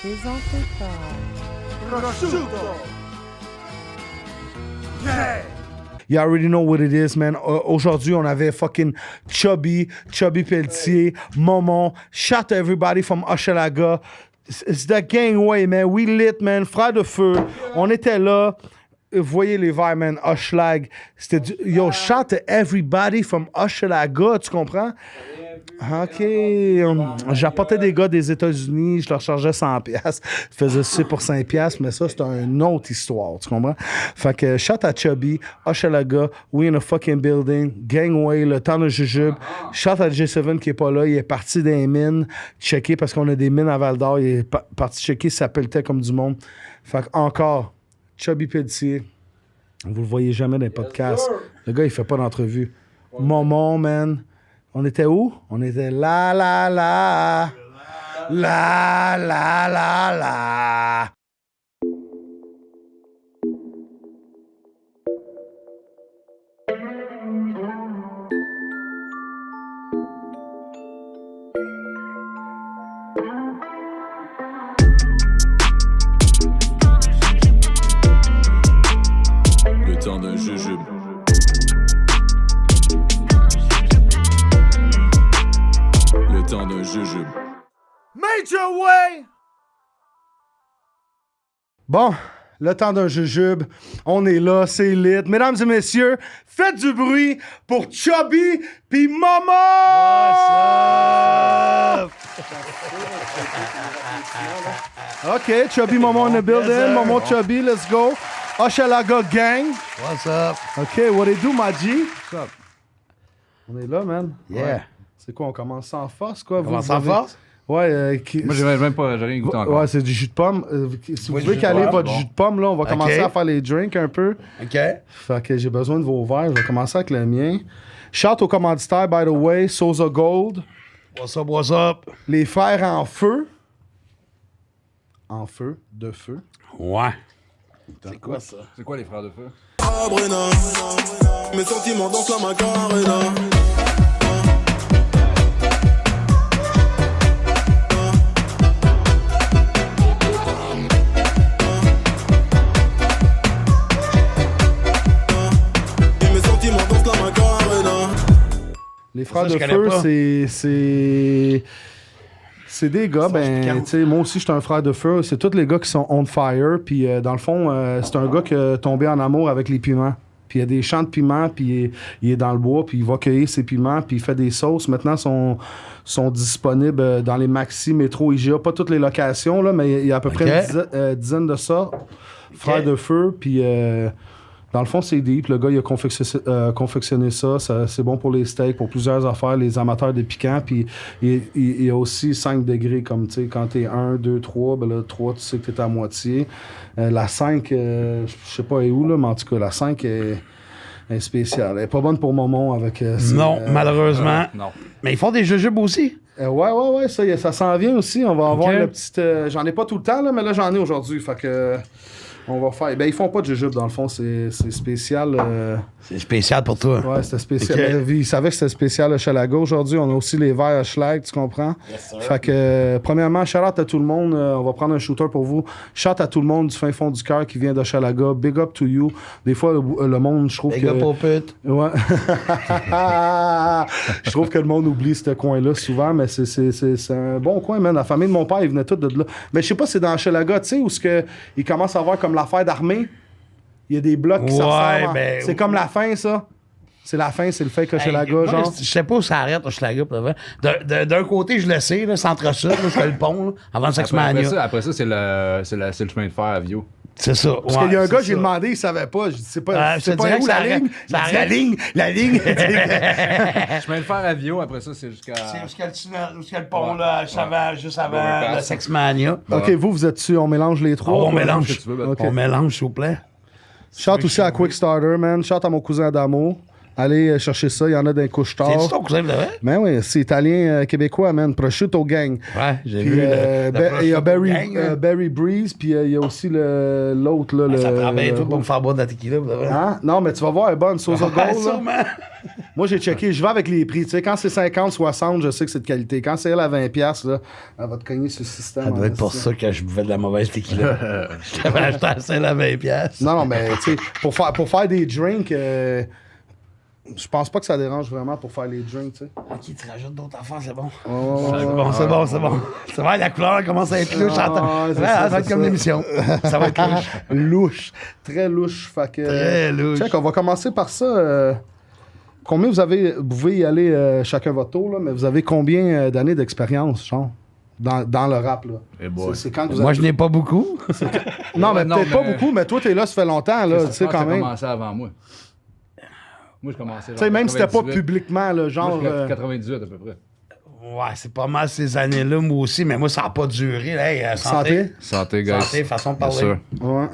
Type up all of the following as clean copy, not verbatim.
Présenté par Prosciutto. Yeah. You already know what it is, man. Aujourd'hui, on avait fucking Chubby Pelletier, Momon. Shout to everybody from Hochelaga. It's the gangway, man. We lit, man. Frère de feu. On était là. Vous voyez les verres, man. Hochelag. C'était yo, shout to everybody from Hochelaga. Tu comprends? OK. J'apportais des gars des États-Unis, je leur chargeais 100$. Je faisais ça pour 5$, mais ça, c'est une autre histoire, tu comprends? Fait que, shout à Chubby, Hochelaga, we in a fucking building, Gangway, le temps de Jujube. Shout à J7 qui est pas là, il est parti des mines, checker parce qu'on a des mines à Val-d'Or, il est parti checker, ça pelletait comme du monde. Fait que, encore, Chubby Pelletier, vous le voyez jamais dans les podcasts. Le gars, il fait pas d'entrevue. Momon, man. On était où? On était là. Le temps d'un jujube. Le temps d'un jujube. Major Way. Bon, le temps d'un jujube. On est là, c'est lit. Mesdames et messieurs, faites du bruit pour Chubby pis Momo! OK, Chubby Momo in the building. Momo Chubby, let's go. Hochelaga gang. What's up? OK, what it do, my G? What's up? On est là, man. Yeah. Ouais. C'est quoi, on commence sans force, quoi? Commence sans force? Ouais. Moi, j'ai même pas, j'ai rien goûté encore. Ouais, c'est du jus de pomme. Si vous Oui, voulez jus de caler pomme, votre bon. jus de pomme, là, on va commencer à faire les drinks un peu. OK. Fait que j'ai besoin de vos verres. Je vais commencer avec le mien. Shout au commanditaire, by the way, Sosa Gold. What's up? Les frères en feu. En feu, de feu. Ouais. C'est quoi ça? C'est quoi les frères de feu? Sabrina, mes sentiments dansent la Macarena. Mes sentiments dansent la Macarena. Les frères Ça, je de connais feu, pas. c'est des gars, ben, tu sais, moi aussi, je suis un frère de feu. C'est tous les gars qui sont on fire. Puis, dans le fond, c'est un gars qui est tombé en amour avec les piments. Puis, il y a des champs de piments, puis il est dans le bois, puis il va cueillir ses piments, puis il fait des sauces. Maintenant, sont disponibles dans les Maxi, Métro, IGA. Pas toutes les locations, là, mais il y a à peu près une dizaine de ça. Frères de feu, puis... dans le fond, c'est deep. Le gars, il a confectionné ça. C'est bon pour les steaks, pour plusieurs affaires, les amateurs de piquant. Puis il y a aussi 5 degrés, comme tu sais, quand t'es 1, 2, 3, ben là, 3, tu sais que t'es à moitié. La 5, je sais pas où, là, mais en tout cas, la 5 est spéciale. Elle est pas bonne pour Momon avec... Non, malheureusement. Non. Mais ils font des jujubes aussi. Ouais, ça s'en vient aussi. On va avoir Ok. la petite... j'en ai pas tout le temps, là, mais là, j'en ai aujourd'hui. Fait que... on va faire... Ben, ils font pas de jujube, dans le fond. C'est spécial... C'est spécial pour toi. Ouais, c'était spécial. Ok. Ben, ils savaient que c'était spécial le Hochelaga. Aujourd'hui, on a aussi les verres Hochelag, tu comprends? Fait que, premièrement, shout-out à tout le monde. On va prendre un shooter pour vous. Shout à tout le monde du fin fond du cœur qui vient d'Hochelaga. Big up to you. Des fois, le monde, je trouve Les que... gars pour pute. Ouais. Je trouve que le monde oublie ce coin-là souvent, mais c'est un bon coin, man. La famille de mon père, ils venaient tous de là. Mais je sais pas si c'est dans Hochelaga, tu sais, où il commence à avoir comme l'affaire d'armée. Il y a des blocs qui Ouais, ressemblent. ben, C'est comme la fin, ça. C'est la fin, c'est le fake Hochelaga, genre. Je sais pas où ça arrête, Hochelaga, pour de vrai. D'un côté, je le sais, là, centre-sud, là, je fais le pont, là, avant le Sexmania. Après ça, c'est le chemin de fer à Vio. C'est ça. Parce qu'il y a un gars, j'ai demandé, il savait pas. Je dis, c'est pas, Je te c'est pas dirais où que ça la ligne. arrête. La ligne. Chemin de fer à Vio, après ça, c'est jusqu'à... Jusqu'à le pont, là, juste avant Overpass. le Sexmania. OK, vous êtes dessus, on mélange les trois. On mélange. que tu veux, OK. On mélange, s'il vous plaît. Shout aussi à Quickstarter, man. Shout à mon cousin Adamo. Allez chercher ça, il y en a d'un couche-tard. C'est ton cousin, de vrai? Ben oui, c'est italien québécois, man. Prosciutto Gang. Ouais, j'ai Puis, vu. il y a Barry, Gang, là. Barry Breeze, puis il y a aussi l'autre. Là, Ça prend bien le, tout pour me faire boire de la tequila, de vrai. Hein? Non, mais tu vas voir, elle est bonne, sauce au Ouais, gold. là. sûrement. Moi, j'ai checké, je vais avec les prix. Tu sais, quand c'est 50, 60, je sais que c'est de qualité. Quand c'est elle à 20$, là, elle va te cogner sur le système. Ça doit être pour ça que je buvais de la mauvaise tequila. Je t'avais acheté à celle à 20$. Non, mais tu sais, pour faire des drinks, je pense pas que ça dérange vraiment pour faire les drinks, tu sais. Ok, tu rajoutes d'autres affaires, c'est bon. Oh, C'est bon, c'est bon, c'est bon. C'est vrai, la couleur commence à être louche. Ah, c'est Ouais, ça, ça va être c'est comme ça. l'émission. Ça va être louche. louche. Très louche. Fait que, Très louche. check, on va commencer par ça. Combien vous pouvez y aller chacun votre tour, là, mais vous avez combien d'années d'expérience, genre, dans le rap, là? Eh boy. C'est quand que vous Moi, avez... je n'ai pas beaucoup. Non, mais Non, peut-être mais- pas beaucoup, mais toi, t'es là, ça fait longtemps, là, tu sais, quand même. Ça a commencé avant moi. Moi, je commençais. Tu sais, même si c'était pas publiquement, là, genre... Moi, 98 à peu près. Ouais, c'est pas mal ces années-là, moi aussi, mais moi, ça n'a pas duré. Hey, santé? Santé, guys. Santé, façon de Bien parler. sûr. Ouais.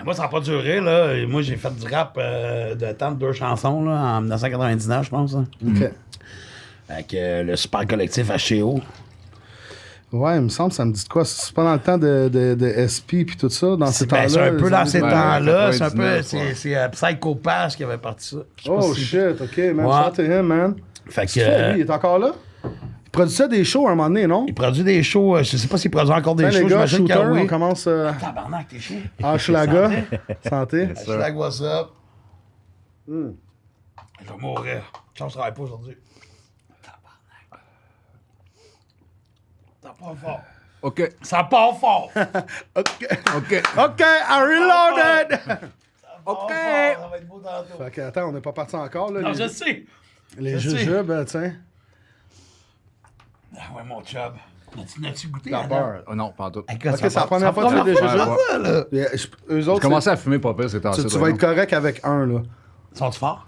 Moi, ça n'a pas duré, là. Et moi, j'ai fait du rap de temps de 2 chansons, là, en 1999, je pense. Hein. OK. Avec le super collectif HCO. Ouais, il me semble, ça me dit de quoi? C'est pas dans le temps de SP puis tout ça, dans ces temps-là? C'est un peu les dans années- ces Ouais, temps-là. C'est un peu... 99, C'est Psycho Pass qui avait parti ça. Je sais pas Oh si- shit, OK, man, Ouais. shout out to him, man. Fait que... Qu'est-ce qu'il fait, lui? Il est encore là? Il produisait des shows à un moment donné, non? il produit des shows. Je sais pas s'il produit encore des Tiens, shows. les gars, J'imagine shooter, que oui. on commence... Tabarnak, t'es chaud. Hochelaga. Santé. Hashtag what's up. Je vais mourir. Chance, je travaille pas aujourd'hui. Tabarnak. Ça part fort. OK. Ça part fort. OK. OK. OK, I reloaded! OK. Ça va être beau tantôt. Fait que, attends, on n'est pas parti encore, là. Non, les je sais. les je sais. jujubes, tiens. Ah ouais, mon chub. N'as-tu goûté? T'as Adam? peur? Oh non, pas en tout. Écoute, Ok, c'est la première fois que tu fais des que je jujubes? fais ça, là. Eux J'ai autres, commencé à fumer pas pire, c'est tu vas être correct avec un, là. Sont-ils forts?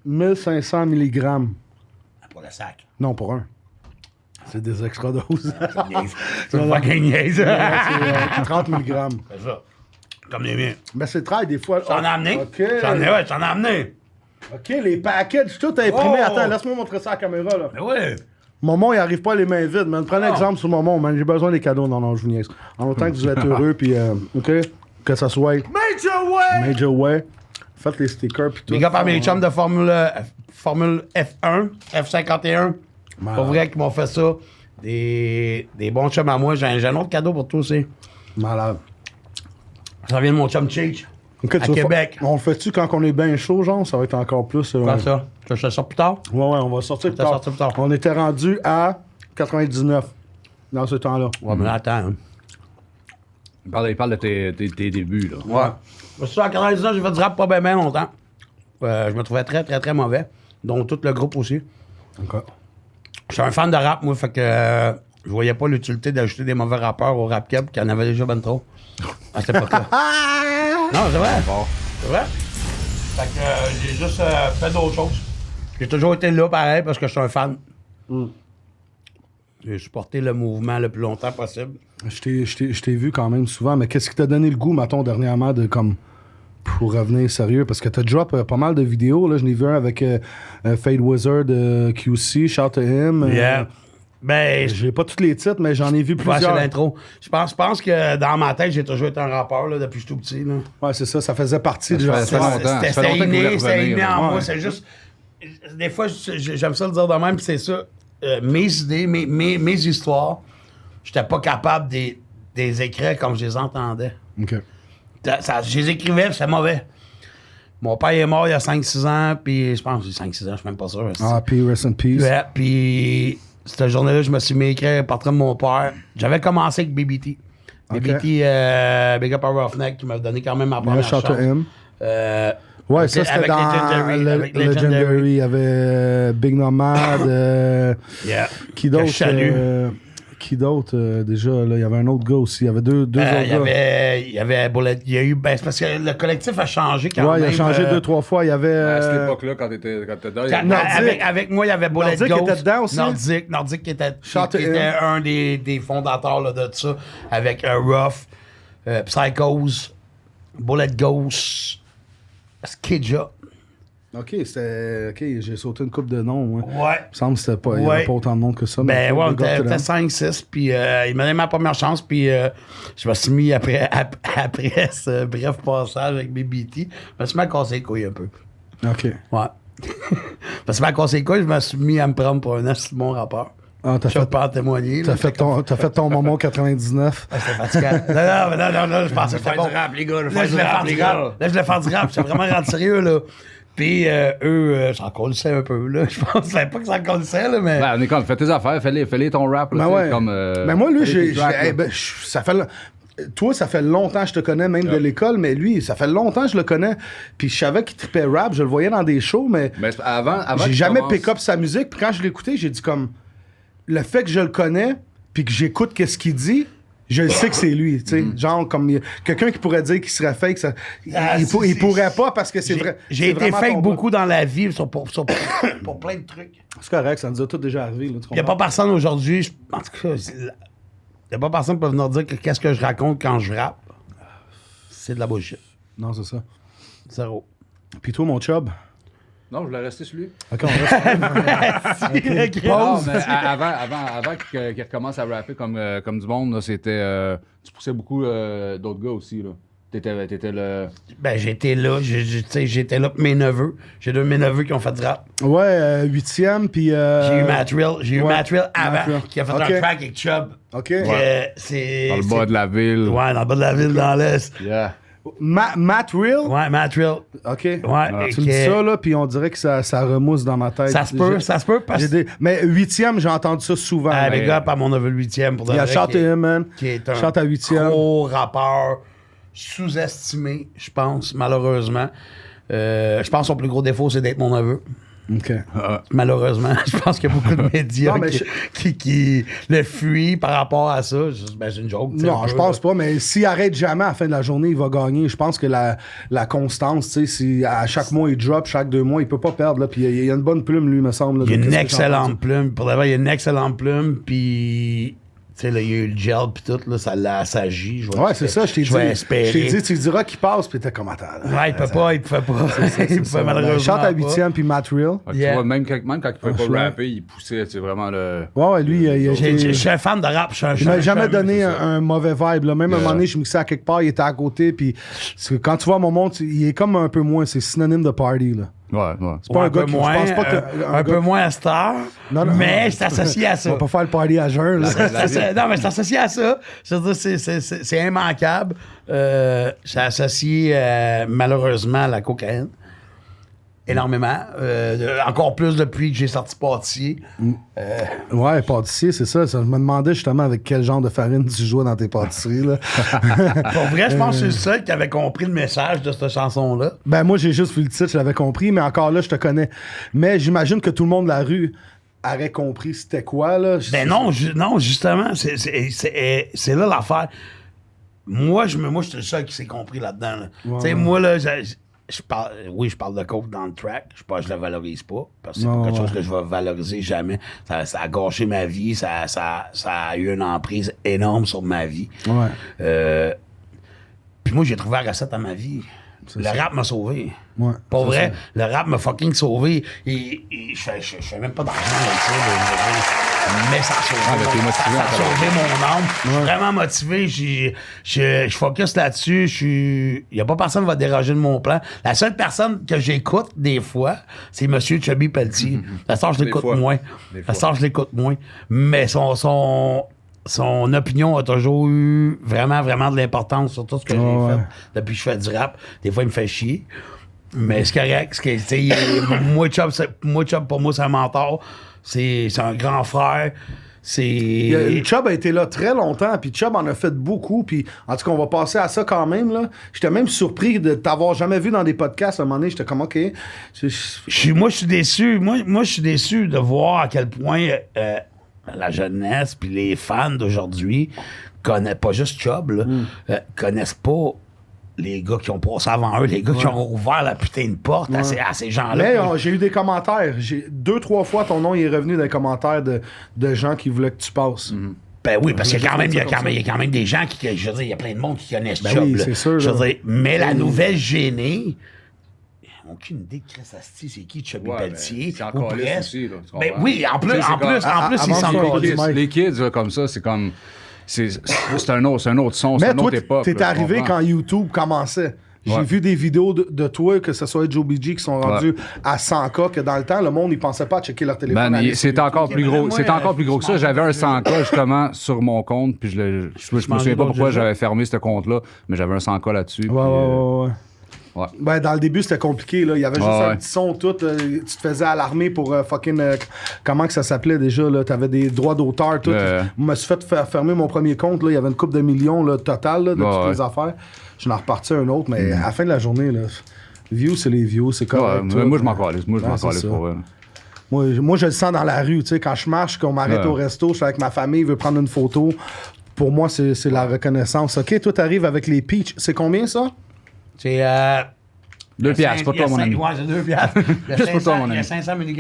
1500 mg. Pour le sac. Non, pour un. C'est des extra doses. C'est pas gagné, ça. C'est 30 mg. C'est ça. Comme les miens. Mais c'est très des fois. J'en ai amené. OK. J'en ai amené. OK, les packages, tout imprimé. Oh! Attends, laisse-moi montrer ça à la caméra, là. Mais ouais. Momon, il arrive pas les mains vides, man. Prenez Non. exemple sur Momon, man. J'ai besoin des cadeaux. Non, je vous niaise. En autant que vous êtes heureux, puis, OK? Que ça soit Major Way! Major Way. Faites les stickers, puis tout. Les gars, parmi les chums de Formule F1, F51, pour vrai qu'ils m'ont fait ça. Des bons chums à moi. J'ai un autre cadeau pour toi aussi. Malade. Ça vient de mon chum Cheech. OK, À tu vas Québec. On le fait-tu quand on est bien chaud, genre? Ça va être encore plus. Comme ça. Je te sors plus tard. Ouais, on va sortir plus Ça tard. sortir plus tard. On était rendu à 99 dans ce temps-là. Ouais, mais là, attends. Hein. Il parle de tes débuts, là. Ouais. C'est ça, en 99, j'ai fait du rap pas bien longtemps. Je me trouvais très, très, très mauvais. Dont tout le groupe aussi. OK. Je suis un fan de rap, moi, fait que je voyais pas l'utilité d'ajouter des mauvais rappeurs au rap cap, qui en avait déjà ben trop. À cette époque-là. Non, c'est vrai. C'est vrai. Fait que j'ai juste fait d'autres choses. J'ai toujours été là, pareil, parce que je suis un fan. J'ai supporté le mouvement le plus longtemps possible. Je t'ai vu quand même souvent, mais qu'est-ce qui t'a donné le goût, mettons, dernièrement, de comme. Pour revenir sérieux, parce que t'as drop pas mal de vidéos, là. Je n'ai vu un avec Fade Wizard QC, shout to him. Yeah. Ben, J'ai pas tous les titres, mais j'en ai vu je pense plusieurs. c'est l'intro. Je pense que dans ma tête, j'ai toujours été un rappeur là, depuis que je suis tout petit. Là. Ouais, c'est ça faisait partie du Ça fait longtemps. C'était Ça fait longtemps qu'il voulait c'était revenir, inné en ouais. moi. C'est juste. Des fois, j'aime ça le dire de même, puis c'est ça. Mes idées, mes histoires, j'étais pas capable de les écrire comme je les entendais. OK. Je les écrivais, puis c'est mauvais. Mon père est mort il y a 5-6 ans, puis je pense que j'ai 5-6 ans, je suis même pas sûr. Ah, puis rest in peace. Ouais, puis cette journée-là, je me suis mis à écrire un portrait de mon père. J'avais commencé avec BBT. Ok. BBT, Big Up à Roughneck, qui m'a donné quand même ma Yeah, première shout to chance. him. Ouais, ça c'était avec dans Legendary, avec Legendary. Legendary. Il y avait Big Nomad. Yeah. Qui Que je d'autre? salue. Qui d'autre déjà? Là, il y avait un autre gars aussi. Il y avait deux autres Il y avait Bullet. Il y a eu. Ben, c'est parce que le collectif a changé quand gars. Ouais, même. il a changé 2-3 fois. Il y avait. À cette époque-là, quand t'étais dedans, il y Quand- avait- Nordique. avec moi, il y avait Bullet Nordique Ghost. était dedans aussi? Nordique qui était, Shout to qui était him. un des fondateurs là, de ça. Avec Rough, Psychose. Bullet Ghost, Skidja. OK, j'ai sauté une coupe de noms, moi. Ouais. Il me semble que c'était pas, il y avait pas autant de monde que ça. Ben mais ouais, on big up to était them. 5-6, puis il m'a donné ma première chance, puis je me suis mis après ce bref passage avec BBT, je me suis mis à casser les couilles un peu. OK. Ouais. Je me suis mis à casser les couilles, je me suis mis à me prendre pour un assez bon rappeur. Ah, Je peux pas en témoigner. T'as fait ton moment 99. C'était fatigant. Non, je pensais que c'était bon. rap, les gars. Là, je voulais faire du rap. Là, je voulais faire du rap. J'étais vraiment rendu sérieux, là. Puis eux, s'en colissaient un peu, là. Je pense pas que ça en colisait, là, mais... Ben, on est comme, fais tes affaires, fais-les ton rap. Là, Ben ouais. comme, Mais moi, lui, fais-les tes tracks, là. ça fait... Toi, ça fait longtemps que je te connais, même de l'école, mais lui, ça fait longtemps que je le connais. Puis je savais qu'il trippait rap, je le voyais dans des shows, mais avant j'ai qu'il jamais commence- pick up sa musique. Puis quand je l'ai écouté, j'ai dit comme... Le fait que je le connais, puis que j'écoute qu'est-ce qu'il dit, je le sais que c'est lui, tu sais. Genre, comme quelqu'un qui pourrait dire qu'il serait fake, ça, il pourrait pas parce que c'est vrai. J'ai c'est été vraiment fake ton beaucoup dans la vie pour plein de trucs. C'est correct, ça nous a tous déjà arrivé. Là, tu Il n'y a comprends? pas personne aujourd'hui, en tout cas, il n'y a pas personne qui peut venir dire que qu'est-ce que je raconte quand je rappe. C'est de la bullshit. Non, c'est ça. Zéro. Puis toi, mon chub? Non, je voulais rester sur lui. OK, on reste... Non, mais avant qu'il recommence à rapper comme du monde, là, c'était... tu poussais beaucoup d'autres gars aussi, là. T'étais le... Ben, j'étais là, j'étais là pour mes neveux. J'ai deux de mes neveux qui ont fait du rap. Ouais, 8e, puis... J'ai eu Matt Real Matt avant, Real. qui a fait Ok. un track avec Chubb. OK. C'est... Dans le bas de la ville. Ouais, dans le bas de la ville, dans l'Est. Yeah. Matt Real? Ouais, Matt Real. OK. Ouais, Tu me dis ça, là, puis on dirait que ça remousse dans ma tête. Ça se peut, parce que... Mais 8e, j'ai entendu ça souvent. Ah, là. big up à mon neveu 8e pour de Il a vrai, chanté, man. qui est un Chante à 8e. gros rappeur sous-estimé, je pense, malheureusement. Je pense que son plus gros défaut, c'est d'être mon neveu. OK. Malheureusement, je pense qu'il y a beaucoup de médias Non, mais qui le fuient par rapport à ça. Ben, c'est une joke. tu sais, Non, un je peu, pense là. pas, mais s'il arrête jamais à la fin de la journée, il va gagner. Je pense que la constance, tu sais, si à chaque mois il drop, chaque 2 mois, il peut pas perdre. Là, puis il y a une bonne plume, lui, me semble. Là, Il y a de une qu'est-ce que j'ai excellente entendu. plume. Pour de vrai, il y a une excellente plume. Puis, tu sais, là, il y a eu le gel, puis tout, là, ça l'a assagi. Ouais, c'est ça, je t'ai dit. vais espérer. Je t'ai dit, tu lui diras qu'il passe, puis t'es comme attends. là. Ouais, il peut pas, il pouvait pas. Il pouvait malheureusement. Chante à pas. 8e, puis Matt Real. Fait que Yeah. tu vois, même quand il pouvait je pas rapper, il poussait, c'est vraiment le... Ouais, lui, il a Je été... suis un fan de rap. Il m'a jamais donné c'est ça. un mauvais vibe. Là. Même à un moment donné, je me suis à quelque part, il était à côté. Puis quand tu vois mon monde, il est comme un peu moins. C'est synonyme de party. Là. Ouais. C'est pas un gars qui. Je pense pas que. un peu moins à cette heure, Non, non. mais c'est associé à ça. On va pas faire le party à jeun. Là. Non, mais c'est associé à ça. Je veux dire, c'est immanquable. C'est associé, malheureusement, à la cocaïne. Énormément. Encore plus depuis que j'ai sorti pâtissier. Ouais, pâtissier, c'est ça. Je me demandais justement avec quel genre de farine tu jouais dans tes pâtisseries. Là. Pour vrai, je pense que je suis le seul qui avait compris le message de cette chanson-là. Ben moi, j'ai juste vu le titre, je l'avais compris, mais encore là, je te connais. Mais j'imagine que tout le monde de la rue aurait compris c'était quoi. Là. Ben non, non, justement, c'est là l'affaire. Moi, je suis le seul qui s'est compris là-dedans. Là. Tu sais, moi, là, je parle de coke dans le track. Je le valorise pas. Parce que c'est pas quelque chose que je vais valoriser jamais. Ça a gâché ma vie. Ça a eu une emprise énorme sur ma vie. Ouais. Puis moi, j'ai trouvé la recette à ma vie. Le rap m'a sauvé. Ouais, Pour c'est vrai, le rap m'a fucking sauvé. Et je fais même pas d'argent avec ça. Mais ça a sauvé, mon âme. Je suis vraiment motivé. Je focus là-dessus. Il n'y a pas personne qui va déroger de mon plan. La seule personne que j'écoute des fois, c'est M. Chubby Pelletier. La star, je l'écoute moins. La star, je l'écoute moins. Mais son opinion a toujours eu vraiment, vraiment de l'importance sur tout ce que j'ai fait depuis que je fais du rap. Des fois, il me fait chier. Mais c'est correct. Moi, Chubb, pour moi, c'est un mentor. C'est un grand frère. Chubb a été là très longtemps, puis Chubb en a fait beaucoup, puis en tout cas, on va passer à ça quand même. Là. J'étais même surpris de t'avoir jamais vu dans des podcasts. À un moment donné, j'étais comme, OK. Moi, je suis déçu. Moi, je suis déçu de voir à quel point la jeunesse puis les fans d'aujourd'hui connaissent pas juste Chubb, là, connaissent pas les gars qui ont passé avant eux, les gars qui ont ouvert la putain de porte à ces gens-là. Mais j'ai eu des commentaires. 2-3 fois, ton nom il est revenu dans les commentaires de gens qui voulaient que tu passes. Ben oui, parce qu'il y a quand même des gens qui, je veux dire, il y a plein de monde qui connaissent Chubb. oui, là. c'est sûr, Je veux là. dire, mais la nouvelle gênée, aucune idée de Chris Asti, c'est qui Chubby Ouais, Pelletier. mais c'est encore ou lisse presque. aussi, là, tu Ben comprends? oui, en plus, Tu sais, c'est ils avant s'en de faire collent. du mic. Les kids, là, comme ça, c'est comme. C'est un autre son, c'est Mais une toi, autre époque. t'es là, tu arrivé comprends? quand YouTube commençait. J'ai Ouais. vu des vidéos de toi, que ce soit Joe BG, qui sont rendus à 100K, que dans le temps, le monde, ils pensait pas à checker leur téléphone. Man, aller sur c'était encore plus gros. moi, C'était encore plus gros que ça. je J'avais un mange 100K justement sur mon compte, puis je me souviens pas pourquoi j'avais fermé ce compte-là, mais j'avais un 100K là-dessus. Ouais, ouais. Ouais. Ben, dans le début, c'était compliqué, là. Il y avait juste Ouais, un ouais. petit son, tout. Tu te faisais alarmer pour fucking. Comment que ça s'appelait déjà, là? T'avais des droits d'auteur, tout. Je me suis fait faire fermer mon premier compte, là. Il y avait une couple de millions, là, total, là, de toutes les affaires. Je n'en repartis un autre, mais à la fin de la journée, là. Views, c'est les views, c'est correct. Ouais, tout. moi, je m'en calisse. Moi, je m'en c'est calisse ça. pour eux. Moi, je le sens dans la rue, tu sais, quand je marche, qu'on m'arrête Ouais. au resto, je suis avec ma famille, veut prendre une photo. Pour moi, c'est la reconnaissance. OK, toi, t'arrives avec les peach. C'est combien, ça? C'est 2 piastres, pas toi, mon ami. Ouais, c'est 2 piastres. Il y a Juste pour toi, mon il y a ami. 500 mg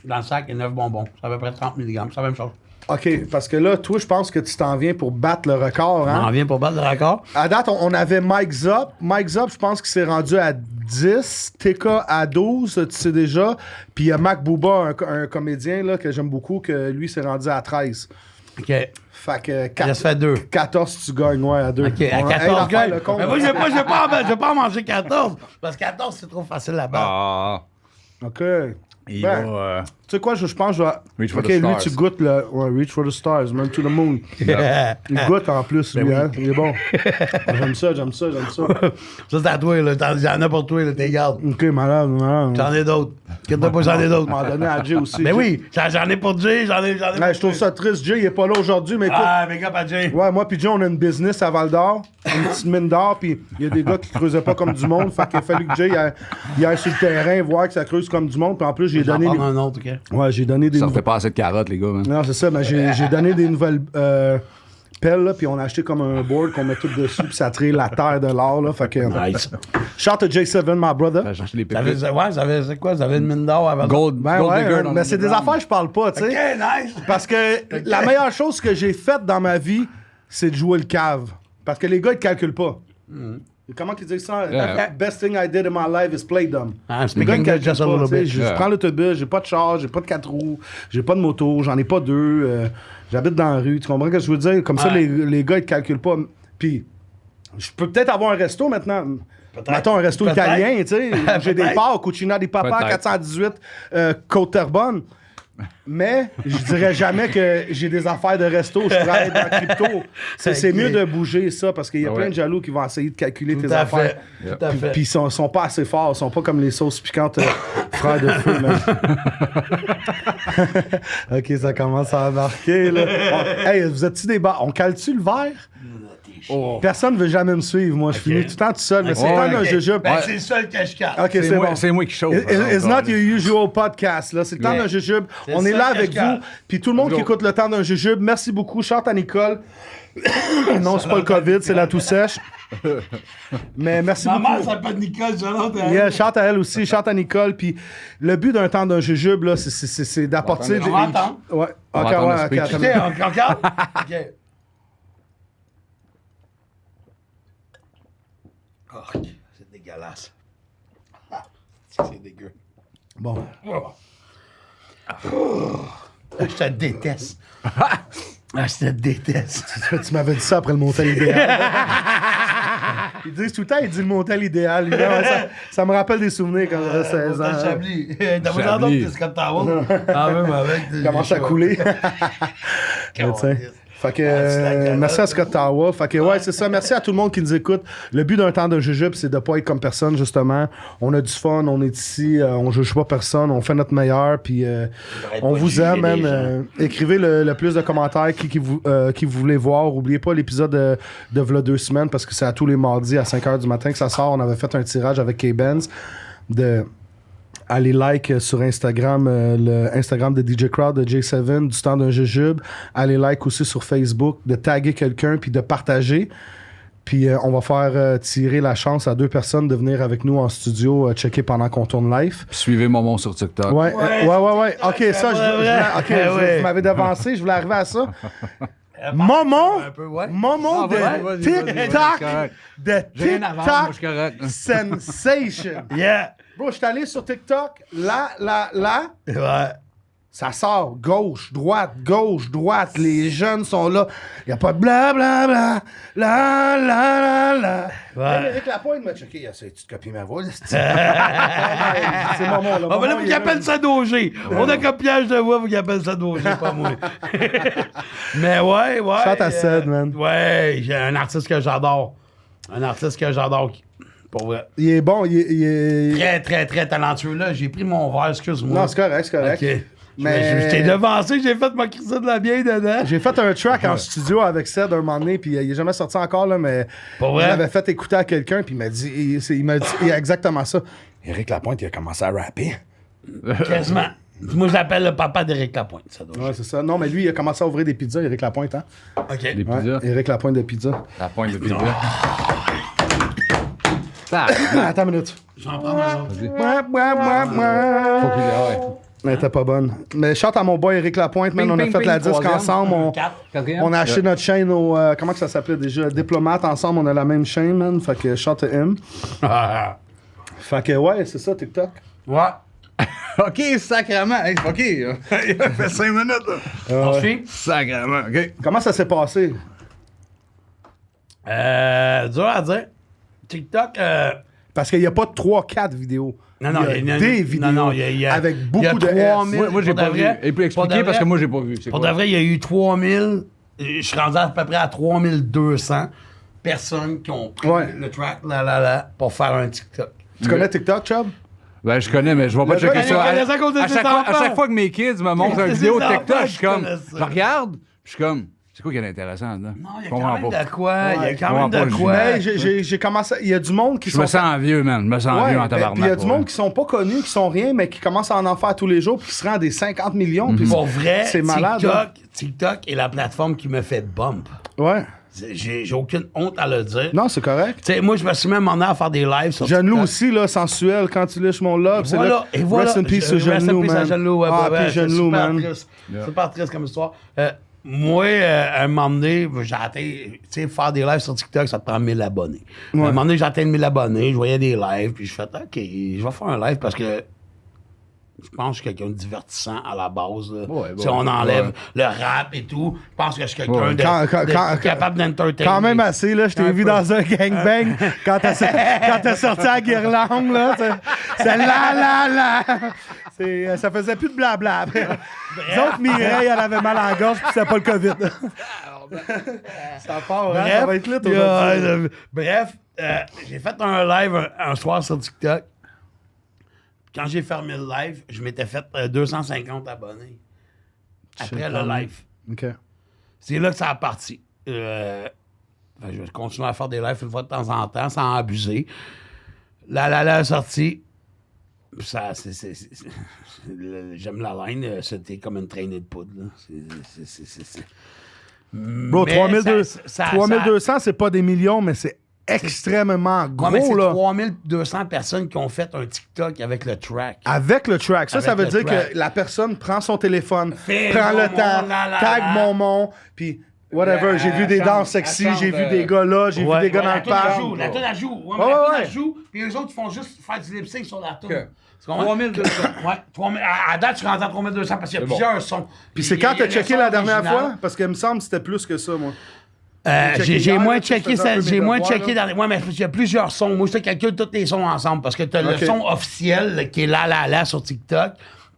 dans le sac et 9 bonbons. C'est à peu près 30 mg. C'est la même chose. OK, parce que là, toi, je pense que tu t'en viens pour battre le record, On hein? en vient pour battre le record. À date, on avait Mike Zop. Mike Zop, je pense qu'il s'est rendu à 10. TK à 12, tu sais déjà. Puis il y a Mac Booba, un comédien là, que j'aime beaucoup, que lui s'est rendu à 13. OK. Fait que Ça se fait 2. 14, tu gagnes, ouais, à 2. OK, à 14 gagne. Mais moi, je vais pas en manger 14. Parce que 14, c'est trop facile à battre. Ah, OK. il Ben, va. Tu sais quoi, je pense que je vais. Reach for OK, the lui, stars. tu goûtes le. Ouais, Reach for the stars, man to the moon. Il goûte en plus, lui, hein. Il est bon. J'aime ça. Ça, c'est à toi, là. Il y en a pour toi, là. T'es garde. OK, malade. J'en ai d'autres. Qu'est-ce pas, j'en ai d'autres. On m'a donné à Jay aussi. Mais Jay. oui, j'en ai pour Jay, j'en ai. Ouais, je trouve ça triste. Jay, il est pas là aujourd'hui, mais écoute. Ah, mais gars, pas Jay. Ouais, moi puis Jay, on a une business à Val-d'Or, une petite mine d'or, puis il y a des gars qui creusaient pas comme du monde. Fait qu'il a fallu que Jay il aille sur le terrain voir que ça creuse comme du monde. Puis en plus, j'ai J'en donné. prends un autre, OK? Ouais, j'ai donné des Ça nouvelles. fait pas assez de carottes, les gars. Man. Non, c'est ça, mais j'ai donné des nouvelles pelles, là, puis on a acheté comme un board qu'on met tout dessus, puis ça tire la terre de l'or, là. Fait que. Nice. Shout to J7, my brother. J'ai acheté les Ça avait, pépites. ouais, ça avait, c'est quoi? Ça avait une mine d'or avant. Gold, Ben gold ouais, digger hein, dans mais le c'est des underground. affaires, je parle pas, tu sais. OK, nice. Parce que la meilleure chose que j'ai faite dans ma vie, c'est de jouer le cave. Parce que les gars, ils te calculent pas. Comment qu'ils disent ça? Yeah. The best thing I did in my life is play dumb. Ah, Les gars, ils speaking calculent just a pas, little tu sais. bit. Je Yeah. prends l'autobus, j'ai pas de char, j'ai pas de 4 roues, j'ai pas de moto, j'en ai pas 2. J'habite dans la rue. Tu comprends ce que je veux dire? Comme ça, Ouais. les gars, ils te calculent pas. Puis, je peux peut-être avoir un resto maintenant. Peut-être. Mettons un resto Peut-être. italien, tu sais. J'ai des Peut-être. parts, Cucina di Papa, Peut-être. 418, Côte-Terrebonne. Mais je dirais jamais que j'ai des affaires de resto, je travaille dans la crypto. C'est Ok. mieux de bouger ça parce qu'il y a Ah plein ouais. de jaloux qui vont essayer de calculer Tout tes à affaires. fait. Tout à fait. Puis ils sont pas assez forts, ils sont pas comme les sauces piquantes frères de feu. man. Ok, ça commence à embarquer là. Hey, vous êtes-tu des bas? On cale-tu le verre? Personne ne veut jamais me suivre, moi. Je finis tout le temps tout seul. Mais c'est Ouais, le temps d'un ok. jujube. Ben, c'est le seul que je capte. Ok, c'est bon. C'est moi qui chauffe. It's not your usual podcast, là. C'est le temps Yeah. d'un jujube. C'est On est ça là que avec je vous. garde. Puis tout le monde qui écoute le temps d'un jujube, merci beaucoup. Chante à Nicole. Non, c'est pas le COVID, c'est la toux sèche. Mais merci Ma mère beaucoup. s'appelle Nicole, j'ai l'autre. Yeah, chante à elle aussi, chante à Nicole. Puis le but d'un temps d'un jujube, là, c'est d'apporter. On va attendre. Ouais, On ok, va attendre ouais, le ok, speech. attends. OK, on regarde. OK. Oh, c'est dégueulasse. Ah, c'est dégueu. Bon. Je te déteste. Ah, je te déteste. Tu m'avais dit ça après le montel idéal. Ils disent tout le temps, ils disent le montel idéal. Évidemment, ça me rappelle des souvenirs quand j'avais 16 ans. T'as Chablis. T'as pas Chablis. entendu que Scott Towell? Ah, même avec. Commence à couler. Mais tiens. Fait que, merci à Scott Tower. Fait que, ouais, c'est ça. Merci à tout le monde qui nous écoute. Le but d'un temps de jujube, c'est de pas être comme personne, justement. On a du fun, on est ici, on juge pas personne, on fait notre meilleur, puis on vous aime, man. Écrivez le plus de commentaires qui vous voulez voir. Oubliez pas l'épisode de v'là 2 semaines, parce que c'est à tous les mardis à 5h du matin que ça sort. On avait fait un tirage avec K-Benz de... Allez like sur Instagram, le Instagram de DJ Crowd, de J7, du temps d'un jujube. Allez like aussi sur Facebook, de taguer quelqu'un puis de partager. Puis on va faire tirer la chance à 2 personnes de venir avec nous en studio checker pendant qu'on tourne live. Suivez Momon sur TikTok. Ouais. OK, ça, vrai. vous m'avez devancé, je voulais arriver à ça. Moment, Un peu, ouais. moment de vas-y, TikTok, c'est correct. de J'ai rien à vendre, moi, je suis TikTok correct. sensation. Yeah. Bro, je suis allé sur TikTok, là, Ouais. ça sort gauche, droite. Les jeunes sont là. Il n'y a pas de blablabla, la. Ouais. Éric Lapointe m'a checké. Il a essayé de copier ma voix. C'est Maman, là. Ah, ben là, Maman, vous il est appellent ça Dogé. On a copiage de voix, vous appellent ça Dogé, pas moi. Mais ouais. Chante à Ced, man. Ouais, j'ai un artiste que j'adore. Pour vrai. Il est bon, il est... Très, très, très talentueux. Là, j'ai pris mon verre, excuse-moi. Non, c'est correct. OK. Mais- Je t'ai devancé, j'ai fait ma crise de la bière dedans. J'ai fait un track en studio avec Ced un moment donné, puis il est jamais sorti encore, là, mais Pour vrai? je l'avais fait écouter à quelqu'un, puis il m'a dit, il m'a dit exactement ça. Éric Lapointe, il a commencé à rapper. Quasiment. Moi, je l'appelle le papa d'Éric Lapointe. Ça doit Ouais, c'est ça. Non, mais lui, il a commencé à ouvrir des pizzas, Éric Lapointe, hein? OK. Des Ouais, pizzas. Éric Lapointe de pizza. La pointe de pizza. Ah, attends une minute. J'en prends un autre. Faut qu'il ouais. Elle était pas bonne. Mais chante à mon boy Éric Lapointe, man. Ping, On a ping, fait ping, la disque troisième. ensemble. Quatrième? On a acheté notre chaîne au. Comment que ça s'appelait déjà? Diplomate ensemble, on a la même chaîne, man. Fait que chante à him. Fait que ouais, c'est ça, TikTok. Ouais. OK, sacrément. Hey, OK. Il a fait 5 minutes. Là. Ensuite, Sacrément. OK. Comment ça s'est passé? dur à dire. TikTok, Parce qu'il n'y a pas 3-4 vidéos. non, non, il y a des vidéos il y a avec il y a beaucoup de 3000. Moi, j'ai Pour pas de vu. vrai, Il peut pour de expliquer parce vrai, que moi, j'ai pas vu. C'est Pour quoi? de vrai, il y a eu 3000. Je suis rendu à peu près à 3200 personnes qui ont pris Ouais. le track là pour faire un TikTok. Tu connais TikTok, Chubb? Ben, je connais, mais je vais pas Le checker gars, ça. il connaît ça à cause de À ses chaque fois- enfants. à chaque fois que mes kids me montrent une C'est vidéo ses TikTok, enfants je suis qui comme. connaissent ça. Je regarde, puis je suis comme. C'est quoi qui est intéressant là? Non, il y Je a comprends quand même pas. de quoi. Il y a je quand même comprends de pas, quoi. Mais j'ai commencé. Il y a du monde qui Je me sens vieux, man. Je me sens Ouais, vieux en ben, tabarnak. puis il y a du pour monde vrai. qui sont pas connus, qui sont rien, mais qui commencent à en faire tous les jours, puis qui se rendent des 50 millions. puis Pour vrai, c'est malade. hein. TikTok est la plateforme qui me fait bump. Ouais. J'ai aucune honte à le dire. Non, c'est correct. Tu sais, moi, je me suis même emmené à faire des lives sur Jeune Lou TikTok. aussi, là, sensuel, quand tu lèches mon love. C'est Voilà, là. et voilà. Rest in peace, Rest Jeune in Lou, peace à man. Jeune Lou, ouais, Ah, ouais, puis ouais, Jeune c'est Lou, super man. triste. Super triste comme histoire. Moi, à un moment donné, j'ai atteint, tu sais, faire des lives sur TikTok, ça te prend 1000 abonnés. À un moment donné, j'ai atteint 1000 abonnés, je voyais des lives, puis je fais, OK, je vais faire un live parce que je pense que je suis quelqu'un de divertissant à la base. Là. Ouais, Si on enlève ouais. le rap et tout, je pense que je suis quelqu'un Ouais. de capable d'entertainer. Quand même assez, là, je t'ai Un vu peu. dans un gangbang quand t'as sorti la guirlande, là. C'est la. Ça faisait plus de blabla. après. Les autres, Mireille, elle avait mal à la gorge, puis c'était pas le COVID. Ça part, hein? Ça va être lit aujourd'hui. Bref, j'ai fait un live un soir sur TikTok. Quand j'ai fermé le live, je m'étais fait 250 abonnés. Après le live. OK. C'est là que ça a parti. Je vais continuer à faire des lives une fois de temps en temps, sans abuser. La sortie. Ça, j'aime la line. C'était comme une traînée de poudre. Là. Bro, Mais 3200, c'est pas des millions, mais c'est extrêmement Ouais, gros, mais c'est là. 3200 personnes qui ont fait un TikTok avec le track. Avec le track. Ça Avec veut le dire track. que la personne prend son téléphone, Fait prend le Momon, temps, tag Momon, puis whatever. J'ai vu des chante, danses sexy, elle j'ai chante, vu des gars là, j'ai vu des gars dans le parc. La tune, elle joue. Ouais, Ouais, mais la tune, ouais. elle joue. Puis eux autres, ils font juste faire du lip-sync sur la tune. Ok. Tu comprends? 3200. Ouais, 3000. À date, je suis rendu à 3200 parce qu'il y a C'est bon. plusieurs sons. Puis c'est Il y a- quand il y a t'as le checké son la dernière original. fois? Parce qu'il me semble que c'était plus que ça, moi. J'ai hier, moins là, tu sais, checké je faisais un ça. peu J'ai mes moins devoirs, checké là. dans. Ouais, mais il y a plusieurs sons. Moi, je te calcule tous les sons ensemble parce que tu as le Ok. son officiel qui est la sur TikTok.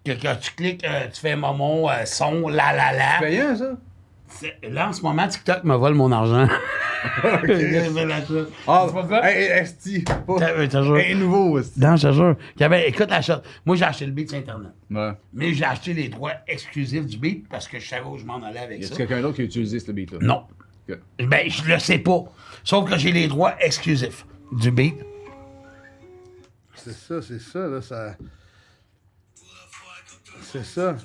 Que tu cliques, tu fais Momon, son, la. Payant, ça? Là, en ce moment, TikTok me vole mon argent. Ah, C'est pas ça? esti. Je te jure. Un nouveau, esti. Non, je te jure. Écoute la chose. Moi, j'ai acheté le beat sur Internet. Ouais. Mais j'ai acheté les droits exclusifs du beat parce que je savais où je m'en allais avec Y ça. a quelqu'un d'autre qui a utilisé ce beat-là? Non. Ok. Ben, je le sais pas. Sauf que j'ai les droits exclusifs du beat. C'est ça, là, ça... C'est ça.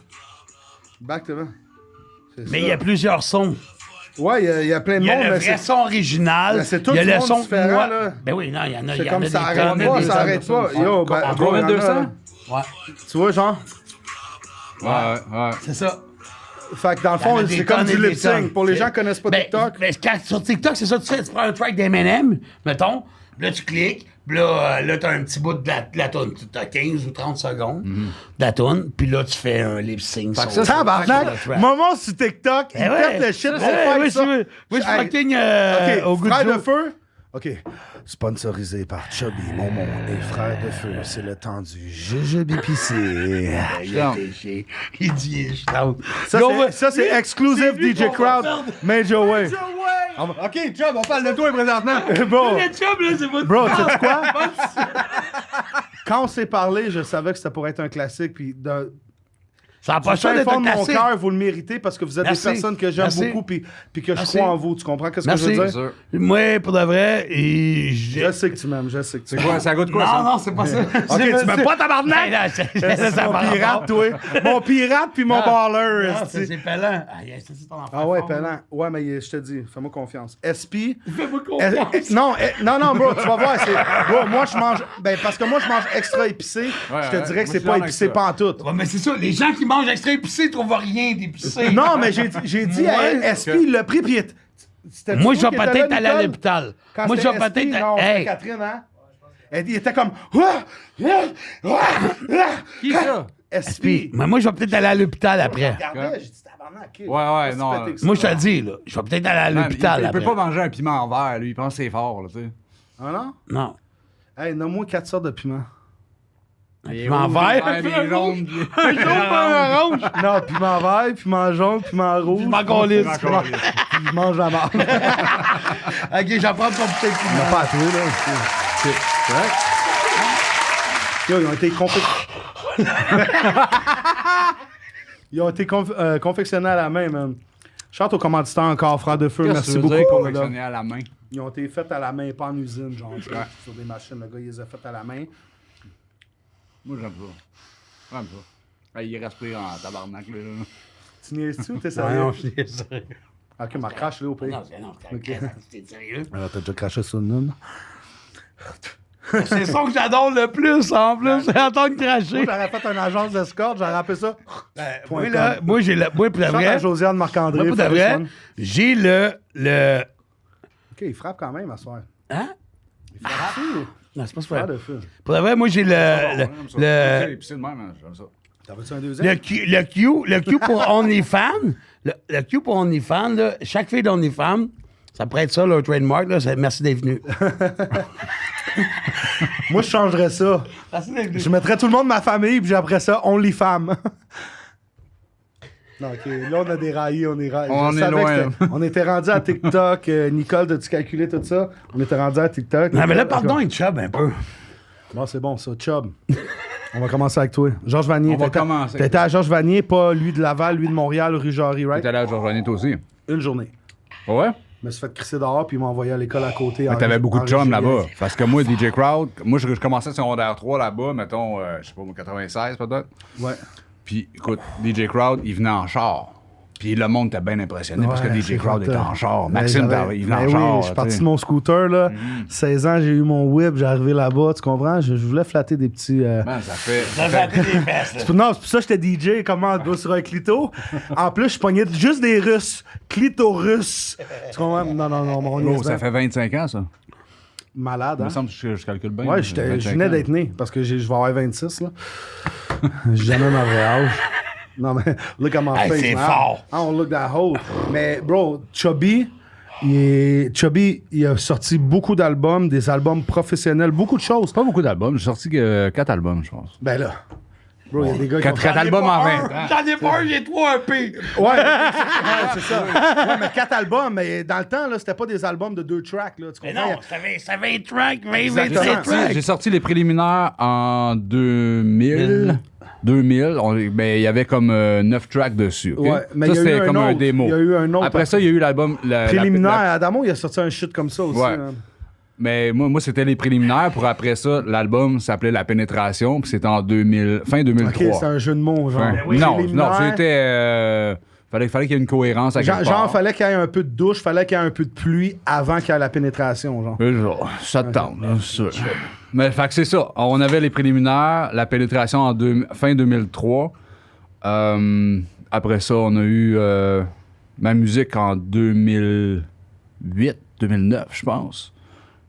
Back to back. C'est Mais ça. il y a plusieurs sons. Ouais, il y a plein de Il y a monde, le mais vrai c'est... son original. Mais c'est tout il y a du le monde son différent, moi- là. Ben oui, non, il y en a. il C'est y en comme a ça des arrête tonnes, pas, des ça tonnes. arrête pas. Yo, ben, En bro, combien il y de en a, 200? là. Ouais, Tu vois, genre... Ouais. c'est ça. Fait que dans le Il y en fond, a des c'est comme tonnes du et des lip sync. tonnes. Pour les gens qui connaissent pas Ben, TikTok. ben, sur TikTok, c'est ça, tu fais. Tu prends un track d'Eminem, mettons, puis là, tu cliques, puis là, t'as un petit bout de la toune. T'as 15 ou 30 secondes de la toune, puis là, tu fais un lip sync. Fait que sur- ça, Tabarnak, sur le track. moment sur TikTok, il Eh ouais. pète le shit pour Ouais, faire ouais, ça. moi, je suis Hey, fucking OK, au goût Frère de de jour. Feu. OK. Sponsorisé par Chubby, Momon et Frère de Feu. C'est le temps du JJBPC. Il a péché. Il dit, je tente. Ça, c'est exclusive lui DJ qu'on va Crowd, perdre. Major Way. OK, Chubb, on parle de toi présentement. Bro, Le chum, là, c'est pas bro, sais-tu quoi? Quand on s'est parlé, je savais que ça pourrait être un classique. Puis Ça n'a pas du choix fin d'être fond un de mon classique. cœur, vous le méritez parce que vous êtes Merci. des personnes que j'aime Merci. beaucoup puis que je Merci. crois en vous. Tu comprends qu'est-ce que je Merci. veux sûr. dire? Moi, pour de vrai, Je sais que tu m'aimes, je sais que tu C'est quoi, ça goûte quoi, Non, ça? non, c'est pas ça. OK, tu m'aimes pas, tabarnak? C'est Mon pirate, toi. Mon pirate puis mon baller. esti. C'est pellant. Ah, yes, c'est ton enfant. Ah ouais, fort, là. Pellant. Ouais, mais je te dis, fais-moi confiance. SP. Fais-moi confiance. Non, bro, tu vas voir. Bro, moi, je mange. Ben, parce que moi, je mange extra épicé. Ouais, Je te ouais. dirais que Moi, c'est je pas suis épicé d'accord pas en tout. Ouais, mais c'est ça, les gens qui mangent extra épicé trouvent rien d'épicé. Non, mais j'ai dit à Ouais. SP, le prix, puis c'était Moi, toi je qui vais étais peut-être là, aller à Nicole? l'hôpital. Quand Moi, je c'était vais SP, peut-être. non, c'était Hey, Catherine, hein? Il était comme. Qui ça? SP. mais moi, je vais peut-être aller à l'hôpital après. Regardez, j'ai dit tabarnak. ok. Ouais, Pas non. si pété que ça. Moi, je te le dis, là, je vais peut-être aller à Man, l'hôpital il après. peut pas manger un piment en verre, lui. Il pense que c'est fort, là, tu sais. Ah non? Non. Hey, nomme-moi 4 sortes de piments. Piment vert. Ouais, les jaunes. Un jaune, pas un orange. Non, piment vert, piment jaune, piment rouge. Piment colisse. Puis je mange la marde. Ok, j'apprends ton petit On piment. n'a pas à tuer, là. C'est vrai? Yo, ils ont été Ils ont été confectionnés à la main, man. Chante au commanditaire encore, Frère de Feu. Qu'est-ce Merci que tu veux beaucoup. dire, là. confectionné à la main? Ils ont été faits à la main, pas en usine, genre, tu sais, sur des machines. Le gars, il les a faits à la main. Moi, j'aime ça. J'aime ça. Il respire en tabarnak, là. Tu niaises-tu ou t'es Non, sérieux? non, je suis sérieux. Ok, ma crache-le au pire. Non, t'es sérieux? Alors, t'as déjà craché sur le nom. C'est ça que j'adore le plus, en plus. C'est entendre Moi, cracher. j'aurais fait une agence d'escorte, j'aurais appelé ça. Moi, là, moi, j'ai le. Moi, pour de Chante à vrai. Josiane Marc-André. Moi, pour de Forrest vrai, Fun. j'ai le. Ok, il frappe quand même à soir. Hein? Il frappe. Non, c'est pas Frère super. de Feu. Pour de vrai, moi, j'ai le. Épicé de même, hein, j'aime ça. T'en veux-tu un deuxième? Le Q pour OnlyFans, le Q pour OnlyFans, là, chaque fille d'OnlyFans, ça pourrait être ça, leur trademark, là, c'est merci d'être venu. Moi, je changerais ça. Merci d'être venu. Je mettrais tout le monde de ma famille, puis après ça, OnlyFam. Non, OK. Là, on a déraillé, on est raillé. On Je est savais que loin. c'était- On était rendu à TikTok. Nicole, as-tu calculé tout ça? On était rendu à TikTok. Non, mais là, pardon, il chub un peu. Bon, c'est bon, ça. Chubb. On va commencer avec toi. Georges Vanier. On va t'étais- commencer. T'étais à Georges Vanier, pas lui de Laval, lui de Montréal, rue Jarry, right? T'es allé à Georges toi aussi. Une journée. Ouais? Je me suis fait crisser dehors, puis ils m'ont envoyé à l'école à côté. Mais t'avais beaucoup de chums Régilienne. là-bas. Parce que moi, DJ Crowd, moi, je commençais secondaire 3 là-bas, mettons, je sais pas, moi, 96 peut-être. Ouais. Puis, écoute, DJ Crowd, il venait en char. Puis le monde était bien impressionné parce que Ouais, DJ c'est Crowd était content. en char. Ben, Maxime, j'avais- il venait en ben char. Oui, je suis parti tu sais. de mon scooter, là. 16 ans, j'ai eu mon whip, j'ai arrivé là-bas, tu comprends? Je voulais flatter des petits... Man, ça fait. Ça fait des fesses, là. Non, c'est pour ça que j'étais DJ, comment on doit sur un clito. En plus, je pognais juste des Russes. Clito russe. Tu comprends? Non, mon Oh, ça fait 25 ans, ça. Malade, Il me hein? semble que je calcule bien. Ouais, là, je 25 venais ans. d'être né, parce que je vais avoir 26, là. J'ai jamais ma vraie âge. Non, mais look at my Hey, face, c'est man. fort. I don't look that old. Mais, bro, Chubby, il a sorti beaucoup d'albums, des albums professionnels, beaucoup de choses. Pas beaucoup d'albums. J'ai sorti 4 albums, je pense. Ben là, bro, il y a des gars qui 4 albums en 20 ans. J'en ai pas un, j'ai 3 EP. Ouais, c'est ça. Ouais, mais 4 albums, mais dans le temps, là, c'était pas des albums de 2 tracks, là, tu Mais comprends? non, ça avait 20 tracks, 20, Exactement. 25 tracks. J'ai sorti les préliminaires en 2000. 2000, ben, il y avait comme 9 tracks dessus. ok? Ouais, mais ça, il y a eu c'était un comme un autre. démo. Il y a eu un autre. Après ça, il y a eu l'album. Préliminaire, Adamo, il a sorti un shit comme ça aussi. Ouais. man. Mais moi, c'était les préliminaires. Pour après ça, l'album s'appelait La Pénétration. Puis c'était en 2000, fin 2003. Ok, c'est un jeu de mots, genre. Ouais. Non, Préliminaire. c'était. Fallait qu'il y ait une cohérence à quelque Genre, part. fallait qu'il y ait un peu de douche, fallait qu'il y ait un peu de pluie avant qu'il y ait la pénétration, genre. Genre, ça te tente, là, c'est sûr. Mais fait que c'est ça. On avait les préliminaires, la pénétration en fin 2003. Après ça, on a eu ma musique en 2008, 2009, je pense.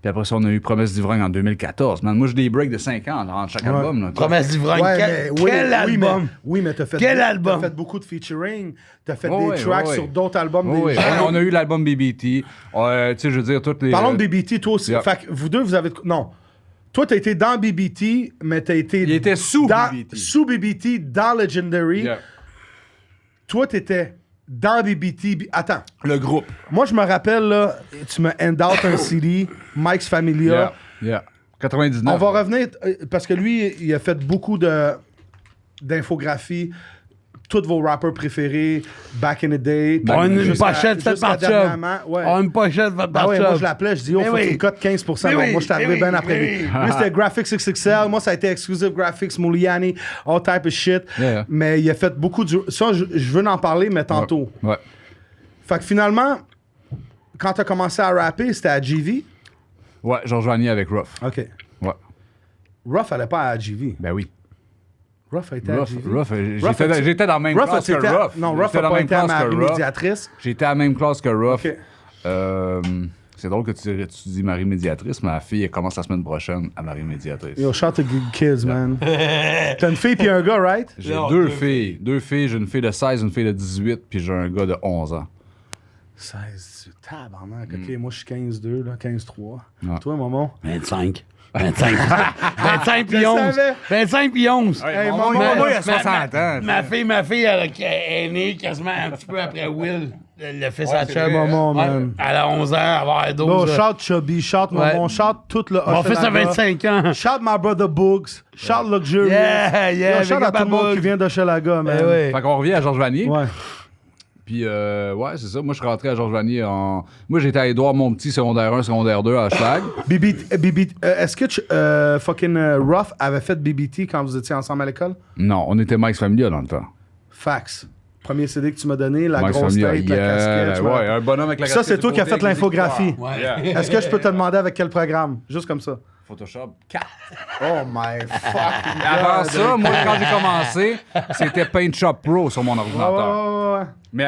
Puis après ça, on a eu Promesse d'ivrogne en 2014. Man, moi, j'ai des breaks de 5 ans entre chaque album. Là, Promesse d'ivrogne, quel album? Oui, mais t'as fait, Quel album? T'as fait beaucoup de featuring. T'as fait Oh, des ouais, tracks ouais, sur ouais. d'autres albums. Oui, des gens. on a eu l'album BBT. Tu sais, je veux dire, toutes les... Parlons de BBT, toi aussi. Yeah. Fait que vous deux, vous avez... Non. Toi, t'as été dans BBT, mais t'as été... Il était sous dans, BBT. Sous BBT, dans Legendary. Yeah. Toi, t'étais dans BBT. Attends. Le groupe. Moi, je me rappelle, là, tu me hand out un CD, Mike's Familia. Yeah. 99. On va revenir, parce que lui, il a fait beaucoup d'infographies. Tous vos rappeurs préférés, back in the day. On a une Jusqu'à- pochette faite jusqu'à par Chubb. dernièrement. Ouais. On a une pochette faite Ah par ouais, moi Chubb. je l'appelais, je dis, oh, Mais faut oui. qu'il cote 15%. Mais Non, oui, moi je suis arrivé mais bien oui, après mais lui. oui. Lui, c'était Graphics XXL. Moi, ça a été Exclusive Graphics, Mouliani, all type of shit. Yeah. Mais il a fait beaucoup de. Ça, je veux en parler, mais tantôt. Ouais. Fait que finalement, quand t'as commencé à rapper, c'était à GV. Ouais, j'ai rejoigné avec Ruff. OK. Ouais. Ruff allait pas à GV. Ben oui. Ruff a été à GV. Ruff, Ruff, j'étais dans la même Ruff, classe que c'était- Ruff. Non, Ruff J'étais a dans pas la même été à classe que Marie Ruff. Médiatrice. J'étais à la même classe que Ruff. OK. C'est drôle que tu dis Marie Médiatrice, mais ma fille, elle commence la semaine prochaine à Marie Médiatrice. Yo, shout to good kids, man. T'as une fille puis un gars, right? J'ai Non, deux deux filles. Deux filles. J'ai une fille de 16, une fille de 18, puis j'ai un gars de 11 ans. 16, tabarnak. OK, moi, je suis 15-2, là, 15-3. Ouais. Toi, maman? 25. 25 puis Je 11. savais. 25 puis 11. Hey, mon maman, maman, il a Ma- 60 ans. Ma fille, elle est née quasiment un petit peu après Will, le fils à c'est Chubb. vrai. Maman, Ouais, man. elle a 11 ans, elle va avoir 12 Bon, ans. shout Chubby, shout Ouais. maman, shout tout le Mon fils a Hochelaga. 25 ans. Shout my brother Boogs, shout Luxurious. Yeah, yeah, Yo, shout big à up tout le à monde Boogs. qui vient d'Hochelaga, man. Eh ouais. Fait qu'on revient à Georges Vanier. Ouais. Puis, ouais, c'est ça. Moi, je suis rentré à Georges Vanier en. Moi, j'étais à Édouard Montpetit, secondaire 1, secondaire 2 à Schlag. Est-ce que fucking Ruff avait fait BBT quand vous étiez ensemble à l'école? Non, on était Mike's Familia dans le temps. Fax. Premier CD que tu m'as donné, la Mike's grosse Familia, tête, la casquette. tu vois. ouais, un bonhomme avec la Ça, casquette. c'est toi du qui as côté fait avec les l'infographie. écouteurs. Ouais. Yeah. Est-ce que je peux te demander avec quel programme? Juste comme ça. Photoshop 4. Oh my fucking Avant God. ça, moi, quand j'ai commencé, c'était Paint Shop Pro sur mon Ouais, ordinateur. ouais. Mais,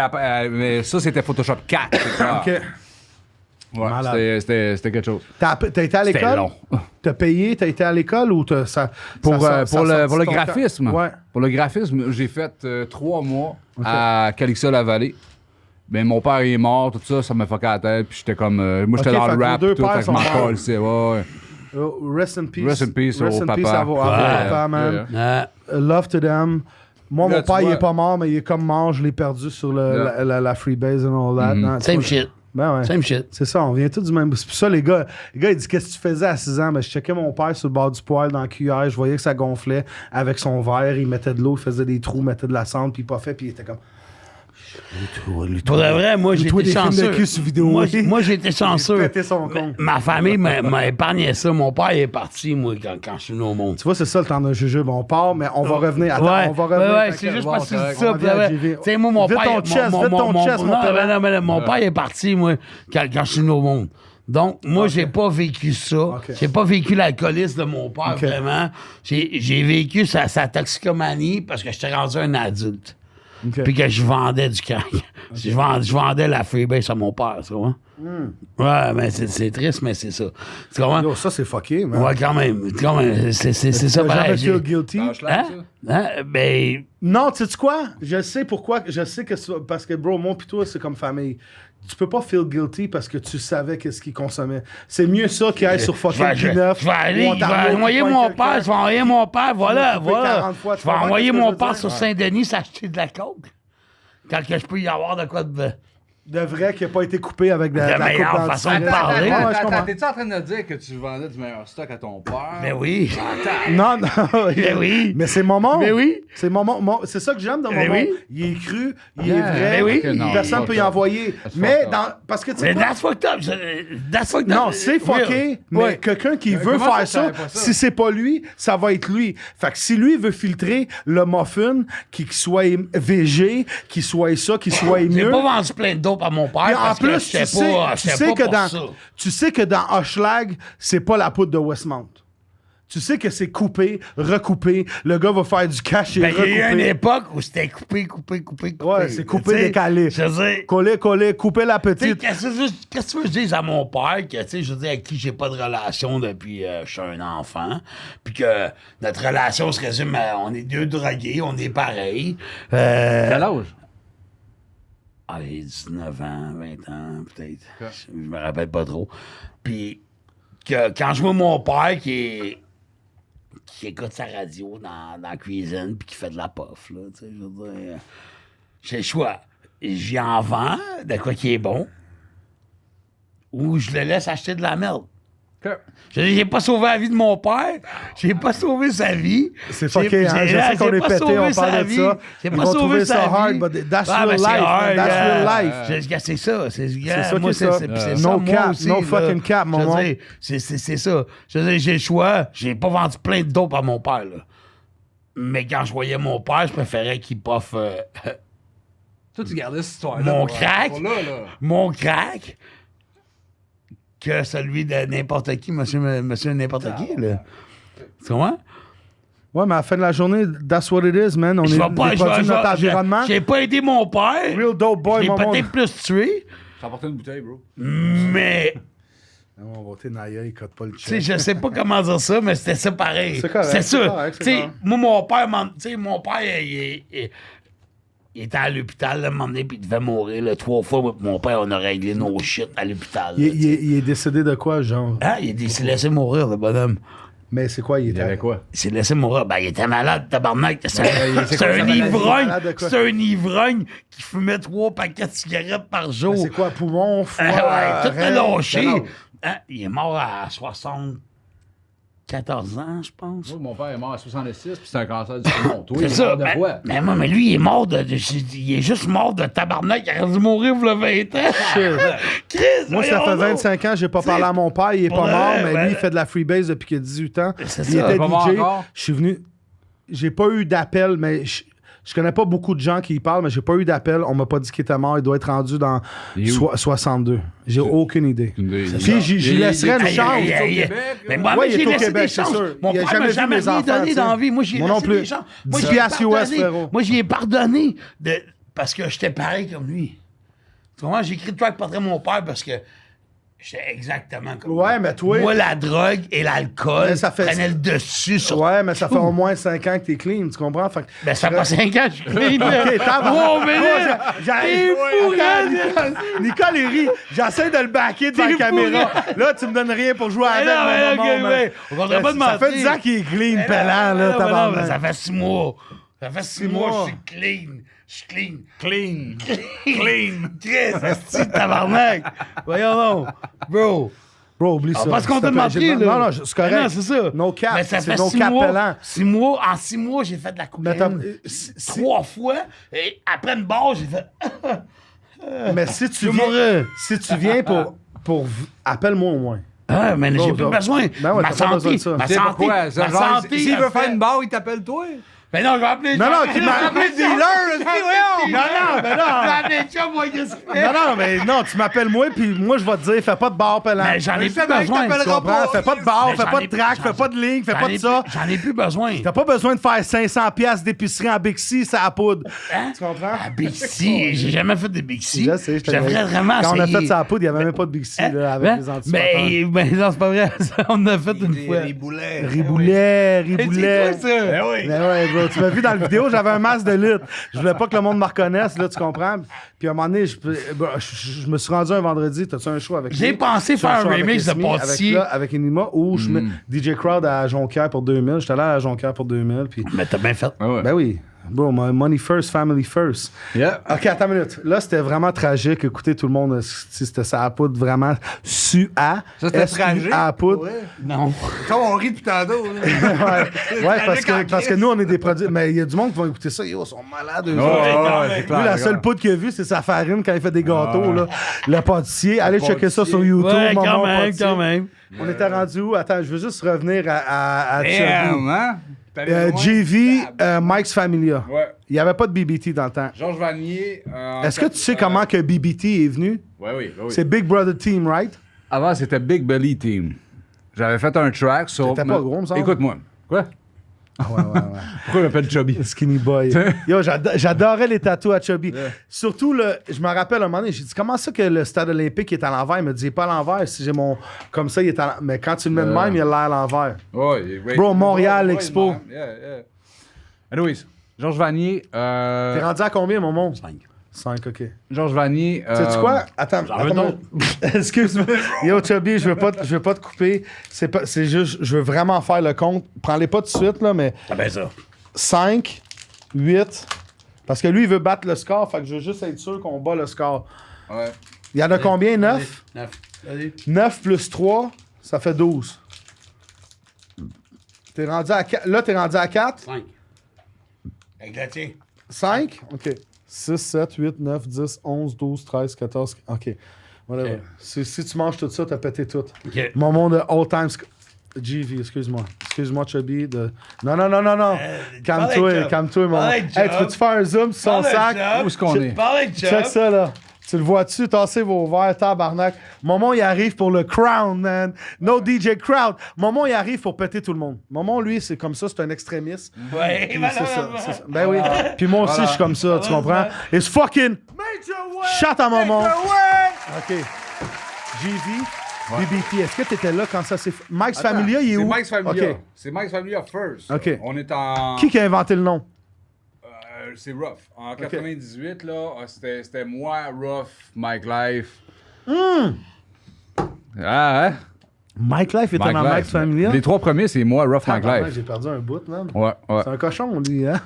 mais ça, c'était Photoshop 4. c'est clair. OK. Ouais, Malade. c'était quelque chose. T'as été à C'était l'école? long. T'as payé, t'as été à l'école ou t'as ça Pour, ça- pour ça le, pour le sortit ton graphisme, temps? Ouais. pour le graphisme, j'ai fait 3 mois à Calixa-la-Vallée. Ben, mon père est mort, tout ça, ça m'a fucké la tête. Puis j'étais comme. Moi, j'étais Ok, dans fait le que rap, vos deux tout, pères fait que je sont m'en morts. calissais, ouais. Oh, rest in peace. Rest in peace Rest au in papa. peace à vos Ouais. papa, man. Love to them. Moi, Là, mon tu père, il vois. est pas mort, mais il est comme mort. Je l'ai perdu sur la freebase and all that. Non, tu Same vois. shit. Ben ouais. Same shit. C'est ça, on vient tous du même. C'est pour ça, les gars, ils disent qu'est-ce que tu faisais à 6 ans? Ben, je checkais mon père sur le bord du poêle dans le cuillère. Je voyais que ça gonflait avec son verre. Il mettait de l'eau, il faisait des trous, mettait de la cendre, puis il puffait, puis il était comme. Pour de vrai, moi, j'ai Toi, été des films de chanceux. cul sur vidéo. Moi, j'ai été chanceux. Pété son con. Ma famille m'a épargné ça. Mon père est parti, moi, quand je suis venu au monde. Tu vois, c'est ça le temps d'un jujube. On part, mais on va revenir. Attends, Ouais, on va revenir. ouais, T'inquiète. c'est juste Bon, parce que je dis correct. ça. On pour revient de à vrai. JV. Tu sais, moi, mon Vite père. ton chest, vite ton chest, mon non, talent. mais mon père est parti, moi, quand je suis venu au monde. Donc, moi, j'ai pas vécu ça. Ok. J'ai pas vécu l'alcoolisme de mon père, Ok. vraiment. J'ai vécu sa toxicomanie parce que j'étais rendu un adulte. Ok. Puis que je vendais du crack. Je vendais la freebase à mon père, tu vois. Ouais, mais c'est triste, mais c'est ça. Tu comprends? Yo, ça, c'est fucké, man. Ouais, quand même. C'est ça, T'as pareil. jamais j'ai- feel guilty? Hein? Hein? Ben, Non, tu sais quoi? Je sais pourquoi. Je sais que c'est parce que, bro, moi pis toi, c'est comme famille. Tu peux pas feel guilty parce que tu savais qu'est-ce qu'il consommait. C'est mieux ça qu'il aille sur fucking P9. je vais aller, je vais envoyer mon père, je vais envoyer mon père, voilà, coupé voilà. 40 fois, tu Je vais comprends envoyer ce que je mon veux père dire? sur Saint-Denis s'acheter de la coke. Quand que je peux y avoir de quoi de... De vrai qui a pas été coupé avec de la meilleure coupe dans le façon sang. de parler. Ouais, je comprends. T'es-tu en train de dire que tu vendais du meilleur stock à ton père? Ben oui. Non, non. Ben oui. Mais c'est mon monde. Ben oui. C'est c'est ça que j'aime dans mon Ben monde. oui. Il est cru, il est Yeah. vrai. Ben oui. Ok, non, Personne fuck peut y that. envoyer. That's Mais fucked dans, parce que tu sais Mais quoi? that's fucked up. That's fucked up. Non, c'est fucké, mais Ouais. quelqu'un qui veut comment faire ça, ça, je savais pas ça? si c'est pas lui, ça va être lui. Fait que si lui veut filtrer le muffin, qu'il soit VG, qu'il soit ça, qu'il soit J'ai mieux. pas vendu plein de dope à mon père Puis en parce que plus, j'étais pas pour ça. tu sais que dans Hochelag, c'est pas la poudre de Westmount. Tu sais que c'est coupé, recoupé. Le gars va faire du cash et Ben, il y a eu une recoupé. époque où c'était coupé. Ouais, c'est coupé, Tu sais, décalé. Je veux dire, Coller, couper la tu sais, petite. qu'est-ce que tu veux que je dise à mon père, que, tu sais, je veux dire, avec qui j'ai pas de relation depuis je suis un enfant, puis que notre relation se résume à on est deux drogués, on est pareils. Quel âge? Allez, 19 ans, 20 ans, peut-être. Je me rappelle pas trop. Puis, que quand je vois mon père qui écoute sa radio dans la cuisine puis qui fait de la puff, là, tu sais, je veux dire, j'ai le choix. J'y en vends de quoi qui est bon ou je le laisse acheter de la merde. Je veux dire, j'ai pas sauvé la vie de mon père, j'ai pas sauvé sa vie. C'est fucké, hein? Je sais qu'on est pété, on parle de ça. J'ai Ils pas vont sauvé trouver sa ça vie. hard, but that's Ah, real ben, c'est life, hard, man. That's real life. C'est ça. C'est ça moi, qui est ça. c'est No ça, moi cap, aussi, no là. fucking cap, Je maman. veux dire, c'est ça. Je veux dire, j'ai le choix. J'ai pas vendu plein de dope à mon père, là. Mais quand je voyais mon père, je préférais qu'il poffe Toi, tu gardais cette histoire-là. mon pour- crack. pour là. Mon crack que celui de n'importe qui, monsieur n'importe qui, là. Tu comprends? Ouais, mais à la fin de la journée, that's what it is, man. On est Je des vais pas, produits de notre environnement. j'ai pas aidé mon père. Real dope boy, J'ai maman. peut-être plus tué, J'ai apporté une bouteille, bro. mais On va voter Naya, il cote pas le tu sais, check. je sais pas comment dire ça, mais c'était ça pareil. C'est correct, C'est c'est ça. correct, c'est Tu sais, correct. moi, mon père, il était à l'hôpital, là, un moment donné, puis il devait mourir, là, 3 fois. Moi, mon père, on a réglé nos shit à l'hôpital. là, tu sais. Il est décédé de quoi, genre? Hein? Il s'est laissé mourir, le bonhomme. Mais c'est quoi, il Il y avait quoi? Il s'est laissé mourir. Ben, il était malade, tabarnak. C'est c'est quoi sa un maladie? ivrogne. Malade de quoi? C'est un ivrogne qui fumait 3 paquets de cigarettes par jour. C'est quoi, poumon, foie? Ouais, tout est rein? lâché. Quel âge? Hein? Il est mort à 74 ans, je pense. Moi, mon père est mort à 66, puis c'est un cancer du poumon. Toi, il C'est est ça. mort de quoi? Mais lui, il est mort il est juste mort de tabarnak. Il aurait dû mourir il y a 20 ans. Chris, Moi, ça fait voyons donc. 25 ans, j'ai pas parlé à mon père, il est pas pour mort, vrai, mais ben- lui, il fait de la freebase depuis qu'il a 18 ans. C'est Il ça. était Pas mort DJ. encore? Je suis venu. J'ai pas eu d'appel, mais je connais pas beaucoup de gens qui y parlent, mais j'ai pas eu d'appel. On m'a pas dit qu'il était mort. Il doit être rendu dans Il est où? 62. J'ai aucune idée. C'est Puis j'y laisserais une Aïe, chance. aïe, aïe, aïe. Québec, Mais là. moi, Ouais, il j'ai est au laissé Québec, des c'est chances. sûr. Mon Il a père jamais m'a vu jamais mes rien enfants, donné tu sais. dans la vie. Moi, j'ai Moi non laissé plus. des chances. 10 Moi, j'ai piastres US, pardonné. frérot. Moi, j'y ai pardonné parce que j'étais pareil comme lui. Tu comprends? J'ai écrit de track portrait mon père parce que j'étais exactement comme Ouais, lui. mais toi- Moi, la drogue et l'alcool Mais ça fait- prenaient le dessus sur... Ouais, mais ça fait au moins 5 ans que t'es clean, tu comprends? Fait que- Ben, ça fait pas 5 ans que je suis clean, là. Ok, tabarnak. Oh, mais là, J'arrive. t'es fou, Attends, Nicole, il rit. J'essaie de le backer devant T'es la fou, caméra. Là, tu me donnes rien pour jouer avec. non, mais mon ok, maman, man. ouais. On comprend pas de Ça fait mentir. 10 ans qu'il est clean, Mais pellant, là, non, mais tabarnak. ça fait 6 mois. Ça fait 6 mois, mois. je suis clean. Je suis clean. Clean. Chris, c'est tabarnak. Voyons donc. Bro. Bro, oublie ça. Parce qu'on S'il te te plaît, mentir, j'ai- là. Non, non, c'est correct. Non, c'est ça. No cap. Mais ça C'est fait no 6 cap mois. pellant. 6 mois. En 6 mois, j'ai fait de la Mais t'as- cocaïne. si- 3 fois. Et après une barre, j'ai fait... Mais si tu Je viens, mourrais. si tu viens pour appelle-moi au moins. Ah, mais j'ai Bro, plus bro. besoin. Ben ouais, Ma t'as pas besoin santé. de ça. Ma C'est santé. pourquoi? Ma Genre, santé. s'il a veut faire fait- une barre, il t'appelle toi. Mais non, je vais appeler... Non, non, qui m'a appelé appelé dealer, voyons. Non, non, mais Je vais non. appeler Chum, moi, qu'est-ce qu'il fait? Non, non, mais non, tu m'appelles moi, puis moi, je vais te dire, fais pas de bar pellant. Mais j'en ai plus Tu besoin. comprends? Fais pas de bar, Mais fais j'en pas ai de track, plus- fais pas de ligne, fais J'en pas ai de ça. plus- J'en ai plus besoin. T'as pas besoin de faire 500 piastres d'épicerie en Bixi, ça à poudre. Hein? Tu comprends? Ah, Bixi, j'ai jamais fait de Bixi. Je sais, je te J'aimerais vraiment Quand on a essayer. fait ça à poudre, il y avait même pas de Bixi, là, avec Hein? les anticipateurs. Ben non, c'est pas vrai. On a fait une fois. boulets. Riboulet, C'est riboulet. quoi ça? Ben oui. Ben ouais, bro, tu m'as vu dans la vidéo, j'avais un masque de lutte. Je voulais pas que le monde me reconnaisse, là, tu comprends? Puis à un moment donné, je me suis rendu un vendredi, t'as-tu un show avec J'ai lui? pensé T'as faire un show avec remix de Esmi, Pâtissier. avec Enima, ou je mets DJ Crowd à Jonquière pour 2000. J'étais allé à Jonquière pour 2000, puis... Mais t'as bien fait. Ben oui. Bro, money first, family first. Yeah. OK, attends une minute. Là, c'était vraiment tragique. Écoutez, tout le monde, c'était ça à poudre vraiment SUA. Ça, c'était tragique? À poudre. Non. Comme on rit depuis tantôt. Ouais, parce que nous, on est des produits. Mais il y a du monde qui va écouter ça. Yo, ils sont malades, eux autres. c'est Lui, la seule poudre qu'il a vue, c'est sa farine quand il fait des gâteaux. Là. Le pâtissier. Allez checker ça sur YouTube. Ouais, Maman quand même, Pâtissier. quand même. On était rendu où? Attends, je veux juste revenir à Chubby. hein? JV, Mike's Familia. Ouais. Il n'y avait pas de BBT dans le temps. Georges Vanier. Est-ce que tu sais comment que BBT est venu? Oui, oui. C'est Big Brother Team, right? Avant, c'était Big Belly Team. J'avais fait un track sur... T'étais pas gros, me semble. Écoute-moi. Quoi? Ouais. Pourquoi il m'appelle Chubby? Skinny boy. Yo, j'adorais les tatous à Chubby. Surtout, je me rappelle un moment donné, j'ai dit, comment ça que le stade olympique est à l'envers? Il me dit, il est pas à l'envers. Si j'ai mon... Comme ça, il est à l'envers. Mais quand tu le mets de même, il a l'air à l'envers. Ouais, Bro, Montréal, Expo. Yeah. Anyways, Georges Vanier... T'es rendu à combien, mon monde? 5. 5, OK. Georges Vanier... Sais-tu quoi? Attends. Excuse-moi. Yo, Chubby, je veux pas te couper. C'est juste, je veux vraiment faire le compte. Prends-les pas tout de suite, là, mais... Ah ben ça. 5, 8... Parce que lui, il veut battre le score, fait que je veux juste être sûr qu'on bat le score. Ouais. Il y en a combien? 9? 9. Vas-y. 9 plus 3, ça fait 12. T'es rendu à 4. Là, t'es rendu à 4? 5. Avec la tienne. 5? OK. 6, 7, 8, 9, 10, 11, 12, 13, 14... OK. Whatever. OK. Si tu manges tout ça, t'as pété tout. OK. Mon monde de all-time... GV, excuse-moi. Excuse-moi, Chubby. Non. Calme-toi, mon... parle avec Hey, tu veux-tu faire un zoom sur son sac? Où est-ce qu'on est? Parle avec Check ça, là. Tu le vois-tu? Tassez vos verres, tabarnak. Momon, il arrive pour le crown, man. No DJ crowd. Momon, il arrive pour péter tout le monde. Momon, lui, c'est comme ça, c'est un extrémiste. Ouais, Puis c'est ça. Ben oui. Puis moi aussi, je suis comme ça, tu comprends? It's fucking... Major way. Shut à Momon. Major way. OK. GV, BBT, est-ce que t'étais là quand ça s'est fait? Mike's Familia, il est C'est où? Mike's Familia. OK. C'est Mike's Familia first. OK. On est en... Qui a inventé le nom? C'est Rough. En 98, là, c'était moi, Rough, Mike Life. Ah, hein? Mike Life était dans Mike's Familia? Les 3 premiers, c'est moi, Rough, Mike Tabarnak, Life. j'ai perdu un bout, man. Ouais. C'est un cochon, lui, hein?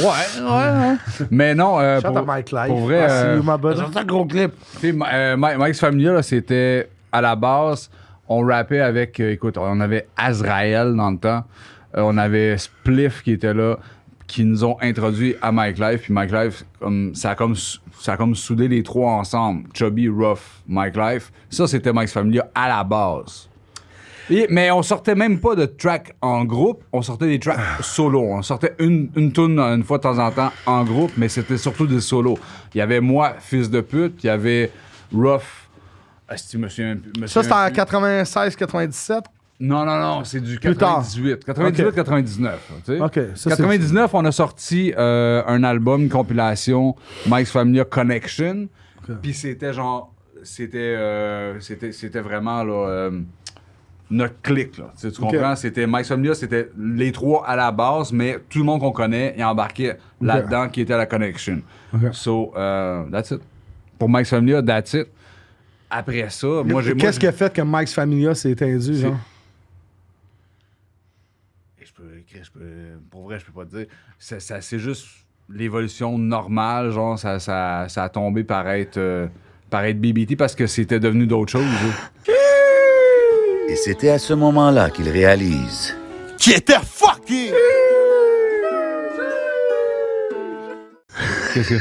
Ouais. Mais non, Shout à Mike Life. pour vrai, See you, my brother. C'est un gros clip. tu sais, Mike's Familia, là, c'était à la base, on rappait avec, écoute, on avait Azrael dans le temps, on avait Spliff qui était là, qui nous ont introduit à Mike Life, puis Mike Life, ça a comme soudé les 3 ensemble, Chubby, Rough, Mike Life. Ça, c'était Mike's Familia à la base. Mais on sortait même pas de track en groupe, on sortait des tracks solo. On sortait une tune une fois de temps en temps en groupe, mais c'était surtout des solos. Il y avait moi, fils de pute, il y avait Rough. Est-ce que me souviens Ça, c'était en 96-97? Non, c'est du Plus tard. 98. 98-99. Tu sais. OK. Ça, 99, on a sorti un album, une compilation, Mike's Familia Connection. Puis c'était genre... C'était vraiment là, notre clique. Là. Tu comprends? C'était Mike's Familia, c'était les 3 à la base, mais tout le monde qu'on connaît est embarqué là-dedans qui était la Connection. So, that's it. Pour Mike's Familia, that's it. Après ça, Qu'est-ce qui a fait que Mike's Familia s'est étendu, genre? Pour vrai, je peux pas te dire. C'est juste l'évolution normale, genre, ça a tombé par être BBT parce que c'était devenu d'autres choses. Et c'était à ce moment-là qu'il réalise. Qui était fucking. Qu'est-ce que...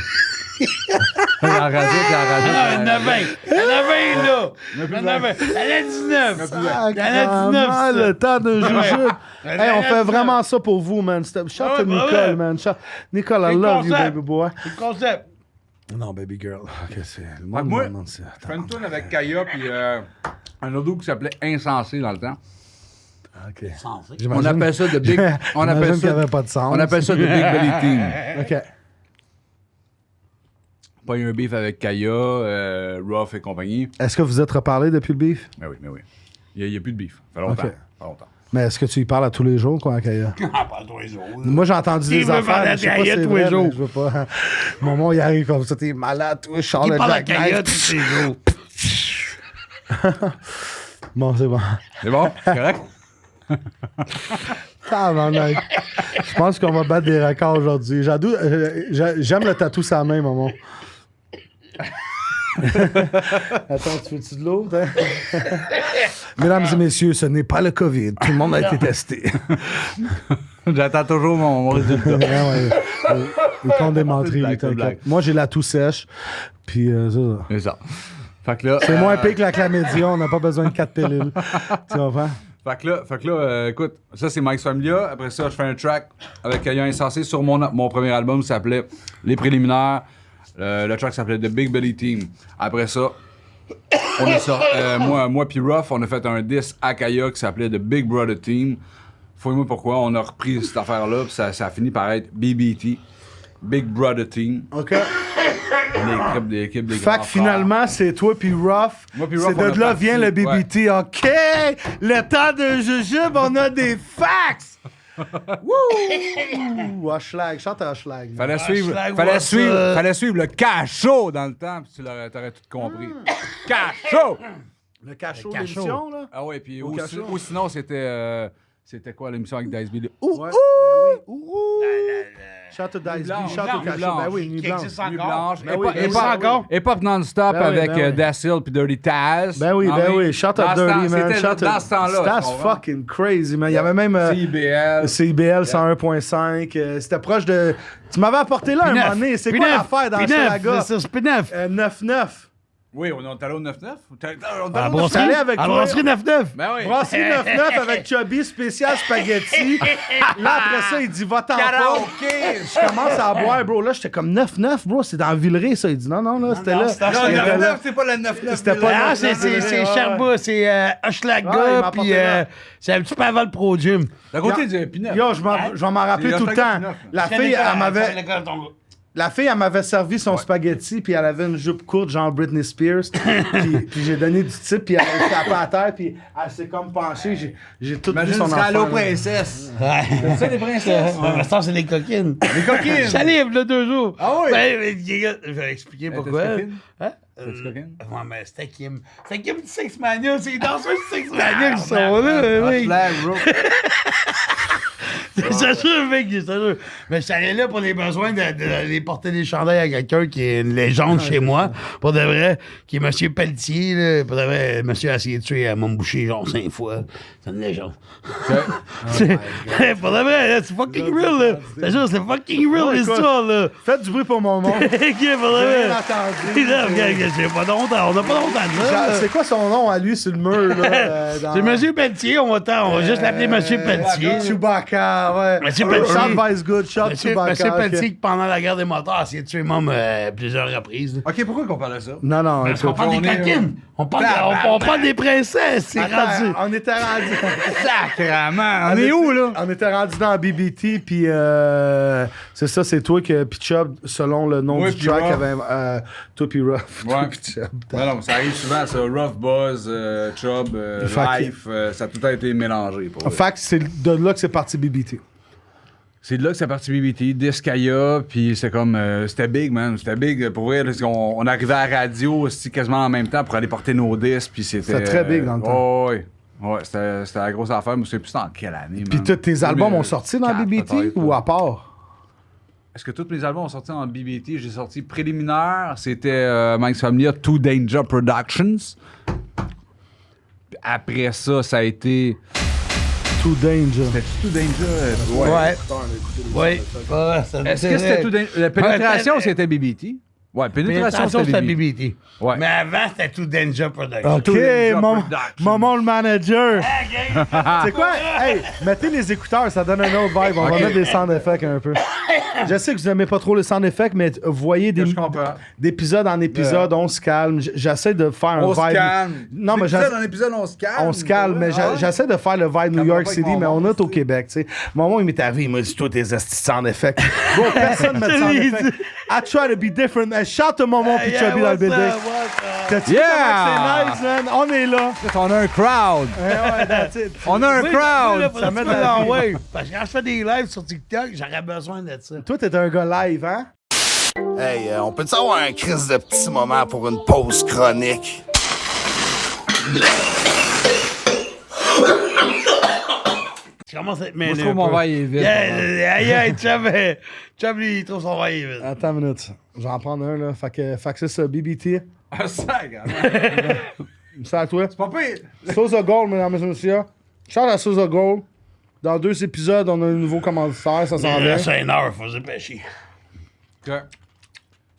La radio, Ah, il y en a 20. Il y en a 20, là. Il y en a 20. Elle a 19. Il y en a 19. Ah, le temps de jujube. Ouais. Hey, on fait vraiment ça pour vous, man. Shout Ah to ouais, bah Nicole, ouais. man. Nicole, I C'est le love you, concept. baby boy. C'est le concept. Non, baby girl. OK, c'est... Le moi, monde me demande ça. je fais une tune avec Kaya puis un autre qui s'appelait Insensé dans le temps. OK. Sensé. On appelle ça de Big... On appelle J'imagine qu'il n'y ça... avait pas de sens. On appelle ça de Big Belly Team. OK. Pas eu un beef avec Kaya, Ruff et compagnie. Est-ce que vous êtes reparlé depuis le beef? Mais oui. Il n'y a plus de beef. Ça fait longtemps. Ok. Ça fait longtemps. Mais est-ce que tu y parles à tous les jours, quoi, Kaya? Ah, pas tous les jours. Moi, j'ai entendu Qui des veut affaires, parler mais à je sais pas si Kaya c'est tous les vrai, jours? mais je veux pas... Maman, il arrive comme ça, t'es malade, toi, Charles Qui le parle à Jackknife. Kaya tous les jours? Bon, c'est bon. C'est bon? Correct? Tabarnak. Je pense qu'on va battre des records aujourd'hui. J'aime le tatou sa main, maman. Attends, tu veux-tu de l'eau? Hein? Mesdames et messieurs, ce n'est pas le COVID. Tout le monde a été testé. J'attends toujours mon résultat. Ils t'ont démontré. Blague, t'inquiète. blague. Moi, j'ai la toux sèche. Puis ça. C'est ça. Fait que là... C'est moins pire que la chlamydia. On n'a pas besoin de 4 pilules. Tu comprends? Fait que là, écoute, ça c'est Mike's Familia. Après ça, je fais un track avec Kaya Insensé sur mon premier album, ça s'appelait Les Préliminaires. Le track s'appelait The Big Belly Team. Après ça, On est moi puis Ruff, on a fait un disque à Kaya qui s'appelait The Big Brother Team. Fouille-moi pourquoi, on a repris cette affaire-là, puis ça a fini par être BBT, Big Brother Team. OK. L'équipe des Fait grands que frères. finalement, c'est toi puis Ruff. Moi puis Ruff, C'est on de a là parti, vient le BBT. OK! Le temps de jujube, on a des fax! Wouh! Hochelag, chante Hochelag. Fallait suivre le cachot dans le temps, puis t'aurais tout compris. Cachot! Le cachot, l'émission, là? Ah ouais, puis ou cachot. sinon, c'était quoi l'émission avec Dice B? Ouais, ben oui. Ouh! Chante Dice B, chante au Nuit cachot. blanche. Ben oui, Nuit Qui blanche. existe Nuit encore. blanche. Ben oui, ben oui. encore. Hip-hop non-stop Ben oui, avec ben oui. Dacil puis Dirty Taz. Ben oui, Ah ben oui. Shout Dans out ce temps- Dirty, man. c'était Shout dans out. ce temps-là. That's tu comprends? fucking crazy, man. Il y avait même CIBL. CIBL 101.5. C'était proche de. Tu m'avais apporté là un moment donné. C'est quoi l'affaire dans Chalaga? C'est ça, P9. 9-9. Oui, on est allé au 9-9. À on est allé avec à toi. brasserie 9-9. Ben oui. Brasserie 9-9 avec Chubby, spécial spaghetti. Là, après ça, il dit, va-t'en pas. Je commence à boire, bro. Là, j'étais comme 9-9, bro. C'est dans Villeray, ça. Il dit, non, là, c'était là. c'était C'était là. là. c'est pas le 9-9. C'était pas Ah, le c'est 9-9, Sherbrooke, c'est Ouais, il Hochelaga, m'a puis apporté là. c'est un petit peu avant le Pro Gym. D'à côté du Pinot. Yo, je vais m'en rappeler C'est tout le Hochelaga temps. P9, La fille, elle m'avait servi son spaghetti, puis elle avait une jupe courte, genre Britney Spears. puis j'ai donné du type, puis elle a tapé à terre, puis elle s'est comme penchée. J'ai tout vu son enfant. Allô, là. princesse. Ouais. C'est ça, les princesses? Mais ça, c'est les coquines. Les coquines. Ça livre, là, 2 jours. Ah oui? Ben, je vais expliquer pourquoi. t'es-tu coquine? Hein? T'es-tu coquine? Ouais, mais c'était Kim. C'était Kim du Sex Mania. C'est les danseurs du Sex Mania qui sont là, mec. Bro. C'est sûr, mec, c'est sûr. Mais je suis allé là pour les besoins de porter des chandails à quelqu'un qui est une légende chez moi, pour de vrai, qui est M. Pelletier, là. Pour de vrai, monsieur a essayé de tuer mon boucher genre 5 fois. C'est une légende. Pour de vrai, là, c'est fucking real, là. C'est sûr, c'est fucking real, Ouais, l'histoire, là. Faites du bruit pour mon monde. Ok, pour de J'ai vrai. rien entendu. Là, regarde, j'ai pas honte, on n'a pas honte à ça. là. C'est quoi son nom à lui sur le mur, là? C'est M. Pelletier, on va juste l'appeler M. Pelletier. Chewbacca, ouais. Monsieur Pelletier. Shot Vice Good, shot Monsieur Chewbacca. ok. Pelletier, qui pendant la guerre des motards, a essayé de tuer Mom plusieurs reprises. là. OK, pourquoi qu'on parle de ça? Non, Parce qu'on écoute. parle des coquines. On parle des princesses. C'est rendu. Attends, on était rendu. Sacrement. On est où, là? On était rendu dans BBT, puis c'est ça, c'est toi que puis Chubb, selon le nom Ouais, du puis track, Ruff. avait toi puis Ruff. Ouais. Toi puis Chubb. Non, ça arrive souvent, ça. Rough Buzz, Chubb, Fait que- Life, ça a tout été mélangé. Pour vrai. Fait que c'est de là que c'est parti BBT. C'est de là que c'est parti BBT, Discaya, puis c'est comme... c'était big, man. C'était big. Pour vrai, parce on arrivait à la radio aussi, quasiment en même temps pour aller porter nos disques, puis c'était... C'était très big dans le temps. Oui, ouais, c'était la grosse affaire, mais je sais plus dans quelle année, Puis man. tes albums ont sorti dans 2004, BBT peut-être, ou là. à part? Est-ce que tous mes albums ont sorti en BBT? J'ai sorti préliminaire, c'était Mike's Familia, Too Danger Productions. Puis après ça a été... Too Danger. C'était Too Danger? Ouais. Ouais. Est-ce que c'était Too Danger? La pénétration, c'était BBT? Ouais, pénétration, Pénétration, c'était c'était BBT. BBT. Ouais. Mais avant, c'était tout Danger Production. OK, Danger maman Productions. le manager. C'est quoi? Hey, mettez les écouteurs, ça donne un autre vibe. On va OK. mettre des sound effects un peu. Je sais que vous n'aimez pas trop les sound effects, mais vous voyez Je comprends. d'épisode en épisode, on se calme. J'essaie de faire un On vibe. se calme. Non, mais D'épisode en épisode, on se calme. on se calme, mais Ah ouais? j'essaie de faire le vibe New Ça va York pas avec City, mon mais on monde, est au Québec, tu sais. Mon moment, il m'est arrivé, il m'a dit, toi, tes estis sound effects. Bon, personne met de sound effects. I try to be different. Shout to Momon puis Chubby dans le building. T'as-tu vu Yeah! comment c'est nice, man? On est là. On a un crowd. Ouais, that's it. On a un crowd. Ça met met de la vie. ouais. Parce que quand je fais des lives sur TikTok, j'aurais besoin de ça. Toi, t'es un gars live, hein? Hey, on peut-tu avoir un crise de petit moment pour une pause chronique? Tu commences à être Moi, mêlé. je trouve mon verre est vide. Yeah, Chubb, lui, il trouve son verre est vide. Attends une minute. Je vais en prendre un, là. Fait que c'est ça, BBT. Ah, ça, regarde. C'est à toi. Pas pire. Souza Gold, mesdames et messieurs. Charles à Souza Gold. Dans 2 épisodes, on a un nouveau commanditaire, ça s'en Il vient. reste 1 heure, faut se dépêcher. OK.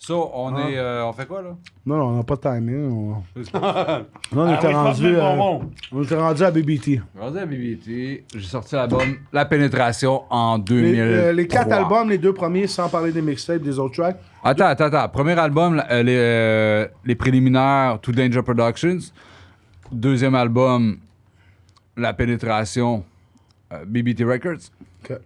So, on fait quoi, là? Non, on n'a pas de timing. Là, on était rendu à BBT. Regardez à BBT, j'ai sorti l'album La Pénétration en 2000. Les 4 albums, les 2 premiers, sans parler des mixtapes, des autres tracks. Attends. Premier album, les préliminaires, To Danger Productions. Deuxième album, La Pénétration, BBT Records. OK.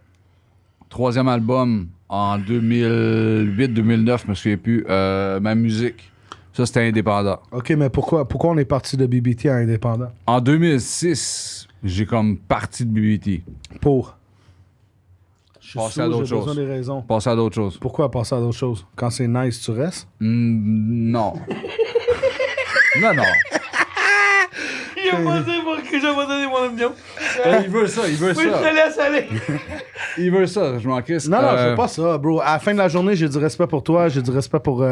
Troisième album, en 2008-2009, je me souviens plus, Ma Musique. Ça, c'était indépendant. OK, mais pourquoi on est parti de BBT à indépendant? En 2006, j'ai comme parti de BBT. Pour? Je suis Passer à sous, d'autres j'ai besoin choses. des raisons. Passer à d'autres choses. Pourquoi passer à d'autres choses? Quand c'est nice, tu restes? Non. non. Il a pas dit pour que j'ai pas donné mon opinion. Il veut ça. Oui, je te laisse aller. Il veut ça, je m'en crisse. Non, je veux pas ça, bro. À la fin de la journée, j'ai du respect pour toi, j'ai du respect pour...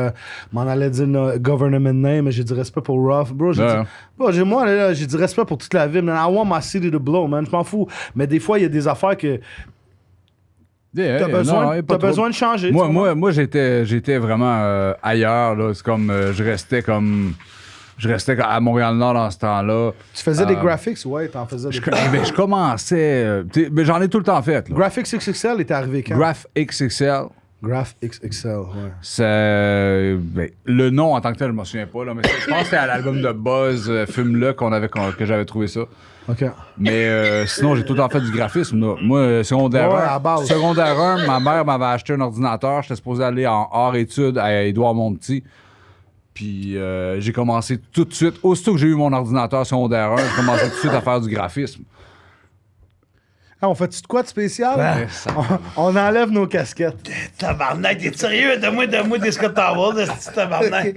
m'en allait dire government name, mais j'ai du respect pour Ruff. Bro, j'ai du respect pour toute la ville, man. I want my city to blow, man. Je m'en fous. Mais des fois, il y a des affaires que... T'as besoin de changer. Moi j'étais vraiment ailleurs, là. C'est comme... Je restais à Montréal-Nord dans ce temps-là. Tu faisais des graphics? Ouais, t'en faisais des graphics. Je commençais... mais j'en ai tout le temps fait, là. Graphics XXL était arrivé quand? Graph XXL. Graph XXL, ouais. C'est... le nom en tant que tel, je m'en souviens pas, là, mais je pense que c'était à l'album de Buzz, Fume-le, que j'avais trouvé ça. OK. Mais sinon, j'ai tout le temps fait du graphisme, là. Moi, secondaire 1, à la base. secondaire 1, ma mère m'avait acheté un ordinateur. J'étais supposé aller en hors-études à Édouard-Montpetit. Puis j'ai commencé tout de suite, aussitôt que j'ai eu mon ordinateur secondaire 1, j'ai commencé tout de suite à faire du graphisme. Ah, on fait-tu de quoi de spécial? Ouais. On enlève nos casquettes. Tabarnak, t'es sérieux? Donne-moi des Scott Towers, tabarnak.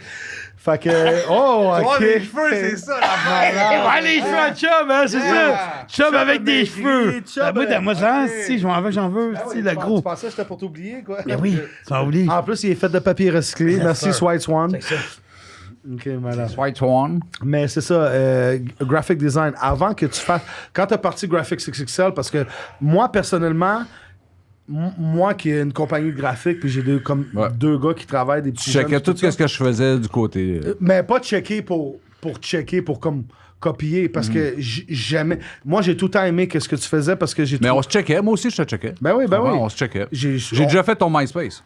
Fait que... Oh, OK. les cheveux, c'est ça, la Ouais, les cheveux à chum, hein, c'est ça. Chum avec des cheveux. Donne-moi ça, si, j'en veux, si, le gros. Tu pensais que c'était pour t'oublier, quoi? Ben oui, tu m'as oublié. En plus, il est fait de papier recyclé. Merci, White Swan. C'est ça. OK, malade. White Swan. Mais c'est ça, graphic design. Avant que tu fasses... Quand t'as parti Graphics XXL, parce que moi, personnellement, moi qui ai une compagnie de graphique, puis j'ai deux gars qui travaillent, des petits Tu checkais jeunes, tout ce que je faisais du côté. mais pas checker pour checker, pour comme copier, parce que jamais... Moi, j'ai tout le temps aimé ce que tu faisais, parce que j'ai... Mais on se checkait, moi aussi je te checkais. Ben oui. On se checkait. J'ai déjà fait ton MySpace.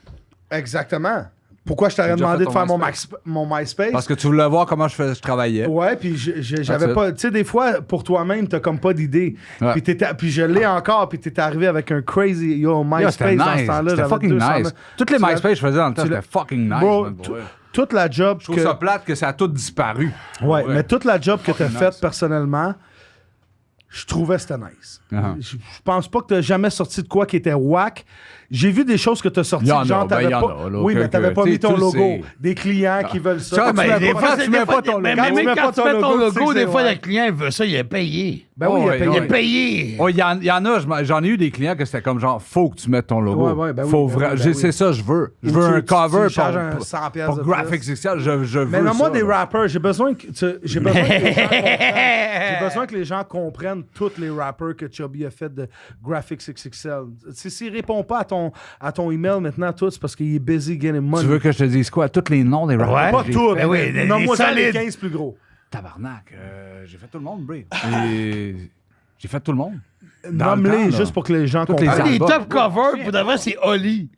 Exactement. Pourquoi je t'aurais J'ai déjà demandé de fait faire ton mon MySpace? Parce que tu voulais voir comment je travaillais. Ouais, puis j'avais pas... Tu sais, des fois, pour toi-même, t'as comme pas d'idée. Ouais. Puis je l'ai encore, puis t'es arrivé avec un crazy... MySpace C'était dans ce nice. temps-là. C'était fucking 200 nice. Toutes les MySpace que je faisais dans le temps, c'était fucking nice. Bro, man, pour vrai. toute la job Je trouve ça plate que ça a tout disparu. Ouais, mais toute la job que t'as Fucking faite, nice. personnellement, je trouvais que c'était nice. Uh-huh. Je pense pas que t'as jamais sorti de quoi qui était whack. J'ai vu des choses que t'as sorties, Y en a, genre t'avais y en pas... a, là, oui, mais t'avais pas mis ton tu le logo. sais. Des clients qui veulent ça. Quand Quand tu mets pas- des tu mets pas ton mais logo. même quand tu mets ton logo, tu sais des que fois, c'est- le client, il veut ça, il est payé. Ben oui, Oh, il a ouais, payé. Il ouais. est payé. Oh, il y en a, j'en ai eu des clients que c'était comme genre, faut que tu mettes ton logo. Ouais, ben oui, Faut ben vra- oui, ben j'ai- oui. C'est ça, je veux. Je Ou veux tu- un tu cover charges pour, un pour, 100$ pour de Graphics plus. XXL. Je veux Mais ça. non, moi, des là. rappers, j'ai besoin que j'ai besoin que les gens comprennent. J'ai besoin que les gens comprennent tous les rappers que Chubby a fait de Graphics XXL. S'il répond pas à ton email maintenant, tout, c'est parce qu'il est busy getting money. Tu veux que je te dise quoi? Tous les noms des rappers. Ouais. Pas j'ai tout, fait. oui, mais nomme-moi des ça les solides. 15 plus gros. Tabarnak. J'ai fait tout le monde, Bray. J'ai fait tout le monde. Dans le Nomme-les temps, là. juste pour que les gens Toutes les comprennent. Les albums. top covers, pour de vrai, c'est Oli.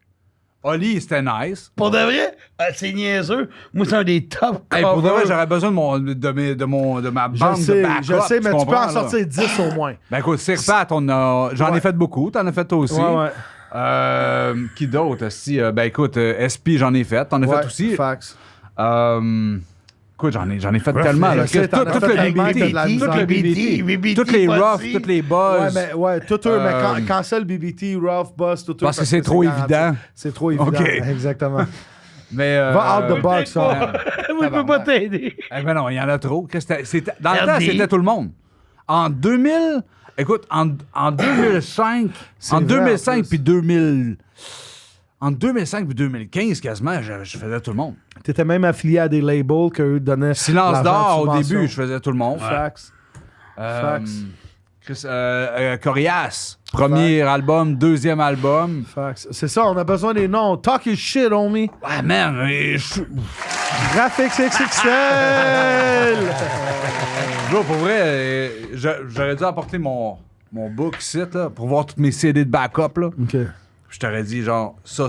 Oli, c'était nice. Pour de vrai, c'est niaiseux. Moi, c'est un des top Hey, covers. pour de vrai, j'aurais besoin de ma bande de backup. Je sais, mais tu peux comprends, en là? sortir 10 au moins. Ben écoute, Sirpat, j'en ai Ouais. fait beaucoup. T'en as fait toi aussi. Ouais. Qui d'autre? Si, ben écoute, SP, j'en ai fait. T'en as fait aussi. Fax. Écoute, j'en ai fait tellement. Là, je sais, que t'en as tout fait le tellement, BBT, t'as de la tout misère. le BBT, BBT, toutes les Buzzy. roughs, toutes les Ouais, buzz. mais tout mais quand c'est le BBT, Rough, Buzz, tout Parce que c'est trop garanti. évident. C'est trop évident. OK. Exactement. Mais, Va out the box, hein. Moi, je peux pas t'aider. Eh ben non, il y en a trop. Dans le temps, RD. c'était tout le monde. En 2000, écoute, en 2005, C'est en vrai, 2005 en plus. puis 2000, en 2005 puis 2015 quasiment, je faisais tout le monde. T'étais même affilié à des labels qu'eux donnaient. Silence l'argent de d'or au subvention. début, je faisais tout le monde. Fax. Fax. Corias. Premier album, deuxième album. Facts. C'est ça, on a besoin des noms. Talk your shit, homie. Ouais, man. Graphics XXL. Bro, pour vrai, j'aurais dû apporter mon book ici, là, pour voir tous mes CD de backup, là. OK. Je t'aurais dit, genre, ça.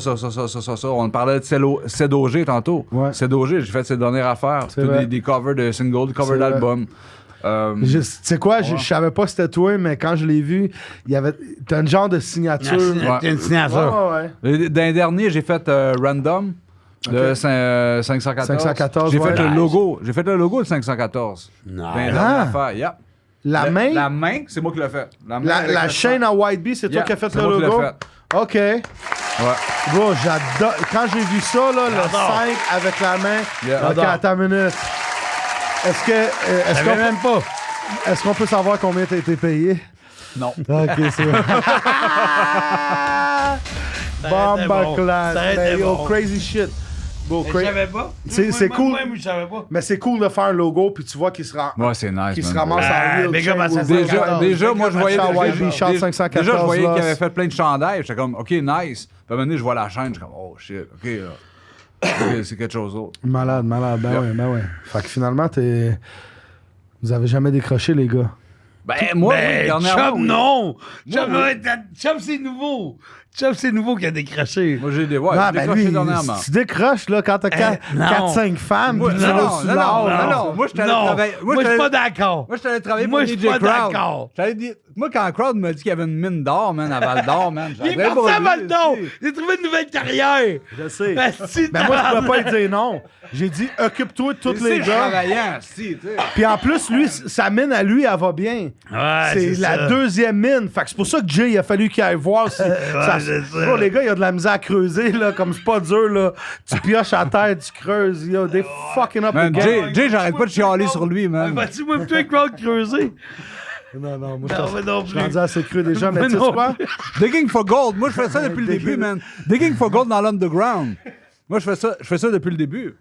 On parlait de CEDOG tantôt. Ouais. CEDOG, j'ai fait ses dernières affaires. C'est vrai. Des covers de singles, des covers C'est vrai. d'albums. Tu sais quoi, je savais pas c'était toi, mais quand je l'ai vu, t'as une genre de signature. T'as une signature. Ouais. D'un dernier, j'ai fait Random de 514. 514, J'ai ouais. fait le logo. J'ai fait le logo de 514. Non. Dans les dernières affaires, yeah. La main, La main, c'est moi qui l'ai fait. Main avec la le chaîne sang. à White Bee, c'est toi Yeah, qui as fait c'est le moi qui l'ai logo? fait. OK. Ouais. Bro, j'adore. Quand j'ai vu ça, là, le 5 avec la main. Yeah. OK, J'adore. attends une minute. J'avais même pas. Est-ce qu'on peut savoir combien t'as été payé? Non. OK, c'est vrai. été Bomba bon. class. Ça aurait été Mais yo, bon. crazy shit. Bro, Je savais pas. C'est cool. Moi, je savais pas. Mais c'est cool de faire un logo, puis tu vois qu'il se rend. Ouais, c'est nice. Qui se man. ramasse en real big up à chain. 514. Déjà, moi, je voyais. Chat déjà, YB, Chat déjà, 514 déjà, je voyais qu'il Lost. avait fait plein de chandails. J'étais comme, OK, nice. Puis à un moment donné, je vois la chaîne. Je suis comme, oh shit, OK, là. OK, c'est quelque chose d'autre. Malade. Ben Yep. ouais, ben ouais. Fait que finalement, vous avez jamais décroché, les gars. Ben, moi, oui, Mais dernièrement, Chum, oui. non! Chum, oui. Chum, c'est nouveau. Chum, c'est nouveau qui a décroché. Moi, j'ai des non, j'ai ben décroché lui, dernièrement. si tu décroches, là, quand t'as non. 4-5 femmes, Moi, puis non, tu non, vas sur non, l'art, non. Moi, je suis allé Non. travailler. Moi, je suis pas d'accord. Moi, je suis allé travailler Moi, pour je suis DJ pas Crowd. d'accord. Moi, quand Crowd m'a dit qu'il y avait une mine d'or, man, à Val d'Or, man. Il est parti à Val-d'Or. J'ai trouvé une nouvelle carrière. Je sais. Asti de Ben moi, je tabarnak. pouvais pas lui dire non. J'ai dit, occupe-toi de tous les gars. travaillant, si, tu sais. Puis en plus, lui, sa mine à lui, elle va bien. Ouais, c'est la ça. deuxième mine. Fait que c'est pour ça que Jay, il a fallu qu'il aille voir si. ça, c'est ça. Bro, les gars, il y a de la misère à creuser, là. Comme c'est pas dur, là. Tu pioches à terre, tu creuses. Yo, they fucking up Man, the game. Jay, j'arrête pas de chialer sur lui, man. Vas-tu, moi, plutôt avec Crowd creuser? Non, moi, Non, je mais non suis plus. rendu assez creux déjà, mais Mais tu sais non quoi? Digging for Gold. Moi, je fais ça depuis le début, man. Digging for Gold dans l'underground. Moi, je fais ça depuis le début.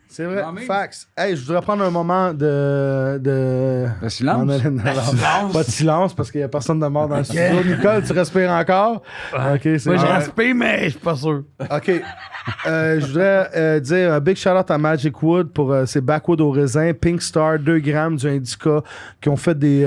C'est vrai, Non, mais- fax. Hey, je voudrais prendre un moment de Le silence? Non, pas de silence parce qu'il n'y a personne de mort dans le studio. Nicole, tu respires encore? Ok, c'est Moi, je bon. respire, mais je suis pas sûr. OK. Je voudrais dire un big shout-out à Magic Wood pour ses backwood au raisin, Pink Star, 2 grammes du Indica, qui ont fait des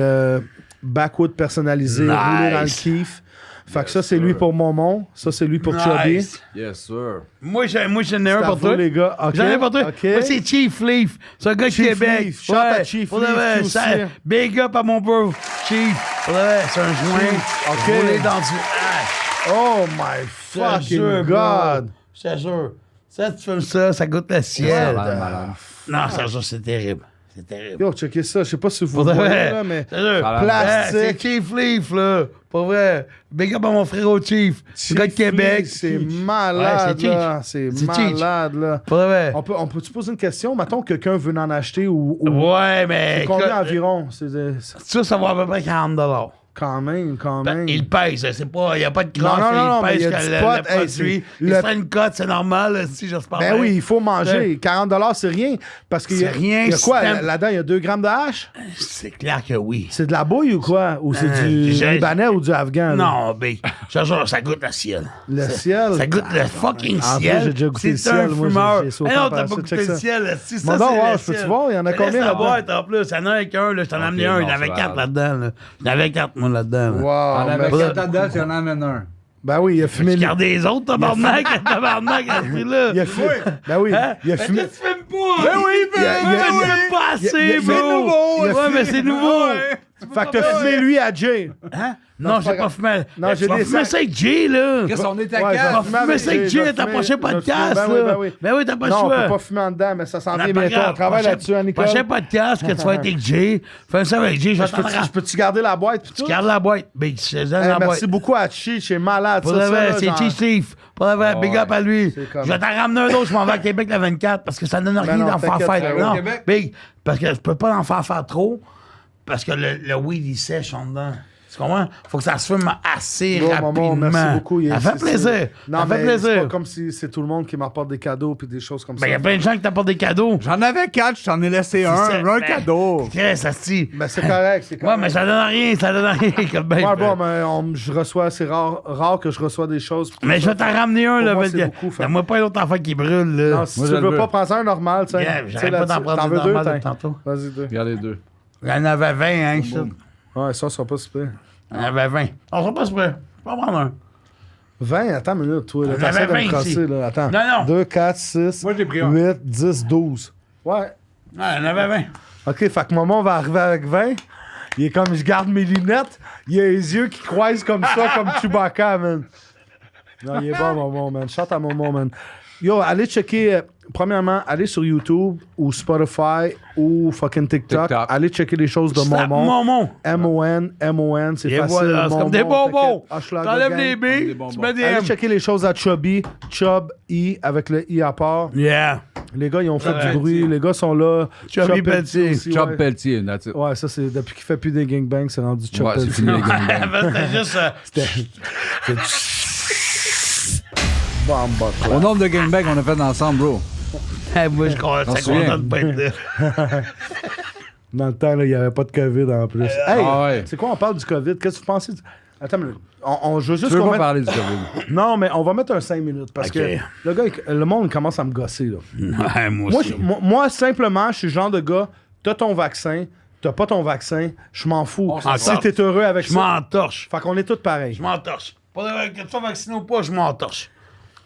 backwood personnalisés, Nice. roulés dans le kiff. Fait que ça, c'est lui pour Momon. Ça, c'est lui pour Chubby. Nice. Yes, sir. Moi, j'en ai un C'est à pour vous, toi. les gars. OK. J'en ai un pour toi. OK. Moi, c'est Chief Leaf. C'est un gars de Chief Québec. Leaf. Shout à Chief pour de Leaf, vrai, qui ça- aussi. Big up à mon bro. Chief. Pour de vrai, c'est un joint. OK. Roulé dans du... Oh my Je te fucking jure, bro. God. Je te jure. Ça, tu fais ça goûte le ciel. Non, ça, c'est terrible. C'est terrible. Yo, checkez ça. Je sais pas si vous Pour de voyez, vrai. là, mais... Je te jure. Plastique. C'est Chief Leaf, là. Pour vrai. Big up à mon frère au Chief. C'est le gars de Québec. C'est malade, Ouais, c'est là. C'est C'est Cheech. malade, là. Pour de vrai. On peut-tu poser une question? Mettons que quelqu'un veut en acheter ou Ouais, mais... combien écoute, environ? C'est ça va à peu près 40$. quand même. Ben, il pèse, c'est pas, il n'y a pas de Non, crosse, non, mais il il y a pèse du que pot. le Hey, produit. c'est- Il se fait une cote, c'est normal, si j'espère. Ben bien. oui, il faut manger. 40$, c'est rien. Parce qu'il y a, C'est rien, il y a quoi c'est- là-dedans? Il y a 2 grammes de hache? C'est clair que oui. C'est de la bouille ou quoi? Ou c'est du j'ai- libanais ou du afghan? là? Non, ben, je te jure, ça goûte le ciel. Le ciel? Ça goûte le fucking En plus, ciel. j'ai déjà goûté le C'est ciel, un moi, fumeur. j'ai sauté Eh non, par t'as ça, pas goûté check le ça. ciel. Si, Bon, ça, donc, c'est ouais, le je peux-tu ciel. voir? Il y en a Mais combien laisse la là-dedans? boîte, en plus. Il y en a avec un, là. Je t'en ai amené un. Il y en avait 4 là-dedans, là. Il y en avait 4, moi, là-dedans. là. Wow, On mais- avait 4 là-dedans, tu en amènes un. Ben oui, il a fumé. Tu gardes les autres, tabarnak, tabarnak, là. Il a fumé. Ben oui, Hein? il a Mais fumé. tu fumes pas! Ben oui, il a- tu fumes pas assez, bro! il a Ouais, mais c'est nouveau! Fait que t'as fumé lui à Jay. Hein? Non, j'ai pas fumé. Non, j'ai Tu vas des fumer sacs. ça avec Jay, là! Qu'est-ce qu'on est à Ouais, 4? je vais fumer Mais c'est que Jay, Jay, t'as prochain podcast, ben oui, là. ben oui. Ben oui, t'as pas le Non, on choix. peut pas fumer en dedans, mais ça s'en Non, vient pas bientôt. grave. On travaille Prochain- là-dessus, hein, Nicole. Prochain podcast que tu vas être avec Jay. Fais ça avec Jay, je vais Je peux-tu garder la boîte pis tout? Tu gardes la boîte. Ben, je te donne Hey, la boîte. merci beaucoup à Chi, c'est malade. Pour ça, le ça, vrai, là, c'est genre- Chief Steve. Pour le vrai, big up à lui. C'est comme- Je vais t'en ramener un autre, je m'en vais à Québec le 24 parce que ça donne rien non, d'en faire t'inquiète, faire. ça va Non, au Québec? big. Parce que je peux pas en faire trop parce que le weed, il sèche en dedans. Tu Tu comprends? Faut que ça se filme assez Bon, rapidement. maman, merci beaucoup. Ça fait plaisir. Non, Ça fait mais plaisir. c'est pas comme si c'est tout le monde qui m'apporte des cadeaux puis des choses comme Ben, ça. il y a plein de gens qui t'apportent des cadeaux. J'en avais 4, je t'en ai laissé un cadeau. Qu'est-ce ça se dit? Ben, c'est correct, c'est Ouais, correct. mais ça donne rien, ça donne rien. Comme ben, Ouais, bon, mais je reçois, c'est rare que je reçois des choses. mais je vais t'en ramener un, là. moi, parce c'est que- beaucoup, fait. Donne-moi pas un autre enfant qui brûle, là. Non, si Moi, tu je le veux veux. pas prendre un normal, tu sais. Yeah, Tu sais, j'arrête pas d'en là-dessus, prendre t'en des veux deux, normales t'as. tantôt. Vas-y, deux. Regarde les deux. Il y en avait 20, hein, ça. Ouais, ça sera pas super. Il y en avait 20. On sera pas super. Je vais en prendre un. 20, attends une minute, toi. Là, On t'essaies de avait me 20 ici. crosser, là. Attends. Non, non. 2, 4, 6, Moi, j'ai pris un. 8, 10, 12. Ouais. Ouais, il y en avait 20. OK, fait que maman va arriver avec 20. Il est comme, je garde mes lunettes. Il a les yeux qui croisent comme ça, comme Chewbacca, man. Non, il est bon, maman, man. Shout à maman, man. Yo, allez checker... premièrement, allez sur YouTube ou Spotify ou fucking TikTok. TikTok. Allez checker les choses de Slap Momon. Momon. M-O-N, c'est Et facile. voilà, c'est comme des Momon, bonbons. t'inquiète. Hochelaga T'enlèves gang. les billes, bonbons. tu mets des Allez M. checker les choses à Chubby, Chub-I, avec le I à part. Yeah. Les gars, ils ont fait Ouais, du bruit. Les gars sont là. Chubby Chub Pelletier. aussi, Chop ouais. Pelletier, that's it. Ouais, ça, c'est depuis qu'il fait plus des gangbangs, c'est rendu Chub Ouais, c'est Pelletier. fini les gangbangs. C'était juste. Bombe, quoi. Au nombre de gangbangs qu'on a fait ensemble, bro. Moi, je crois que T'en c'est souviens? content de pas être là. Dans le temps, là, il n'y avait pas de COVID en plus. Hey, Ah ouais. c'est quoi, on parle du COVID? Qu'est-ce que vous pensez? Attends, mais je veux juste Tu veux qu'on pas mette... parler du COVID? Non, mais on va mettre un 5 minutes parce Ok. que le gars, le monde commence à me gosser. Là. Ouais, moi Moi, aussi. moi, simplement, je suis le genre de gars, t'as ton vaccin, t'as pas ton vaccin, je m'en fous. On s'en Si sort. t'es heureux avec Je ça, m'entorche. fait qu'on est tous pareils. Je m'entorche. Pas que tu sois vacciné ou pas, je m'entorche.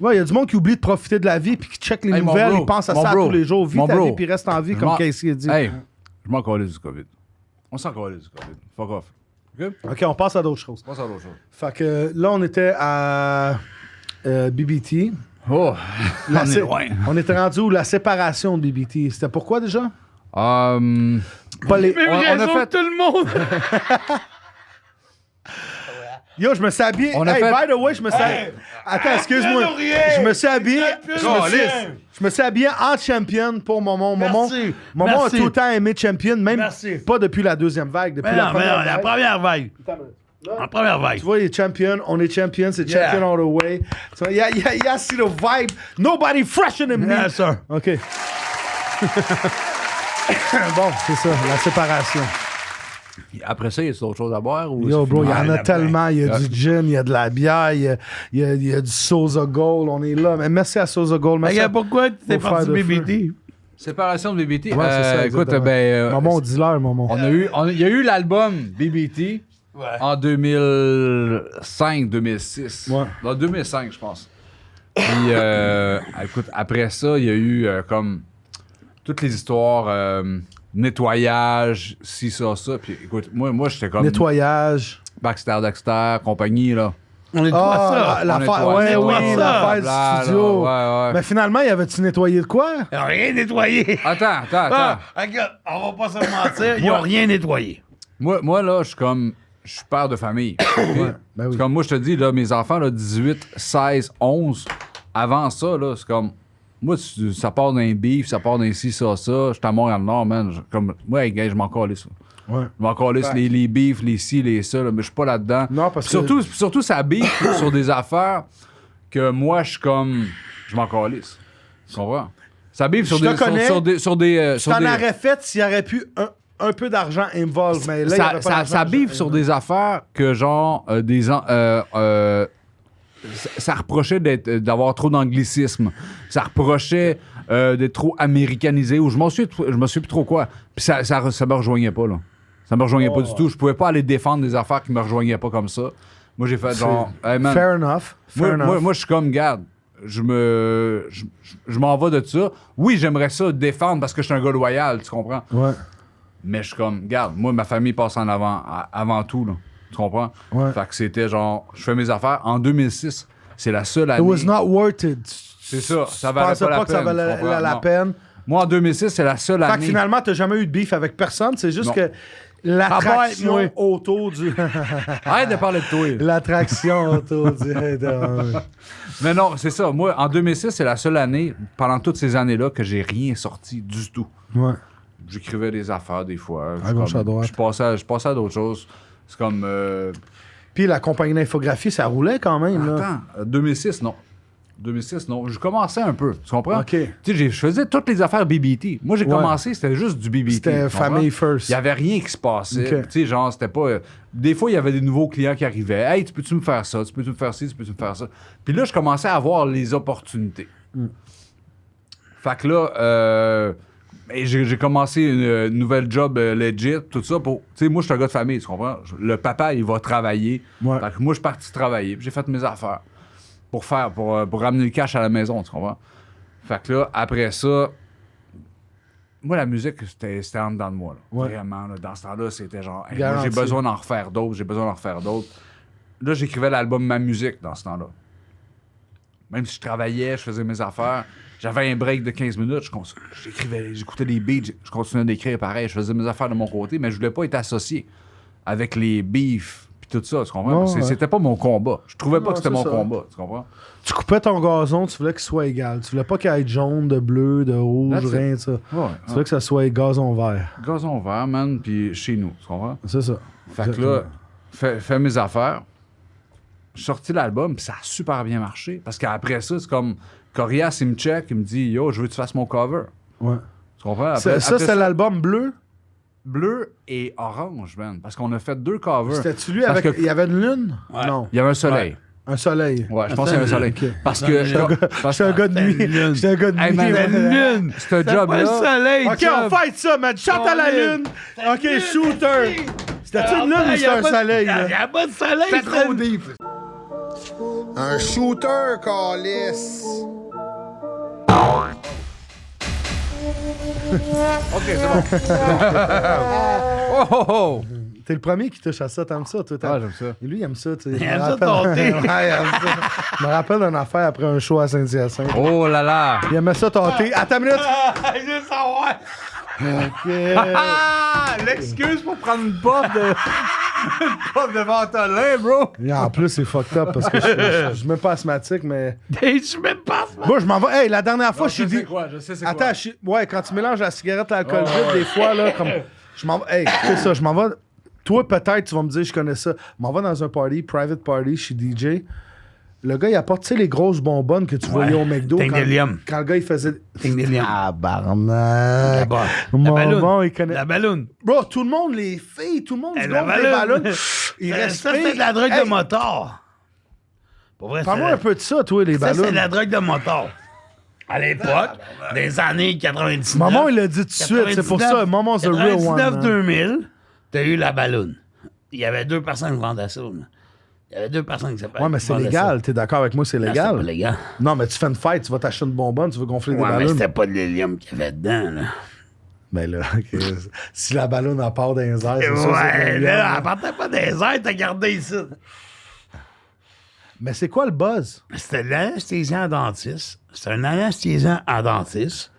Ouais, il y a du monde qui oublie de profiter de la vie puis qui check les Hey, mon nouvelles, bro, ils pensent à mon ça bro, tous les jours. Vis mon ta bro. vie puis reste en vie, comme m'en- Casey a dit. Hey, je m'en calisse du COVID. On s'en calisse du COVID. Fuck off. OK? OK, on passe à d'autres choses. Passe à l'autre chose. Fait que là, on était à BBT. Oh, La on est sé- loin. On était rendu où la séparation de BBT. C'était pourquoi déjà? Pas les... Même raison a fait- que tout le monde. Yo, je me suis habillé. On a Hey, fait- by the way, je me suis. Attends, excuse-moi. Laurier! Je me suis habillé. Champion! Je me suis habillé en champion pour Momon. Merci. Momon a Merci. tout le temps aimé champion, même Merci. pas depuis la deuxième vague, depuis Mais la non, mais première non, la vague. première vague. La première vague. Tu vois, il est champion, on est champion, c'est Yeah. champion all the way. So, yeah, see the vibe. Nobody fresher than me. Yes, sir. OK. Bon, c'est ça, la séparation. Après ça, il y a d'autres choses à boire? Ou Yo, c'est bro, il y fini? en a la tellement. Il y a du gin, il y a de la bière, il y a du Sosa Gold. On est là. Mais merci à Sosa Gold. Merci Regarde, pourquoi tu t'es Faut parti faire de de feu. BBT? Séparation de BBT. Ouais, c'est ça, écoute, exactement. Maman, dis-leur, maman. il y a eu l'album BBT Ouais. en 2005-2006. Ouais. Dans 2005, je pense. Puis, écoute, après ça, il y a eu comme toutes les histoires, nettoyage, ci, ça. Puis, écoute, moi j'étais comme Nettoyage. Baxter, Dexter, compagnie, là. On est Ah, toi ça. l'affaire, On ouais, nettoie oui, ça. l'affaire du Bla, là, studio. ouais, ouais. Mais finalement, y avait-tu nettoyé de quoi? Ils n'ont rien nettoyé. Attends. Ah, regarde, on va pas se mentir, ils n'ont rien nettoyé. Moi, là, je suis père de famille. Ben oui. C'est comme moi, je te dis, là, mes enfants, là, 18, 16, 11, avant ça, là, c'est comme. Moi, ça part d'un beef, ça part d'un ci, ça. Je suis à Montréal-Nord, man. Moi, hey, gars, je m'en calisse. Ouais. Je m'en calisse les beefs, les ci, les ça, là, mais je suis pas là-dedans. Non, parce que- Surtout, ça beef sur des affaires que moi, je suis comme. Je m'en calisse. Tu comprends? Ça beef sur Je te des. connais. Sur des. Tu t'en aurais fait s'il y aurait pu un peu d'argent involve, mais là, il y avait pas d'argent. ça bive sur des affaires que, genre, ça reprochait d'avoir trop d'anglicisme. Ça reprochait d'être trop américanisé, ou je me suis plus trop quoi. Puis ça me rejoignait pas, là. Ça me rejoignait pas du tout. Je pouvais pas aller défendre des affaires qui me rejoignaient pas comme ça. Moi, j'ai fait genre... Hey, man, Fair enough. moi, je suis comme, garde, je m'en vais de ça. Oui, j'aimerais ça défendre parce que je suis un gars loyal, tu comprends? Ouais. Mais je suis comme, garde, moi, ma famille passe en avant tout, là. Tu comprends? Ouais. Fait que c'était genre, je fais mes affaires. En 2006, c'est la seule It année. was not worth it. C'est ça, ça Tu valait pensais pas la pas que ça peine, valait tu comprends? la Non. peine. Moi, en 2006, c'est la seule Fait que année. finalement, t'as jamais eu de beef avec personne. C'est juste Non. que l'attraction Ah, moi. autour du... Arrête de parler de toi. L'attraction autour du... Mais non, c'est ça. Moi, en 2006, c'est la seule année, pendant toutes ces années-là, que j'ai rien sorti du tout. Ouais. J'écrivais des affaires des fois. À gauche, à droite. Je passais à d'autres choses. C'est comme... Puis la compagnie d'infographie, ça roulait quand même, là. Attends, 2006, non. 2006, non. Je commençais un peu, tu comprends? OK. Tu sais, je faisais toutes les affaires BBT. Moi, j'ai Ouais. commencé, c'était juste du BBT. C'était tu comprends? famille first. Il n'y avait rien qui se passait. OK. Tu sais, genre, c'était pas... des fois, il y avait des nouveaux clients qui arrivaient. « Hey, tu peux-tu me faire ça? Tu peux-tu me faire ci? Tu peux-tu me faire ça? » Puis là, je commençais à avoir les opportunités. Fait que là... et j'ai commencé une nouvelle job legit, tout ça. Tu sais, moi, je suis un gars de famille, tu comprends? Le papa, il va travailler. Ouais. Fait que moi, je suis parti travailler. Puis j'ai fait mes affaires pour ramener le cash à la maison, tu comprends? Fait que là, après ça, moi, la musique, c'était en dedans de moi. Là. Ouais. Vraiment, là, dans ce temps-là, c'était genre, hey, moi, Garanti. j'ai besoin d'en refaire d'autres, Là, j'écrivais l'album Ma Musique dans ce temps-là. Même si je travaillais, je faisais mes affaires, j'avais un break de 15 minutes, j'écrivais, j'écoutais des beats, je continuais d'écrire pareil, je faisais mes affaires de mon côté, mais je voulais pas être associé avec les beefs puis tout ça, tu comprends? Parce que c'était pas mon combat. Je trouvais pas Non, que c'était mon c'est ça. combat, tu comprends? Tu coupais ton gazon, tu voulais qu'il soit égal. Tu voulais pas qu'il y ait de jaune, de bleu, de rouge, That's it. rien de ça. Ouais, Tu voulais que ça soit gazon vert. gazon vert, man, puis chez nous, tu comprends? C'est ça. Fait que là, fais mes affaires. J'ai sorti l'album, puis ça a super bien marché. Parce qu'après ça, c'est comme Corias, il me check, il me dit Yo, je veux que tu fasses mon cover. Ouais. Tu comprends? Ça, c'était l'album bleu? Bleu et orange, man. Parce qu'on a fait 2 covers. C'était-tu lui Parce avec. que- Il y avait une lune? Ouais. Non. Il y avait un soleil. Un soleil. Ouais, je pense qu'il y avait un soleil. Ok. Parce que. J'étais un gars de nuit. J'étais un gars de Hey, nuit. man, man. ce job-là. soleil, Ok, on fight ça, man. Chante à la lune. Ok, shooter. C'était-tu une lune ou c'était un soleil? là? Il n'y a pas de soleil. C'est trop deep. Un shooter, calice. Ok, c'est bon. Oh, oh, oh. T'es le premier qui touche à ça, t'aimes ça, toi? Ah, j'aime ça. Et lui, il aime ça, tu sais. Il Je aime me ça rappelle- tâter. Ouais, il aime ça. Je me rappelle d'une affaire après un show à Saint-Hyacinthe. Oh là là. Il aimait ça tâter. Attends une minute. Je veux savoir. Ok. Ah, l'excuse pour prendre une puff de Ventolin, bro. Et en plus, c'est fucked up parce que je suis même pas asthmatique, mais. Je suis même pas. Moi, je m'en vais. Hey, la dernière fois, je suis dit. Je sais c'est Attends, ouais, quand tu mélanges la cigarette et l'alcool vide, des fois, là, comme. Je m'en vais. Hey, écoutez ça, je m'en vais. Toi, peut-être, tu vas me dire, je connais ça. Je m'en vais dans un party, private party, chez DJ. Le gars, il apporte, tu sais, les grosses bonbonnes que tu voyais au McDo. Ting Quand, d'hélium. quand le gars, il faisait. Ting d'hélium. Ah, barnac. La Mon balloune. bon, il connaît. La balloune. Bro, tout le monde, les filles, tout le monde, Eh, du la gonfle des balloune. ballons. Il Ça, respire. c'est de la drogue Hey, de moteur. Pour vrai, Parle-moi un peu de ça, toi, les Ça, ballons. c'est de la drogue de moteur. À l'époque, des années 99. Maman, il l'a dit tout de suite. C'est pour ça, Maman's the real one. man. 99-2000, t'as eu la balloune. Il y avait 2 personnes qui vendaient ça. Là. Il y avait 2 personnes qui s'appelaient. Ouais, mais c'est légal. T'es d'accord avec moi, c'est C'est légal? pas légal. Non, mais tu fais une fête, tu vas t'acheter une bonbonne, tu veux gonfler des Ouais, mais ballons. c'était pas de l'hélium qu'il y avait dedans. Là. Mais là, ok, si la ballonne en part dans les airs, c'est sûr, c'est Ouais, légal, là, là. elle partait pas des airs, t'as gardé ici. Mais c'est quoi le buzz? C'était de l'anesthésiant en dentiste. C'était un anesthésiant en dentiste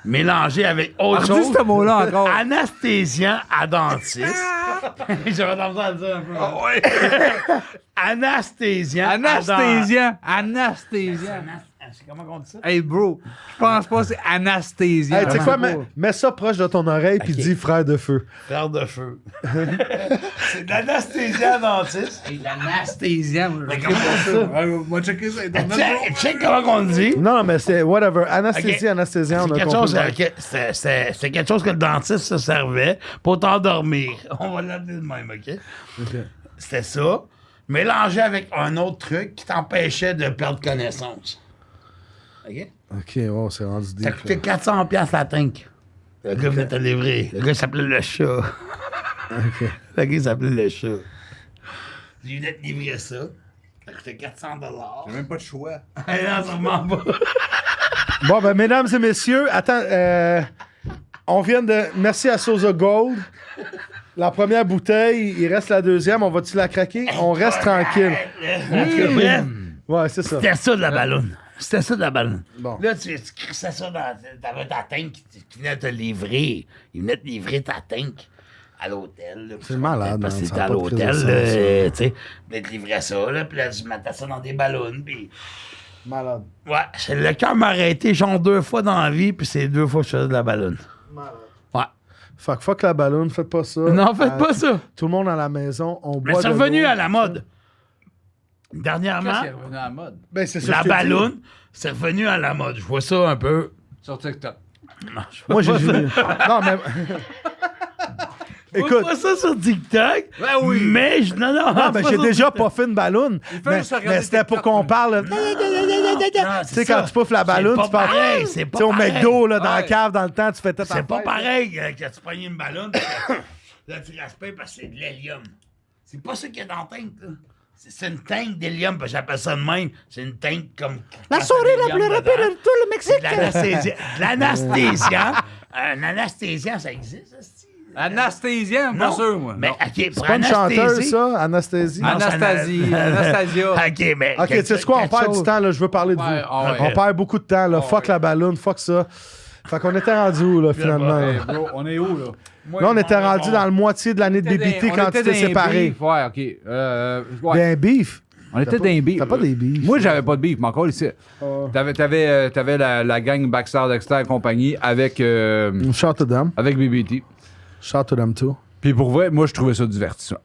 mélangé avec autre Redis chose. ce mot-là encore. Anesthésiant à dentiste. J'aurais tendance à le dire un peu. Anesthésiant. Anasthésiant. C'est comment on dit ça? Hey, bro, je pense pas que c'est anasthésiant. Hey, tu sais quoi, mets ça proche de ton oreille puis dis frère de feu. Frère de feu. C'est de l'anesthésiant dentiste. Hey, l'anasthésiant. Mais comment ça? Moi, checker ça. Check comment on le dit. Non, mais c'est whatever. Anesthésie, Ok. anesthésiant, on C'est a quelque, compris. chose, c'est quelque chose que le dentiste se servait pour t'endormir. On va l'appeler de même, OK? C'était ça, mélangé avec un autre truc qui t'empêchait de perdre connaissance. OK? Ok, wow, c'est rendu Ça deep. coûtait 400$ la tank. Le gars venait te livrer. Le gars s'appelait le chat. Ok. Le gars s'appelait le chat. Il venait te livrer ça. Ça coûtait 400$. J'ai même pas de choix. Non, sûrement pas. Bon, ben, mesdames et messieurs, attends, on vient de. Merci à Sosa Gold. La première bouteille, il reste la deuxième. On va-tu la craquer? On reste tranquille. Bref, Ouais, c'est ça. c'était ça de la ballonne. C'était ça de la ballonne. Bon. Là, tu crissais ça dans. T'avais ta tank qui venait te livrer. Il venait te livrer ta tank à l'hôtel. là. C'est malade, Parce man, que ça c'était a à pas de l'hôtel, prise de sens, là, tu sais. Il te livrait ça, là. Puis là, je mettais ça dans des ballons. Puis. Malade. Ouais, le cœur m'a arrêté genre 2 fois dans la vie, puis c'est 2 fois que je faisais de la ballonne. Malade. Ouais. Fuck la balloune, faites pas ça. Non, faites pas ça. Tout le monde à la maison, on Mais boit c'est de revenu l'eau. à la mode. Dernièrement, C'est revenu à la mode. Ben, c'est ça la que je te dis. balloune, c'est revenu à la mode. Je vois ça un peu. Sur TikTok. Moi, j'ai... Non, mais... Je Écoute, vois ça sur TikTok. Ben oui. Mais non, non, mais j'ai déjà puffé une balloune. Mais, juste regarder c'était pour TikTok, qu'on man. parle... Tu sais, quand tu pouffes la balloune, tu parles... pareil, c'est pas Tu sais, au pareil. McDo, là, dans la Ouais. cave, dans le temps, tu fais tout C'est pas pareil quand tu prends une ballonne. Là, tu respires parce que c'est de l'hélium. C'est pas ça qu'il y a dans la tank, là. C'est une tank d'hélium, parce que j'appelle ça de même. C'est une tank comme. La soirée la plus rapide de tout le Mexique. De l'anesthésiant. Un anesthésiant, ça existe, ça? Anastasia, pas sûr, moi. Mais, Non. OK, pour C'est pas une chanteuse, anesthésie- ça, Anasthésie? Non, ça Anastasie, n'a- Anastasia. OK, mais. OK, tu sais quoi, on quelque perd chose- du temps, là, je veux parler de vous. Ouais, ah ouais. On perd beaucoup de temps, là. Fuck la balloune, fuck ça. Fait qu'on était rendu où, là, finalement? Hey, Là, bro, on est où, là? Là, on était rendu dans le moitié de l'année de BBT quand tu t'es séparé. Ouais, OK. Ouais. D'un beef? On était dans les beefs. T'as pas des beefs? Moi, j'avais pas de beef, mais encore ici. T'avais la gang Baxter, Dexter et compagnie avec Shout to them. BBT. Shout to them too. Puis pour vrai, moi, je trouvais ça divertissant.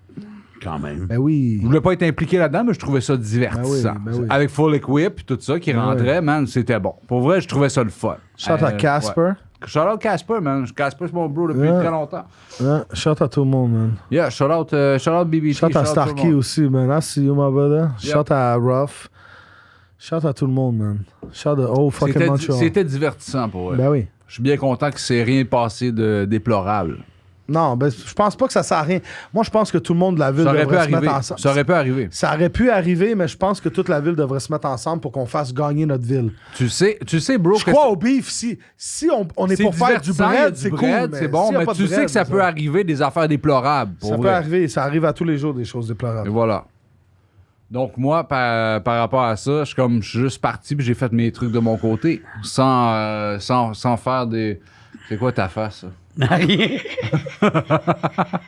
Quand même. Ben oui. Je voulais pas être impliqué là-dedans, mais je trouvais ça divertissant. Ben oui. Avec Full Equip et tout ça qui rentrait, man, c'était bon. Pour vrai, je trouvais ça le fun. Shout à Casper. Ouais. Shout out Casper, man. Casper, c'est mon bro depuis Ouais. très longtemps. Ouais, shout à tout le monde, man. Yeah, shout out BBT. Shout à tout le Starkey monde. aussi, man. I see you, my brother. Yep. Shout à Ruff. Shout à tout le monde, man. Shout à oh fucking Montreal. C'était divertissant pour vrai. Ben oui. Je suis bien content que c'est rien passé de déplorable. Non, ben je pense pas que ça sert à rien. Moi, je pense que tout le monde de la ville Ça aurait pu devrait se arriver. mettre ensemble. Ça aurait pu arriver. Ça aurait pu arriver, mais je pense que toute la ville devrait se mettre ensemble pour qu'on fasse gagner notre ville. Tu sais, bro. Je crois au beef. Si on est c'est pour faire du divertissant, il y a bread, du c'est bread, cool. c'est bon, s'il y a mais pas de tu sais bread, que ça peut arriver des affaires déplorables. Pour Ça peut vrai. arriver. Ça arrive à tous les jours, des choses Et déplorables. voilà. Donc, moi, par rapport à ça, je suis juste parti puis j'ai fait mes trucs de mon côté sans faire des. C'est quoi ta face, ça? Rien.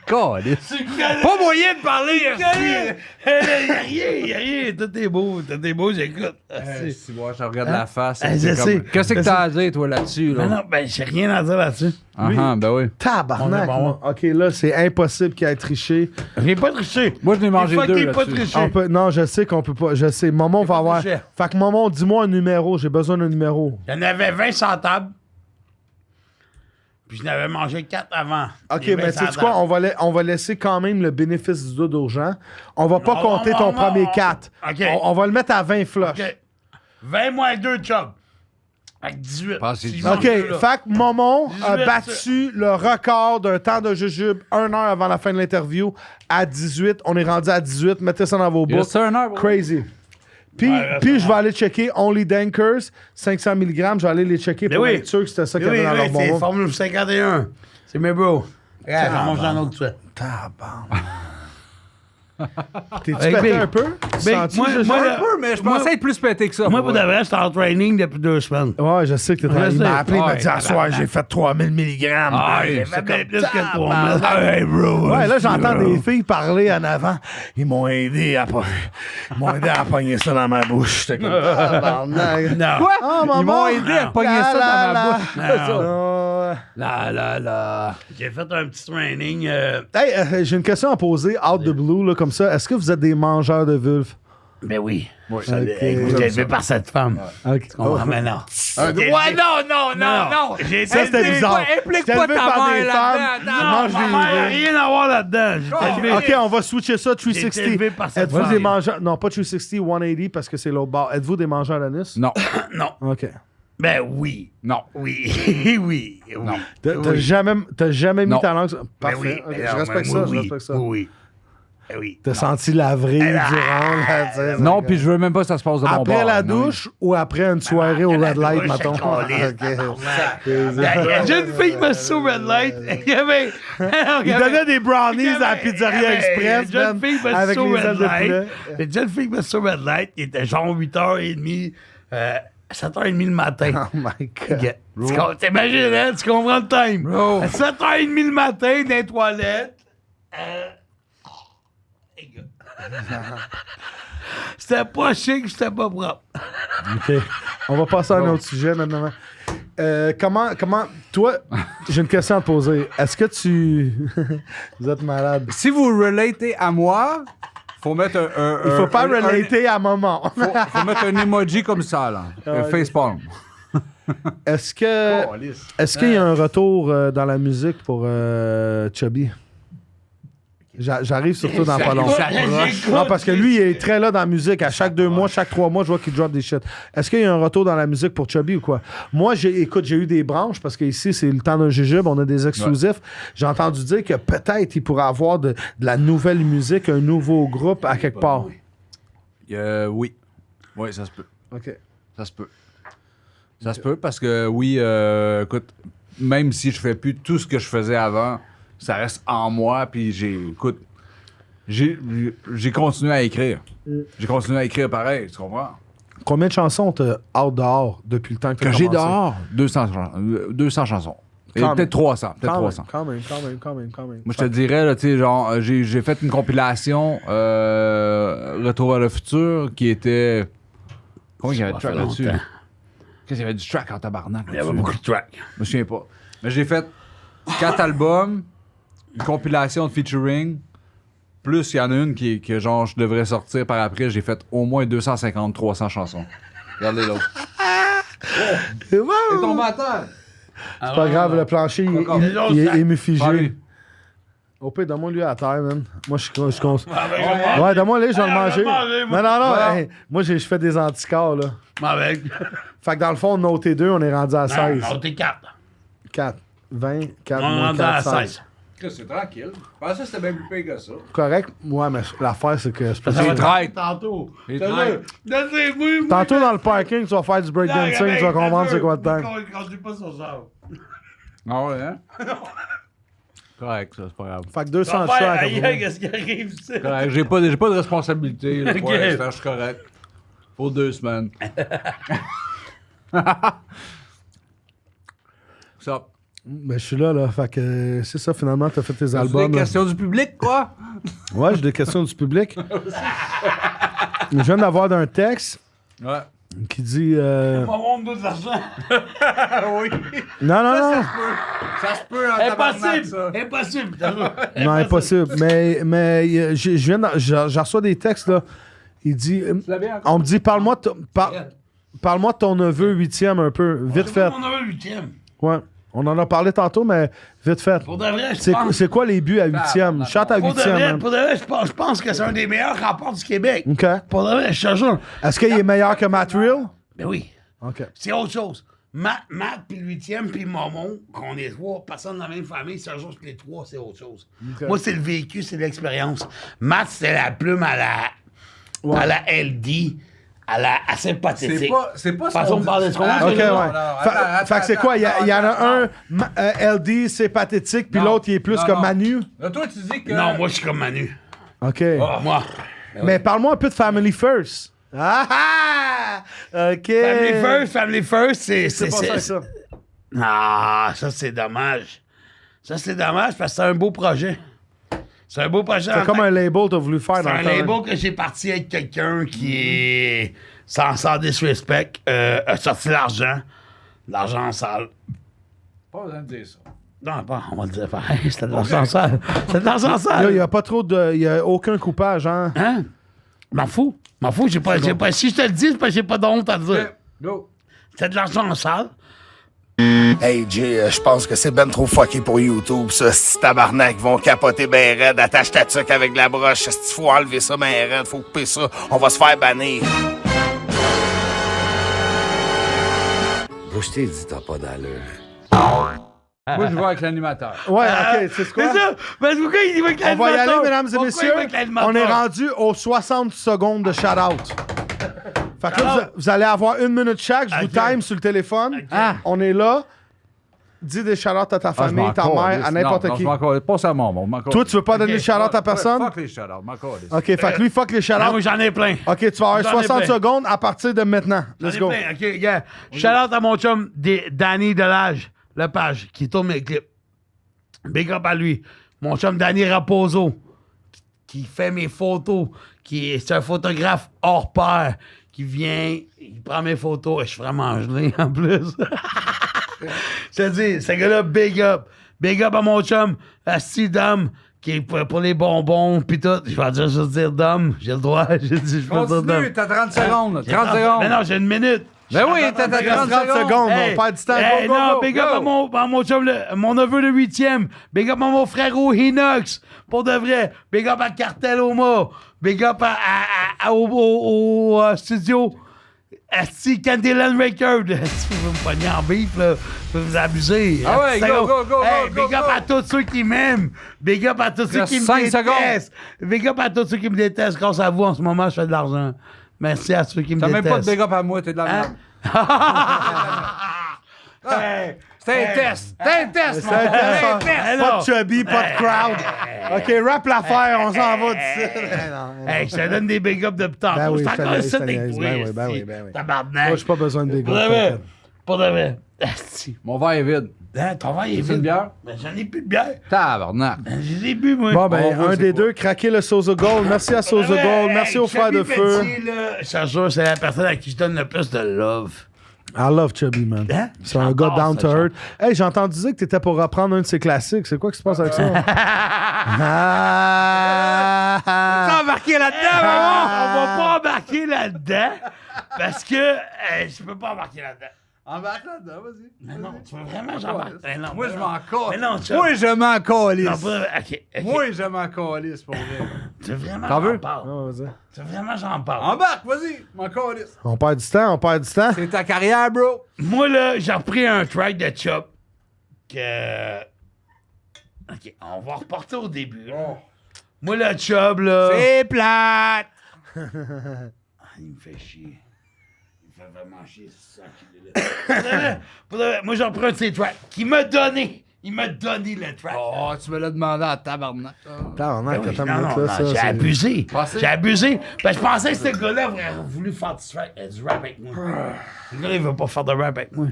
Câlisse. Pas moyen de parler, y'a rien. Tout est beau, j'écoute. Si moi, je regarde la face. Ah, c'est je sais. Qu'est-ce que t'as à dire, toi, là-dessus? Non, Là? non, ben, j'ai rien à dire là-dessus. Ben oui. Tabarnak. On est bon. moi. OK, là, c'est impossible qu'il ait triché. J'ai pas triché. Moi, je n'ai mangé Fuck, deux il est pas là-dessus. triché. Non, je sais qu'on peut pas. Je sais. Momon va pas avoir. triché. Fait que Momon, dis-moi un numéro. J'ai besoin d'un numéro. Il y en avait 20 sur la table. Puis je n'avais mangé 4 avant. OK, Les 20 mais sur la tu sais quoi? table. On va laisser quand même le bénéfice du doute aux gens. On va pas Non, compter non, ton non, premier non. 4. OK. On va le mettre à 20 flush. OK. 20 moins 2 chubs. Avec 18. Ah, c'est Si je 18. mange OK, deux, là. fait que Momon a 18, battu le record d'un temps de jujube 1 heure avant la fin de l'interview à 18. On est rendu à 18. Mettez ça dans vos Il books. reste un heure, bro. Crazy. Puis, Ouais, puis je vais aller checker Only Dankers, 500 mg. Je vais aller les checker Mais pour oui. être sûr que c'était ça qu'il y Oui, avait dans leur oui, c'est bonbon. Formule 51. C'est mes bros. Regarde, j'en mange un autre, tu sais. T'es-tu Avec pété Big. un peu? Big, Sens-tu, moi, je- moi, Un peu, mais je pensais être plus pété que ça. Moi, pour pour de vrai. vrai, j'étais en training depuis 2 semaines. Ouais, je sais que t'es Je Il sais. m'a appelé, il m'a Ouais, dit à soir, j'ai fait 3000 mg. Ah, j'ai fait bien plus que 3 000. Hey, bro. Ouais, là, j'entends des filles parler en avant. Ils m'ont aidé à pogner ça dans ma bouche. J'étais comme, tabarnak. Non. Quoi? Ah, Ils maman. m'ont aidé à pogner ça dans ma bouche. bouche. Là. J'ai fait un petit training. Hey, j'ai une question à poser, out the blue, là, comme ça. Est-ce que vous êtes des mangeurs de vulves? Ben oui. Ok. J'ai été élevé par cette femme. Ok. Oh, mais non. Ouais, non. J'ai Ça, c'était bizarre. Implique J'étais pas élevé ta par mère des là-dedans. femmes. Non, mange ma des mère n'a vulves. rien à voir là-dedans. J'ai été élevé- OK, on va switcher ça, J'ai été 360. élevé par cette Êtes-vous femme. des mangeurs... Non, pas 360, 180, parce que c'est l'autre bord. Êtes-vous des mangeurs d'anus? Non. Non. OK. Ben oui. Non. Oui. Oui. Non. T'as jamais mis Non. ta langue... Ben Parfait. oui. Ok, Ben je non, respecte ben ça, oui, je respecte ça. Oui. Ben oui. T'as senti la vraie du rond, là, tu sais, Non, c'est puis je veux même pas que ça se passe de mon bord. Après la non. douche ou après une soirée au Red Light, mettons? Il y a une jeune fille qui m'a su au Red Light. Il y avait. Il donnait des brownies à la pizzeria Express, Une jeune man, fille qui m'a avec su au les ailes Red de Light. poulet. Une jeune fille qui m'a su au Red Light. Il était genre 8h30. 7h30 le matin. Oh my God. T'imagines, hein? Tu comprends le time? Bro. À 7h30 le matin, dans les toilettes. Les gars. C'était pas chic, c'était pas propre. OK. On va passer à un autre sujet maintenant. comment, toi, j'ai une question à te poser. Est-ce que tu... Vous êtes malade. Si vous relatez à moi, faut mettre un Il faut pas relater à moment. faut mettre un emoji comme ça, là. Un facepalm. Est-ce qu'il y a un retour dans la musique pour Chubby? J'arrive surtout dans pas longtemps. Non, parce que lui, il est très là dans la musique. À chaque 2 mois, chaque 3 mois, je vois qu'il drop des shit. Est-ce qu'il y a un retour dans la musique pour Chubby ou quoi? Moi, j'ai eu des branches parce qu'ici, c'est le temps d'un jujube, on a des exclusifs. Ouais. J'ai entendu dire que peut-être il pourrait avoir de la nouvelle musique, un nouveau groupe à quelque part. Oui. Oui, ça se peut. OK. Ça se peut. Ça se peut parce que, oui, écoute, même si je fais plus tout ce que je faisais avant, ça reste en moi, puis j'ai continué à écrire. J'ai continué à écrire pareil, tu comprends? Combien de chansons t'as out dehors depuis le temps que t'as j'ai commencé? dehors 200 chansons. Et peut-être 300. Peut-être 300. Quand même. Moi, je te dirais, là, tu sais, genre, j'ai fait une compilation Retour vers le futur qui était... Combien il y avait de tracks là-dessus? Qu'est-ce qu'il y avait du track en tabarnak? Il y avait beaucoup de tracks. Je me souviens pas. Mais j'ai fait 4 albums, une compilation de featuring, plus il y en a une que genre je devrais sortir par après. J'ai fait au moins 250-300 chansons. Regardez l'autre. C'est bon! C'est ton matin! C'est pas grave, le plancher, il est émufigé. Au pire, donne-moi lui à terre, man. Moi, je suis Ouais, donne-moi lui, je vais le manger. Non. Hey, moi, je fais des anticorps, là. Avec. Fait que dans le fond, on a OT2, on est rendu à 16. Non, t'es 4. 4. 20, 4, On est moins rendu 4, à 16. 16. C'est tranquille. Je pensais que c'était bien plus pire que ça. Correct? Ouais, mais l'affaire, c'est que... c'est pas Ça va ça. être Tantôt. traite. Tantôt, dans le parking, tu vas faire du breakdancing, tu vas comprendre c'est quoi de temps. Quand je pas sur ça. Ah ouais, hein? Correct, ça, c'est pas grave. Fait que 200 tracks. Qu'est-ce qui arrive, ça? Correct, j'ai pas de responsabilité. Là, Ok. pour l'instant, je suis correct. Pour 2 semaines. Ça. Ben, je suis là. Fait que c'est ça, finalement, t'as fait tes As-tu albums. des là. questions du public, quoi? Ouais, j'ai des questions du public. Je viens d'avoir d'un texte Ouais. qui dit... On va vendre de l'argent. Oui. Non. Ça se peut en tabarnak, ça. Impossible. Non, impossible. Mais je viens je reçois des textes, là. Il dit... l'as bien On me dit, parle-moi de ton neveu 8e un peu. Vite fait. On a un 8e. Ouais. On en a parlé tantôt, mais vite fait. Pour de vrai, je pense. C'est quoi les buts à 8e? Chante à Pour de 8e, vrai, man. pour de vrai, je pense que c'est un des meilleurs rapports du Québec. OK. Pour de vrai, je te jure. Est-ce qu'il est meilleur que Matt Real? Ben oui. OK. C'est autre chose. Matt puis le 8e, puis Momon, qu'on est 3 personnes dans la même famille, c'est juste que les 3, c'est autre chose. Moi, c'est le vécu, c'est l'expérience. Matt, c'est la plume à la LD, à la assez pathétique. C'est pas façon de parler de ce qu'on a. OK, ouais. Fait que c'est quoi? Il y en a un, LD, c'est pathétique, puis l'autre, il est plus comme Manu? Là, toi, tu dis que... Non, moi, je suis comme Manu. OK. Moi. Mais parle-moi un peu de Family First. Ah! OK. Family First, c'est pas ça. Ah, ça, c'est dommage. Ça, c'est dommage parce que c'est un beau projet. C'est un beau projet. C'est comme un label que tu as voulu faire C'est dans un le temps. label que j'ai parti avec quelqu'un qui est, sans disrespect, a sorti l'argent sale. Pas besoin de dire ça. Non, pas, on va le dire pareil, c'était de l'argent sale. C'était de l'argent Là, sale. il n'y a pas trop de... Il n'y a aucun coupage, hein? Hein? M'en fous. Si je te le dis, c'est parce que j'ai pas d'honte à le dire. Go. C'est de l'argent sale. Hey Jay, je pense que c'est ben trop fucké pour YouTube, ça. Si tabarnak vont capoter ben raide, attache ta tuque avec la broche. Si faut enlever ça ben raide, faut couper ça, on va se faire bannir. Je t'ai dit, t'as pas d'allure. Moi, je vais avec l'animateur. Ouais, OK, c'est quoi? C'est ça. Mais pourquoi il va avec On va y aller, mesdames et Pourquoi messieurs. il va avec l'animateur? On est rendu aux 60 secondes de shout-out. Fait que là, vous allez avoir 1 minute chaque. Je vous Ok. time sur le téléphone. On est là. Dis des shout-outs à ta famille, ta mère, à n'importe qui. Pas ça, mon Toi, tu veux pas donner de shout-out à personne? Fuck les shout-outs, m'en calisse. OK, fait que lui, fuck les Non, shout-outs. moi, j'en ai plein. OK, tu vas avoir J'en ai 60 plein. secondes à partir de maintenant. Let's go. OK, yeah. Shout-out à mon chum Danny Delage, Lepage, qui tourne mes clips. Big up à lui. Mon chum Danny Raposo, qui fait mes photos, c'est un photographe hors pair, qui vient, il prend mes photos, et je suis vraiment gelé en plus. Je te dis, ce gars-là, big up. Big up à mon chum, Asti Dom, qui est pour les bonbons, pis tout. Je vais juste dire Dom, j'ai le droit. Je peux dire Dom. Continue, t'as 30 secondes. là, 30 secondes. Mais non, j'ai une minute. Ben oui, t'as 30 secondes. On perd du temps. Hey, Go, go, non, go, big go. up à mon chum, mon neveu le 8e. Big up à mon frérot Hinox. Pour de vrai. Big up à Cartel Oma. Big up au studio. Asti Candyland Record. Si vous me pognez en beef, là, vous vous abuser. Ah ouais, go, go, go, Hey, go, big up go. à tous ceux qui m'aiment. Big up à tous ceux qui me 5 secondes. détestent. Big up à tous ceux qui me détestent. Grâce à vous, en ce moment, je fais de l'argent. Merci à ceux qui me T'as détestent. même pas de big up à moi, t'es de la merde. Hey, C'était un test. C'était un test, mon C'est gars. intéressant. Hey, Pas non. de chubby, pas de crowd. OK, rap l'affaire, on s'en va d'ici. Hey, je te donne des big ups de tantôt. Ben oui, C'est je te encore laisse, ça je te avec laisse. toi, Ben oui, esti. ben oui, ben oui. Tabarnak. Moi, j'ai pas besoin de big Pour de up. vrai. Pour de vrai. Esti. Mon verre est vide. Hein, ton verre est C'est vide. une bière? Mais j'en ai plus de bière. Tabarnak. Je l'ai bu, moi. Bon, ben, On voit un c'est des quoi. deux, craquer le Sosa Gold. Merci à Sosa Gold. Merci au frère de feu. Je te jure, c'est la personne à qui je donne le plus de love. I love Chubby, man. Hein? C'est un gars J'adore down ça, to earth. Hey, j'ai entendu dire que t'étais pour reprendre un de ses classiques. C'est quoi qui se passe avec ça? Ah! Embarqué là-dedans, On va pas embarquer là-dedans parce que je peux pas embarquer là-dedans. Embarque là-dedans, vas-y. Mais non, tu veux vraiment j'embarque? Mais non, Moi, mais je non. m'en colle. Mais non, tu Moi, je m'en Non, calisse. pas... OK. Moi, je m'en calisse, pour vrai. Tu veux vraiment T'en j'en veux? parle? Ah, vas-y. Tu veux vraiment j'en parle? Embarque, vas-y. M'en calisse. On perd du temps, on perd du temps. C'est ta carrière, bro. Moi, là, j'ai repris un track de Chop que... OK, on va reporter au début. là. Moi, le Chop, là... C'est plate. Il me fait chier. Il me fait vraiment chier, c'est ça qu'il est là. Pour de vrai, moi, j'ai repris un de ses tracks qu'il m'a donné. Il m'a donné le track. Oh, tu me l'as demandé à tabarnak. Tabarnak, Ben oui, attends une non, minute, non, là, non, ça, j'ai c'est- abusé. Passé. J'ai abusé. Ben, je pensais que ce gars-là aurait voulu faire du rap avec moi. Ce gars-là, il veut pas faire de rap avec moi.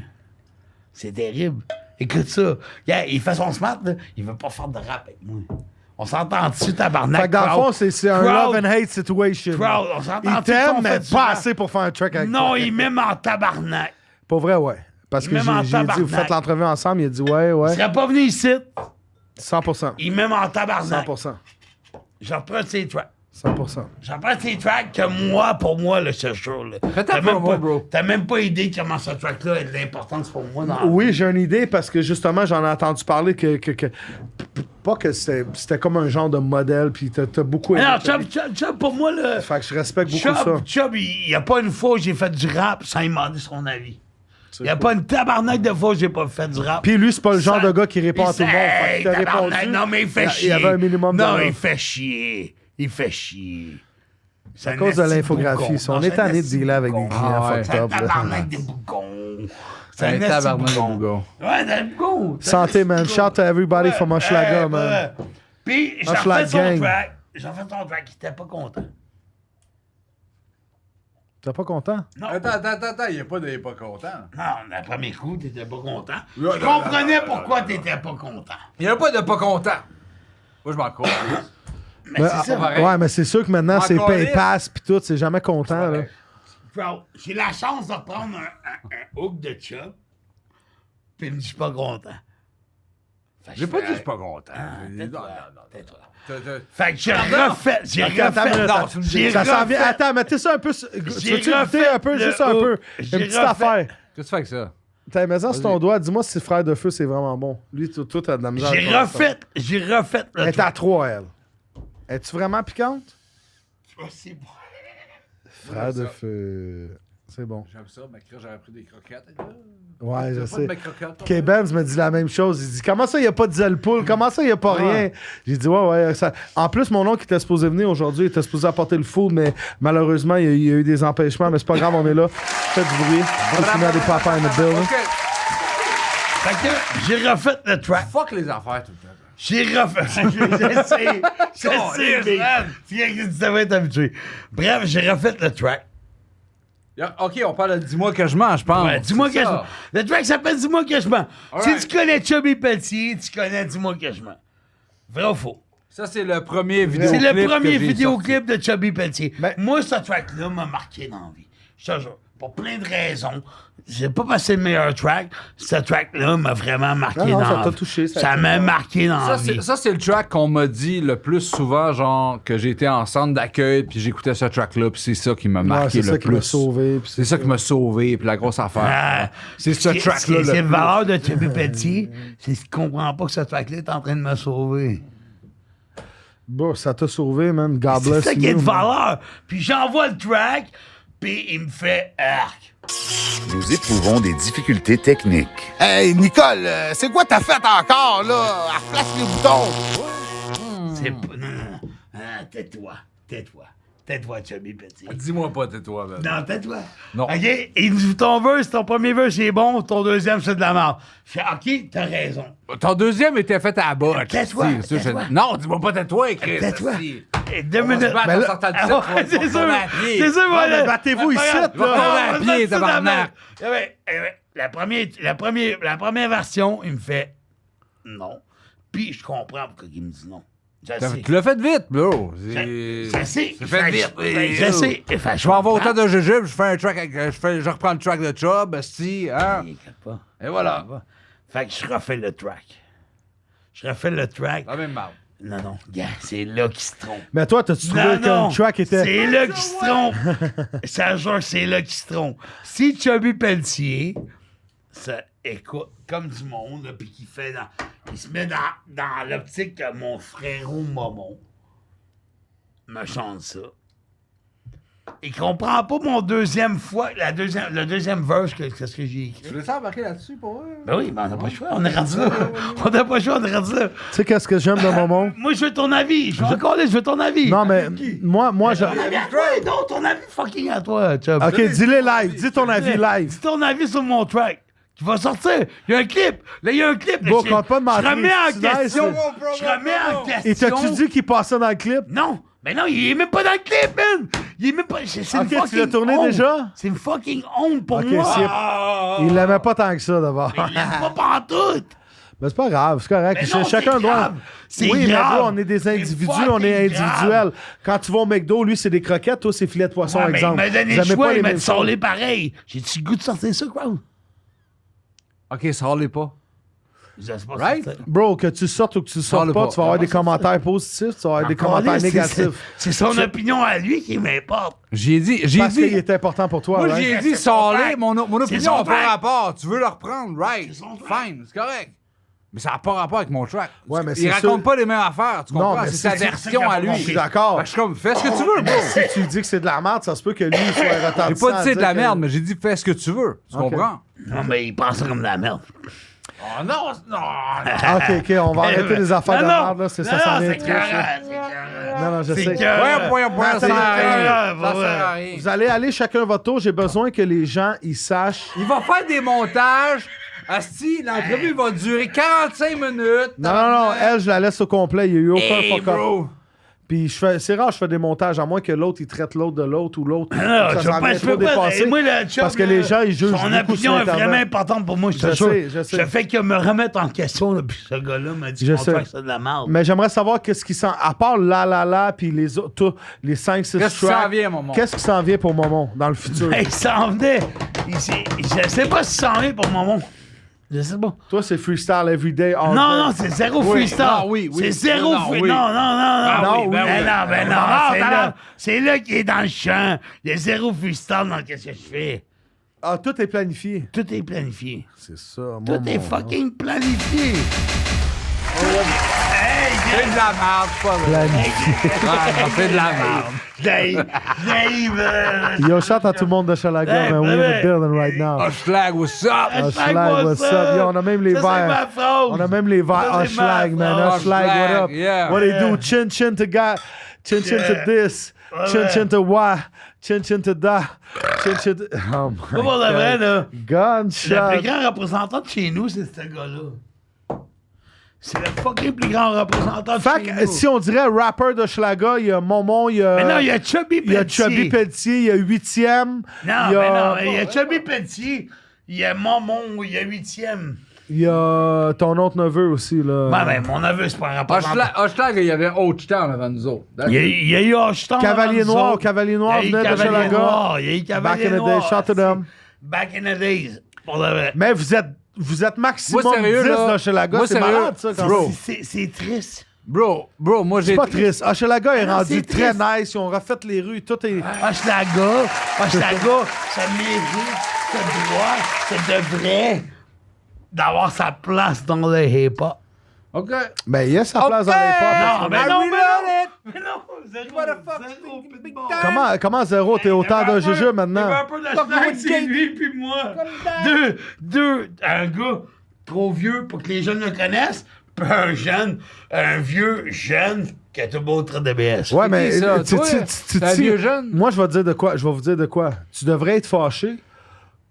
C'est terrible. Écoute ça. Yeah, il fait son smart, là. Il veut pas faire de rap avec moi. On s'entend dessus, tabarnak. Fait que dans le crowd. fond, c'est un Crowd. love and hate situation. Crowd, on s'entend Il dessus t'aime, qu'on mais fait du pas rap. assez pour faire un track avec Non, toi. il m'aime en tabarnak. Pour vrai, ouais. Parce que Même en j'ai dit, vous tabarnak. faites l'entrevue ensemble, il a dit ouais, Il ouais. serait pas venu ici. 100%. Il m'aime en tabarnak. 100%. Je reprends ses tracks. 100%. J'en prends ces tracks que moi, pour moi, là, ce show, là. Fais ta T'as même promo, pas- bro. T'as même pas idée comment ce track-là a de l'importance pour moi dans Oui, j'ai une idée parce que justement, j'en ai entendu parler que pas que c'était comme un genre de modèle, puis t'as beaucoup Mais aimé. non, Chub, pour moi, là. Fait que je respecte beaucoup ça. Chub, il y a pas une fois où j'ai fait du rap sans lui demander son avis. Il y a pas une tabarnak de fois où j'ai pas fait du rap. Puis lui, c'est pas le genre Ça- de gars qui répond à tout le monde. Fait qu'il t'a tabarnak, répondu. non, mais il fait chier. Il y avait un minimum de... Non, il fait chier. Il fait chier. À cause de l'infographie. On est tanné de dealer avec des clients Ah ouais. fucked C'est un up. là. tabarnak des boucons. C'est un tabarnak de bougon. bougon. Ouais, des boucons. Santé, man. Shout to everybody from Hochelaga, man. Puis, j'en Hochelaga fais son gang. track. J'en fais son track. Il était pas content. T'es pas content? Non, Attends, il est pas content. non, le premier coup, t'étais pas content. Je comprenais pourquoi t'étais pas content. Il n'y a pas de pas content. Moi, je m'en colle. Mais c'est ça. pareil. Ouais, mais c'est sûr que maintenant, c'est Encore PayPass pis tout, c'est jamais content, là. Bro, j'ai la chance de reprendre un hook de Chub. Puis je suis pas content. Fait que J'ai pas dit fais- que je suis pas content. Tais-toi, tais-toi. T'as- Fait que j'ai refait. J'ai Attends, refait. attends, Non, tu me j'ai dis- ça s'en vient. refait- Attends, mettez ça un peu. Tu J'ai veux-tu refait goûter un peu, le juste un peu? hook. Une J'ai petite refait- affaire. Qu'est-ce que tu fais avec ça? T'as mais ça sur ton doigt, dis-moi si Frère de Feu, c'est vraiment bon. Lui, tout t'as de la misère. J'ai refait le Elle est à truc. 3, elle. Es-tu vraiment piquante? Oh, c'est bon. Frère de Feu. C'est bon. J'aime ça, ma crème, j'aurais pris des croquettes. Ouais, je Pas de sais. mes croquettes. K-Benz me dit la même chose. Il dit comment ça, il n'y a pas de Zellpool? Comment ça, il n'y a pas rien? J'ai dit ouais. Ça... En plus, mon oncle qui était supposé venir aujourd'hui, il était supposé apporter le food, mais malheureusement, il y a eu des empêchements. Mais c'est pas grave, on est là. Faites du bruit. Continue à des papas in the building. OK. Fait que j'ai refait le track. Fuck les affaires tout le temps. J'ai refait. Je sais, mais c'est que tu devrais être habitué. Bref, j'ai refait le track. OK, on parle de Dis-moi que je mange, je pense. Ouais, dis-moi que C'est je ça. mens. Le track s'appelle Dis-moi que je mens. Alright. Si tu connais Chubby Pelletier, tu connais Dis-moi que je mens. Vrai ou faux? Ça, c'est le premier C'est vidéoclip. le premier que j'ai vidéoclip de Chubby Pelletier. Ben- Moi, ce track-là m'a marqué dans la vie. Je te jure. pour plein de raisons. C'est pas parce que c'est le meilleur track. Ce track-là m'a vraiment marqué Non, dans ça la t'a vie. touché, Ça m'a marqué dans la vie. Ça, c'est le track qu'on m'a dit le plus souvent, genre, que j'étais en centre d'accueil, puis j'écoutais ce track-là, puis c'est ça qui m'a marqué c'est ça le qui m'a plus. sauvé. puis C'est ça qui m'a sauvé, puis la grosse affaire. Ah, c'est ce track-là. C'est le la plus. valeur de Chubby Pelletier. C'est qu'il comprend pas que ce track-là est en train de me sauver. Bon, ça t'a sauvé, man. God C'est bless ça qui est you, de man. valeur. Puis j'envoie le track, puis il me fait arc. Nous éprouvons des difficultés techniques. Hey, Nicole, c'est quoi t'as fait encore, là? Replace les boutons. C'est pas. Non. Ah, tais-toi. Tais-toi, Chubby Pelletier. Dis-moi pas, tais-toi, man. Non, tais-toi. Non. OK? Il dit ton verse, ton premier verse, c'est bon, ton deuxième, c'est de la merde. Je fais OK, t'as raison. Ton deuxième était fait à la botte. Tais-toi, Si, ça, tais-toi. Non, dis-moi pas tais-toi, Chris. Tais-toi. Si. Et 2 On va se minutes. battre en sortant de Ah, titre, ouais, c'est sûr. C'est sûr, Ouais, voilà. mais battez-vous ici, là. Va tomber à pied, tabarnak. La première version, il me fait non. Puis je comprends pourquoi il me dit non. Je sais. Tu l'as fait vite, bro. Je sais. C'est fait vite. Je sais. Je vais avoir autant de jujubes, je fais un track avec, je reprends le track de Chubb, esti, hein. Pas. Et voilà. Fait que je refais le track. La même marde. Non, gars, c'est là qu'il se trompe. Mais toi, t'as-tu trouvé que le track était. C'est là qu'il se trompe. Ça jure que c'est là qu'il se trompe. Si Chubby Pelletier, ça écoute comme du monde, là, puis il se met dans l'optique que mon frérot Momon me chante ça. Il comprend pas mon le deuxième verse que ce que j'ai écrit. Tu veux ça embarquer là-dessus pour eux? Ben oui, mais on n'a pas le choix, on est rendu là. On n'a pas le choix, on est rendu là. Tu sais, qu'est-ce que j'aime de Momon? Moi, je veux ton avis. Je veux ton avis. Non, mais moi, je. Ton avis à toi, non, ton avis fucking à toi, Chubb. Ok, dis-le live. Dis ton avis live. Dis ton avis sur mon track. Tu vas sortir. Il y a un clip. Là, il y a un clip. Bon, compte pas de mentir. Je remets en C'est question. nice, Je remets en question. Et t'as-tu dit qu'il passait dans le clip? Non. Mais non, il est même pas dans le clip, man. Il est même pas... C'est une Ok, tu fucking l'as tourné honte. déjà? C'est une fucking honte pour Ok, moi. Il l'aimait pas tant que ça, d'abord. Il l'aime pas pantoute. Mais c'est pas grave, c'est correct. Mais non, Chacun c'est doit. grave. C'est Oui, grave. mais bro, on est des C'est individus, fucking on est individuels. grave. Quand tu vas au McDo, lui, c'est des croquettes, toi, c'est filet de poisson, Ouais, mais il exemple. m'a donné Vous le aimez choix, pas les il m'a mêmes dit sorlé choses. pareil. J'ai-tu le goût de sortir ça, quoi? Ok, ça râlez pas. Je sais pas Right? sortir. Bro, que tu sortes ou que tu sortes Parle pas, pas. tu vas avoir des commentaires positifs, tu vas avoir des commentaires Encore là, négatifs. C'est son opinion à lui qui m'importe. J'ai dit. Parce qu'il est important pour toi, Moi, right? j'ai dit C'est son sale, track. mon C'est opinion son n'a pas track. rapport. Tu veux le reprendre, right? C'est son track. Fine, c'est correct. Mais ça n'a pas rapport avec mon track. Ouais, mais Il c'est raconte sûr- pas les mêmes affaires, tu comprends? Non, mais c'est sa si tu- version à lui. Je suis d'accord. Fait que je suis comme, fais ce que tu veux, bro. Si tu dis que c'est de la merde, ça se peut que lui soit J'ai retardissant. pas dit c'est de la merde, mais j'ai dit fais ce que tu veux. Tu Ok. comprends? Non, mais il pense ça comme de la merde. Oh non, non. Ok, on va arrêter les affaires de merde, là. C'est ça, ça vient c'est trop, carré, ça. c'est carré. Non, non, je C'est sais. carré. Point, ça sert à rien. Ouais, Ça ouais. sert à rien. Vous allez aller chacun votre tour. J'ai besoin que les gens, ils sachent. Il va faire des montages. Asti, l'entrevue va durer 45 minutes. Non, elle, je la laisse au complet. Il n'y a eu aucun Hey, fuck-up. bro. Puis c'est rare, je fais des montages, à moins que l'autre, il traite l'autre de l'autre ou l'autre. Non, ça je s'en peux pas, vient je trop peux pas. dépassé. Moi, le chum, Parce que les gens, ils jugent son beaucoup opinion sur est Internet. vraiment importante pour moi, je te Je jure. sais, je sais. Je fais que me remettre en question, là, puis ce gars-là m'a dit Je qu'on sais. fait que c'est de la merde. Mais j'aimerais savoir qu'est-ce qui s'en... À part la, puis les autres, les 5-6 tracks... Qu'est-ce qui s'en vient, Momon? Qu'est-ce qui s'en vient pour Momon dans le futur? Hey, il s'en venait. Je sais pas si s'en vient pour Momon. Je sais pas. Toi, c'est freestyle everyday, all Non, day. c'est zéro Oui, freestyle. non, oui, oui. C'est zéro Non, freestyle. oui. Non. oui, ben oui. Ben non. Non, c'est non. là. C'est là qu'il est dans le champ. Il y a zéro freestyle dans ce que je fais. Ah, tout est planifié. Tout est planifié. C'est ça, Tout est fucking planifié. C'est de la merde, c'est pas vrai. Planifié. Ouais, non, c'est de la merde. Dave. Yo, shout à tout le monde de Chalaga, Hey, man. We're in the bébé. building right now. Hushlag, what's up? Hushlag, what's up? Yo, on a même les Ça, c'est ma verres. phrase. On a même les verres. Ça, c'est ma Hushlag, man. phrase. Hushlag, what up? Yeah. What they do? Chin chin to God. Chin chin to this. Chin chin to what? Chin chin to that. Chin chin to... Oh my Pas pour de vrai, là. Le Gunshot. plus grand représentant de chez nous, c'est ce gars-là. C'est le fucking plus grand représentant de Fait chez que nous. si on dirait rapper de Schlaga, il y a Momon, il y a... Mais non, il y a Chubby il y a Pelletier. Chubby Pelletier, il y a 8e. Non, il y a... mais non, il y a Chubby Pelletier, il y a Momon, il y a 8e. Il y a ton autre neveu aussi, là. Ouais, ben, mon neveu, c'est pas un rapport. Hochelag, il y avait Hochtown avant nous autres. Il y a eu Hocheton. Cavalier Noir venait de Chalaga. Il y a eu Back Cavalier in the Noir. day, shout to them. Back in the days. Pour de vrai. Mais vous êtes maximum Moi, sérieux, 10 là. d'Hochelaga. Moi, C'est sérieux. malade, ça. Quand Bro. C'est triste. Bro, moi j'ai. C'est pas triste. Hochelaga est non, rendu c'est très triste. nice. Ils ont refait les rues. Tout est... Hochelaga, ça mérite, ça doit, ça devrait d'avoir sa place dans le hip-hop. OK. Ben, il y a sa place dans les pop. Non, mais non, mais non, zéro. Comment Zéro, t'es autant d'un jujube maintenant? Un peu de c'est lui puis moi. Un gars trop vieux pour que les jeunes le connaissent, puis un vieux jeune qui a tout beau trait de BS. Ouais, mais ça, toi, tu t'es un vieux jeune? Moi, je vais te dire de quoi. Je vais vous dire de quoi. Tu devrais être fâché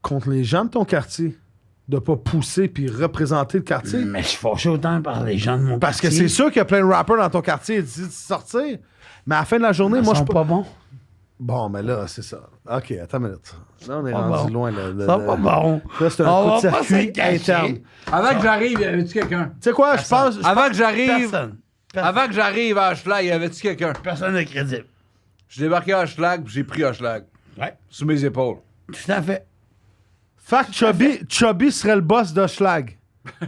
contre les gens de ton quartier de pas pousser puis représenter le quartier. Mais je suis fâché autant par les gens de mon Parce que quartier. c'est sûr qu'il y a plein de rappers dans ton quartier et tu dis de sortir. Mais à la fin de la journée, moi, je sont pas bons. Bon, mais là, c'est ça. OK, attends une minute. Là, on est Pas rendu bon. loin. Là, Ils sont pas bons. Là, c'est un On coup de va pas circuit se cacher. interne. Avant que j'arrive, y avait-tu quelqu'un? Tu sais quoi, je pense... Avant que j'arrive. Personne. Avant que j'arrive à Hochelag, y avait-tu quelqu'un? Personne n'est crédible. Je débarqué à Hochelag, puis j'ai pris Hochelag. Ouais. Sous mes épaules. Tout à fait. Fait que Chubby serait le boss d'Hochelag.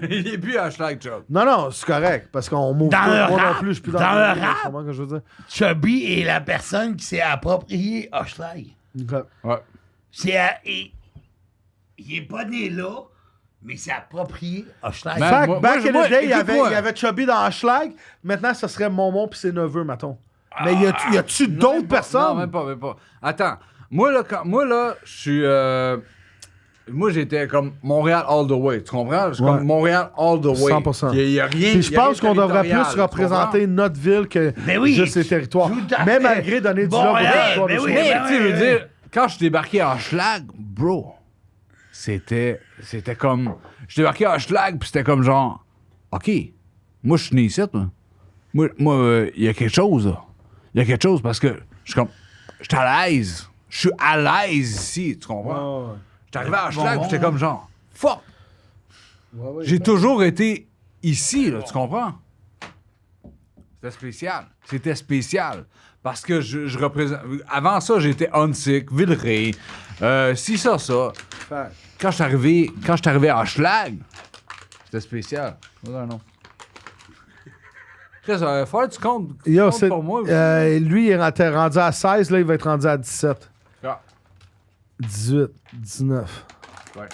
Il est plus à Hochelag, Chubb. Non, c'est correct, parce qu'on m'ouvre Dans tout. le Moi non rap, plus, je suis plus dans le game, rap. tu comprends ce que je veux dire? Chubby est la personne qui s'est approprié Hochelag. OK. Ouais. Il est pas né là, mais il s'est approprié Hochelag. Man, Fait que moi, back in moi, the day, il y écoute-moi. avait Chubby dans Hochelag. Maintenant, ce serait Momon puis ses neveux, mettons. Mais y a-tu d'autres personnes? Non, même pas. Attends. Moi, là, je suis. Moi, j'étais comme Montréal all the way. Tu comprends? Je suis Ouais. comme Montréal all the way. 100%. Il y a rien. Puis je y a rien pense qu'on devrait territorial, plus tu représenter notre ville que Ben oui, juste les territoires. tout à Mais fait. malgré donner du Bon, love aux ouais, territoires ben de oui, soi. comprends? ben Mais, tu sais, je veux ouais. dire, quand je suis débarqué à Hochelag, bro, c'était comme. Je suis débarqué à Hochelag, puis c'était comme genre, OK, moi, je suis né ici, moi, il y a quelque chose, là. Il y a quelque chose parce que je suis comme. Je suis à l'aise. Je suis à l'aise ici, tu comprends? Ouais. J'étais arrivé à Hochelag, puis j'étais comme genre, fuck! J'ai toujours été ici, là, tu comprends? C'était spécial. Parce que je représente. Avant ça, j'étais Huntsick, Villeray, si ça. Fait. Quand je suis arrivé à Hochelag, c'était spécial. Non. Chris, faut que tu comptes, Yo, comptes pour moi. lui, il était rendu à 16, là, il va être rendu à 17. Ah, 18, 19, ouais.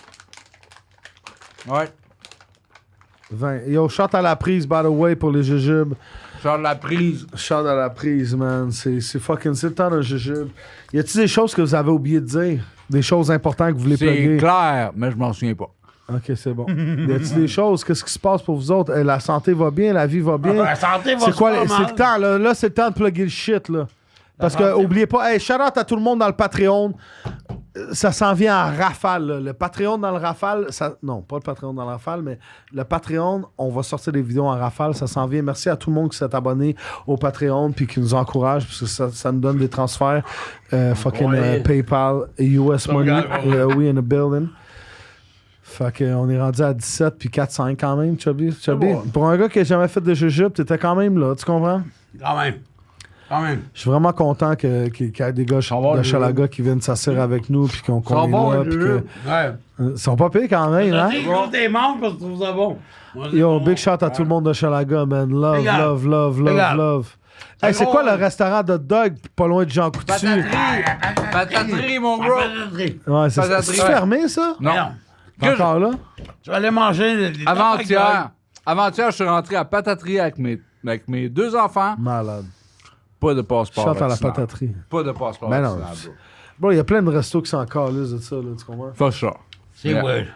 20. Yo, shot à la prise, by the way, pour les jujubes. Genre la prise. Shot à la prise, man. C'est fucking... C'est le temps d'un jujube. Y a-t-il des choses que vous avez oublié de dire? Des choses importantes que vous voulez C'est plugger? clair, mais je m'en souviens pas. OK, c'est bon. Y a-t-il des choses? Qu'est-ce qui se passe pour vous autres? La santé va bien? La vie va bien? La santé va C'est quoi? super C'est mal. le temps, là. Là, c'est le temps de plugger le shit, là. Parce que, oubliez pas, hey, shout out à tout le monde dans le Patreon. Ça s'en vient en rafale, là. Le Patreon dans le rafale, non, pas le Patreon dans le rafale, mais le Patreon, on va sortir des vidéos en rafale, ça s'en vient. Merci à tout le monde qui s'est abonné au Patreon puis qui nous encourage, parce que ça nous donne des transferts. PayPal, US Money, we in the building. Fait qu'on est rendu à 17 puis 4-5 quand même, Chubby. bon. Pour un gars qui n'a jamais fait de jujube, t'étais quand même là, tu comprends? Quand même. Je suis vraiment content qu'il y ait des gars de Chalaga qui viennent s'asseoir avec nous puis qu'on est là. Puis que, Ouais. ils sont pas payés quand même, hein? J'ai gros tes membres parce que je trouve ça bon. Moi, c'est Yo, bon. big shout à tout le monde de Chalaga, man. Love, Regarde. love, love, love, Regarde. love. Hey, c'est quoi le restaurant de dog pas loin de Jean Coutu? Pataterie, mon gros. Pataterie. Ouais, c'est Pataterie. fermé, ça? Non. Pas encore là? Tu vas aller manger des Avant-hier, je suis rentré à Pataterie avec mes deux enfants. Malade. Pas de passeport. Shout à la vaccinal. pataterie. Pas de passeport. Ben non. vaccinal, bro. Bro, il y a plein de restos qui sont encore là de ça, là, tu comprends? Fais ça. C'est weird.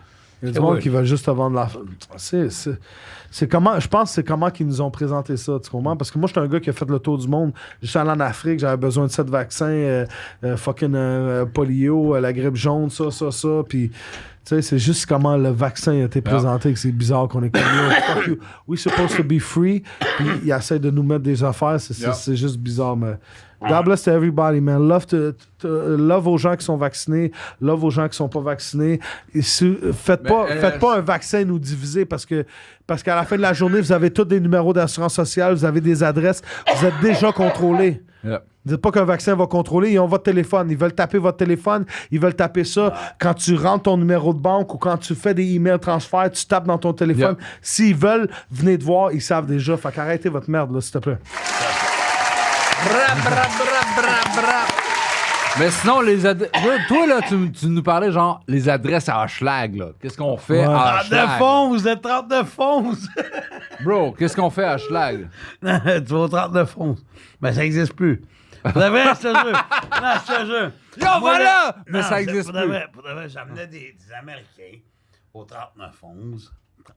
Il y a du C'est monde vrai. qui veut juste te vendre la. C'est comment. Je pense que c'est comment qu'ils nous ont présenté ça, tu comprends? Parce que moi, j'étais un gars qui a fait le tour du monde. Je suis allé en Afrique, j'avais besoin de 7 vaccins, fucking polio, la grippe jaune, ça. Puis Tu sais, c'est juste comment le vaccin a été présenté que c'est bizarre qu'on est comme yo, fuck you. We supposed to be free. Puis ils essaient de nous mettre des affaires. C'est juste bizarre, mais... God bless to everybody, man. Love aux gens qui sont vaccinés. Love aux gens qui sont pas vaccinés. Et faites pas un vaccin nous diviser parce qu'à la fin de la journée, vous avez tous des numéros d'assurance sociale, vous avez des adresses, vous êtes déjà contrôlés. Yeah. Dites pas qu'un vaccin va contrôler, ils ont votre téléphone. Ils veulent taper votre téléphone, ils veulent taper ça. Quand tu rentres ton numéro de banque ou quand tu fais des emails transferts, tu tapes dans ton téléphone. Yeah. S'ils veulent, venez te voir, ils savent déjà. Fait qu'arrêtez votre merde, là, s'il te plaît. Mais sinon, toi, là, tu nous parlais, genre, les adresses à Hochelag, là. Qu'est-ce qu'on fait à Hochelag? 39 fonds, 39 fonds. Bro, qu'est-ce qu'on fait à Hochelag? Tu vas au 39 fonds. Ben, ça n'existe plus. Pour de vrai, je te jure. Non, je te jure. Yo, voilà! Mais ça existe plus. Pour de vrai, j'amenais des Américains au 39-11,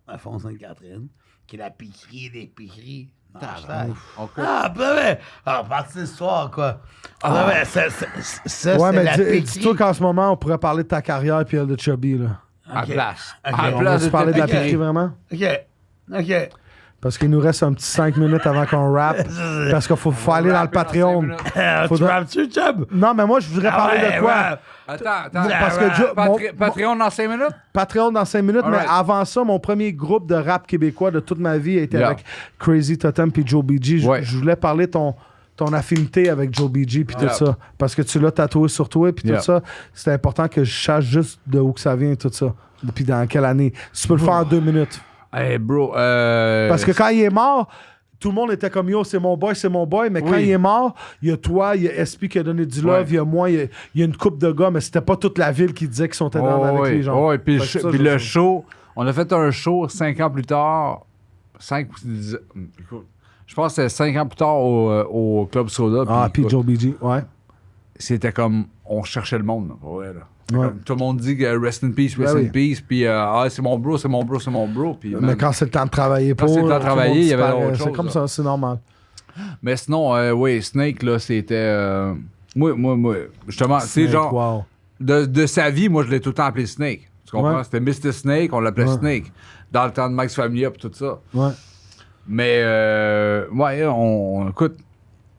39-11 Sainte-Catherine, qui est la piquerie des piqueries. Okay. Pour de vrai. Ah, partie de l'histoire, quoi. Pour de vrai, ça, Ouais, c'est mais la dis-toi piquerie. qu'en ce moment, on pourrait parler de ta carrière puis elle de Chubby, là. À la place. Ok, À la on place Tu de parler de la ta piquerie, vraiment? OK. Parce qu'il nous reste un petit 5 minutes avant qu'on rappe. Parce qu'il faut aller dans le Patreon. Tu Faudra- rappes-tu, Chub? Non, mais moi, je voudrais parler de quoi? Ouais. Attends. Parce que Patreon dans 5 minutes? Patreon dans 5 minutes, mais Alright. avant ça, mon premier groupe de rap québécois de toute ma vie a été Yeah. avec Crazy Totem puis Joe BG. Ouais. Je voulais parler ton affinité avec Joe BG puis tout ça. Parce que tu l'as tatoué sur toi puis Yeah. tout ça. C'est important que je sache juste de où que ça vient tout ça. Puis dans quelle année. Tu peux le faire en 2 minutes. Hey, bro. Parce que quand il est mort, tout le monde était comme yo, c'est mon boy, mais quand Oui. il est mort, il y a toi, il y a SP qui a donné du love, Ouais. il y a moi, il y a une couple de gars, mais c'était pas toute la ville qui disait qu'ils sont dans avec les gens. Ouais, puis Fait que ça, puis je le sais. show, on a fait un show 5 ans plus tard. 5 ou 10. Écoute, je pense que c'était 5 ans plus tard au Club Soda. Puis écoute, Joe BG, ouais. c'était comme. On cherchait le monde. Là. Ouais, là. Ouais. Comme, tout le monde dit que rest in peace, rest Ben in oui. peace. Puis c'est mon bro, c'est mon bro, c'est mon bro. Puis, Mais man, quand c'est le temps de travailler Quand pour. c'est le temps de tout le travailler, monde il y avait disparaît. autre C'est chose, comme là. ça, c'est normal. Mais sinon, oui, Snake, là, c'était. Moi, justement, c'est Snake, genre. wow. De sa vie, moi, je l'ai tout le temps appelé Snake. Tu comprends? Ouais. C'était Mr. Snake, on l'appelait Ouais. Snake. Dans le temps de Max Familia et tout ça. Ouais. Mais, ouais, écoute,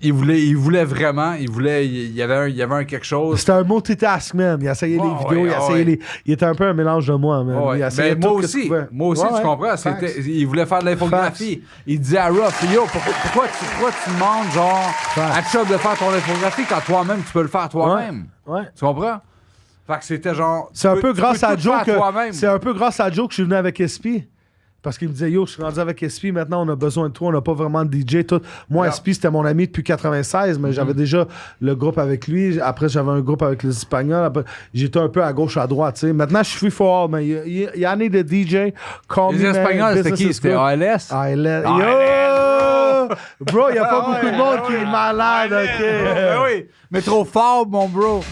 il voulait vraiment, il y avait un quelque chose. C'était un multitask, man. Il essayait Ouais, les vidéos, ouais, il essayait ouais. les. Il était un peu un mélange de moi, man. Ouais. Il essayait Ben, tout moi ce qu'il aussi, pouvait. moi aussi, Ouais, tu ouais. comprends? Facts. Il voulait faire de l'infographie. Il disait à Ruff, yo, pourquoi tu demandes, genre, à Chubb de faire ton infographie quand toi-même, tu peux le faire toi-même? Ouais. Tu comprends? Fait que c'était genre. C'est un tu peu peux grâce à tout Joe faire que. toi-même. C'est un peu grâce à Joe que je suis venu avec SP. Parce qu'il me disait, yo, je suis rendu avec SP, maintenant on a besoin de toi, on n'a pas vraiment de DJ. Tout. Moi, Yeah. SP, c'était mon ami depuis 96, mais j'avais déjà le groupe avec lui. Après, j'avais un groupe avec les Espagnols. Après, j'étais un peu à gauche, à droite. Tu sais. Maintenant, je suis free for all, mais il y en a des DJ. Call Les me, man, Espagnols, c'était business qui? is C'était good. ALS? ALS. ALS, Yo! Bro, il n'y a pas beaucoup de monde qui est malade, OK? Ben oui, mais trop fort, mon bro.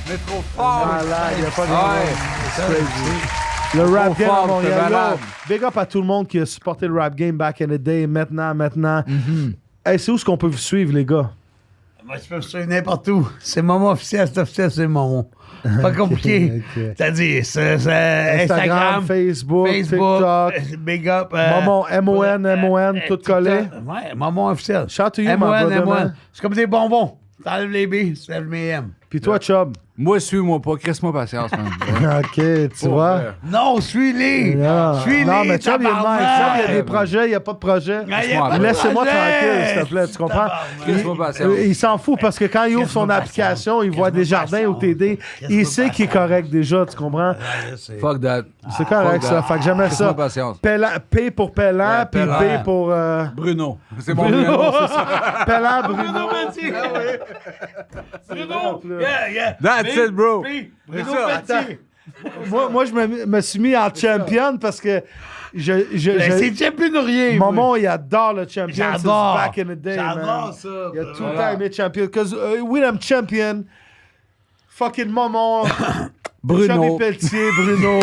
Mais trop fort. Malade, il n'y a pas de Ouais. monde. C'est crazy. Le rap game à fort, Montréal. t'es malade. Yo, big up à tout le monde qui a supporté le rap game back in the day, maintenant. Mm-hmm. Hey, c'est où est-ce qu'on peut vous suivre, les gars? Moi, je peux me suivre n'importe où. C'est Momo officiel, c'est officiel, c'est Momo. Pas compliqué. ok. C'est-à-dire, c'est Instagram, Facebook, Facebook, TikTok. Big Up. Momon, M-O-N, tout collé. Ouais, Momo officiel. Shout to you, my M-O-N, brother, M-O-N. man. C'est comme des bonbons. T'enlèves les B, tu lèves mes M. Puis toi, Chubb? Moi, suis-moi pas. Crisse-moi patience, man. OK, tu vois? Non, suis-les. Non, Suis-les, non, mais Chubb, il est nice. tabarnak. Chubb, il y a des projets, il n'y a pas de projet. Ah, y a pas de Laissez-moi projet. tranquille, s'il te plaît, tu comprends? Crisse-moi patience. Il s'en fout parce que quand il ouvre son application, il voit des jardins au TD. Il sait qu'il est correct déjà, tu comprends? Fuck that. C'est correct, fuck ça. that. Fait que j'aimais Crisse-moi ça. patience. P pour Pellan, Ouais, puis Pellan. B pour... Bruno. C'est mon nom, c'est ça. Pellan, Bruno. Bruno, yeah. That's it, bro. Bruno C'est ça. Petit. Moi, je me suis mis en champion parce que Ben, c'est champion ou rien. moi. Maman, il adore le champion. J'adore. Back in the day, man. J'adore ça. Il a tout le temps aimé champion. Because when I'm champion, fucking Maman, Bruno. Chubby Pelletier, Bruno,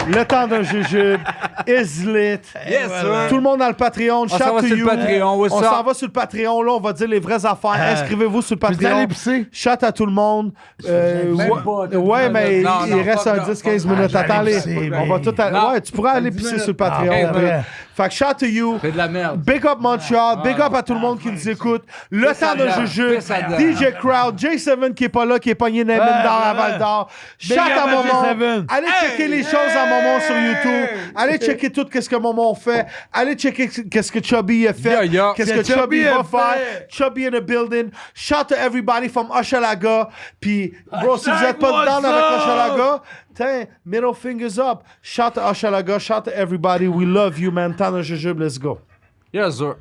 le temps d'un jujube, is lit. Yes, sir. Tout le monde dans le Patreon. On s'en Shout va to sur le you. Patreon, what's On up? s'en va sur le Patreon. Là, on va dire les vraies affaires. Inscrivez-vous sur le Vous Patreon. allez pisser? Shout à tout le monde. Ouais, mais Non, il non, reste fuck un off, 10-15 fuck minutes. off. Attends, J'allais les- pisser, on va mais- tout Non. Ouais, tu pourras aller pisser sur le Patreon. Ah, ouais. Fait que shout to you. C'est de la merde. Big up Montreal, big up à tout le monde qui nous écoute. Le temps de dedans, Juju, pisse dedans. DJ Crowd, J7 qui est pas là, qui est pogné dans les mines d'or à Val d'Or. Shout up à à Momon. J7. Allez checker les choses à Momon sur YouTube. Allez checker tout qu'est-ce que Momon fait. Allez checker qu'est-ce que Chubby a fait. Yeah. Qu'est-ce que Chubby va faire. Chubby in the building. Shout to everybody from Hochelaga. Puis, bro, si vous êtes pas down avec Hochelaga, tiens, middle fingers up. Shout to Hochelaga. Shout to everybody. We love you, man. Temps de Jujube, let's go. Yes, sir.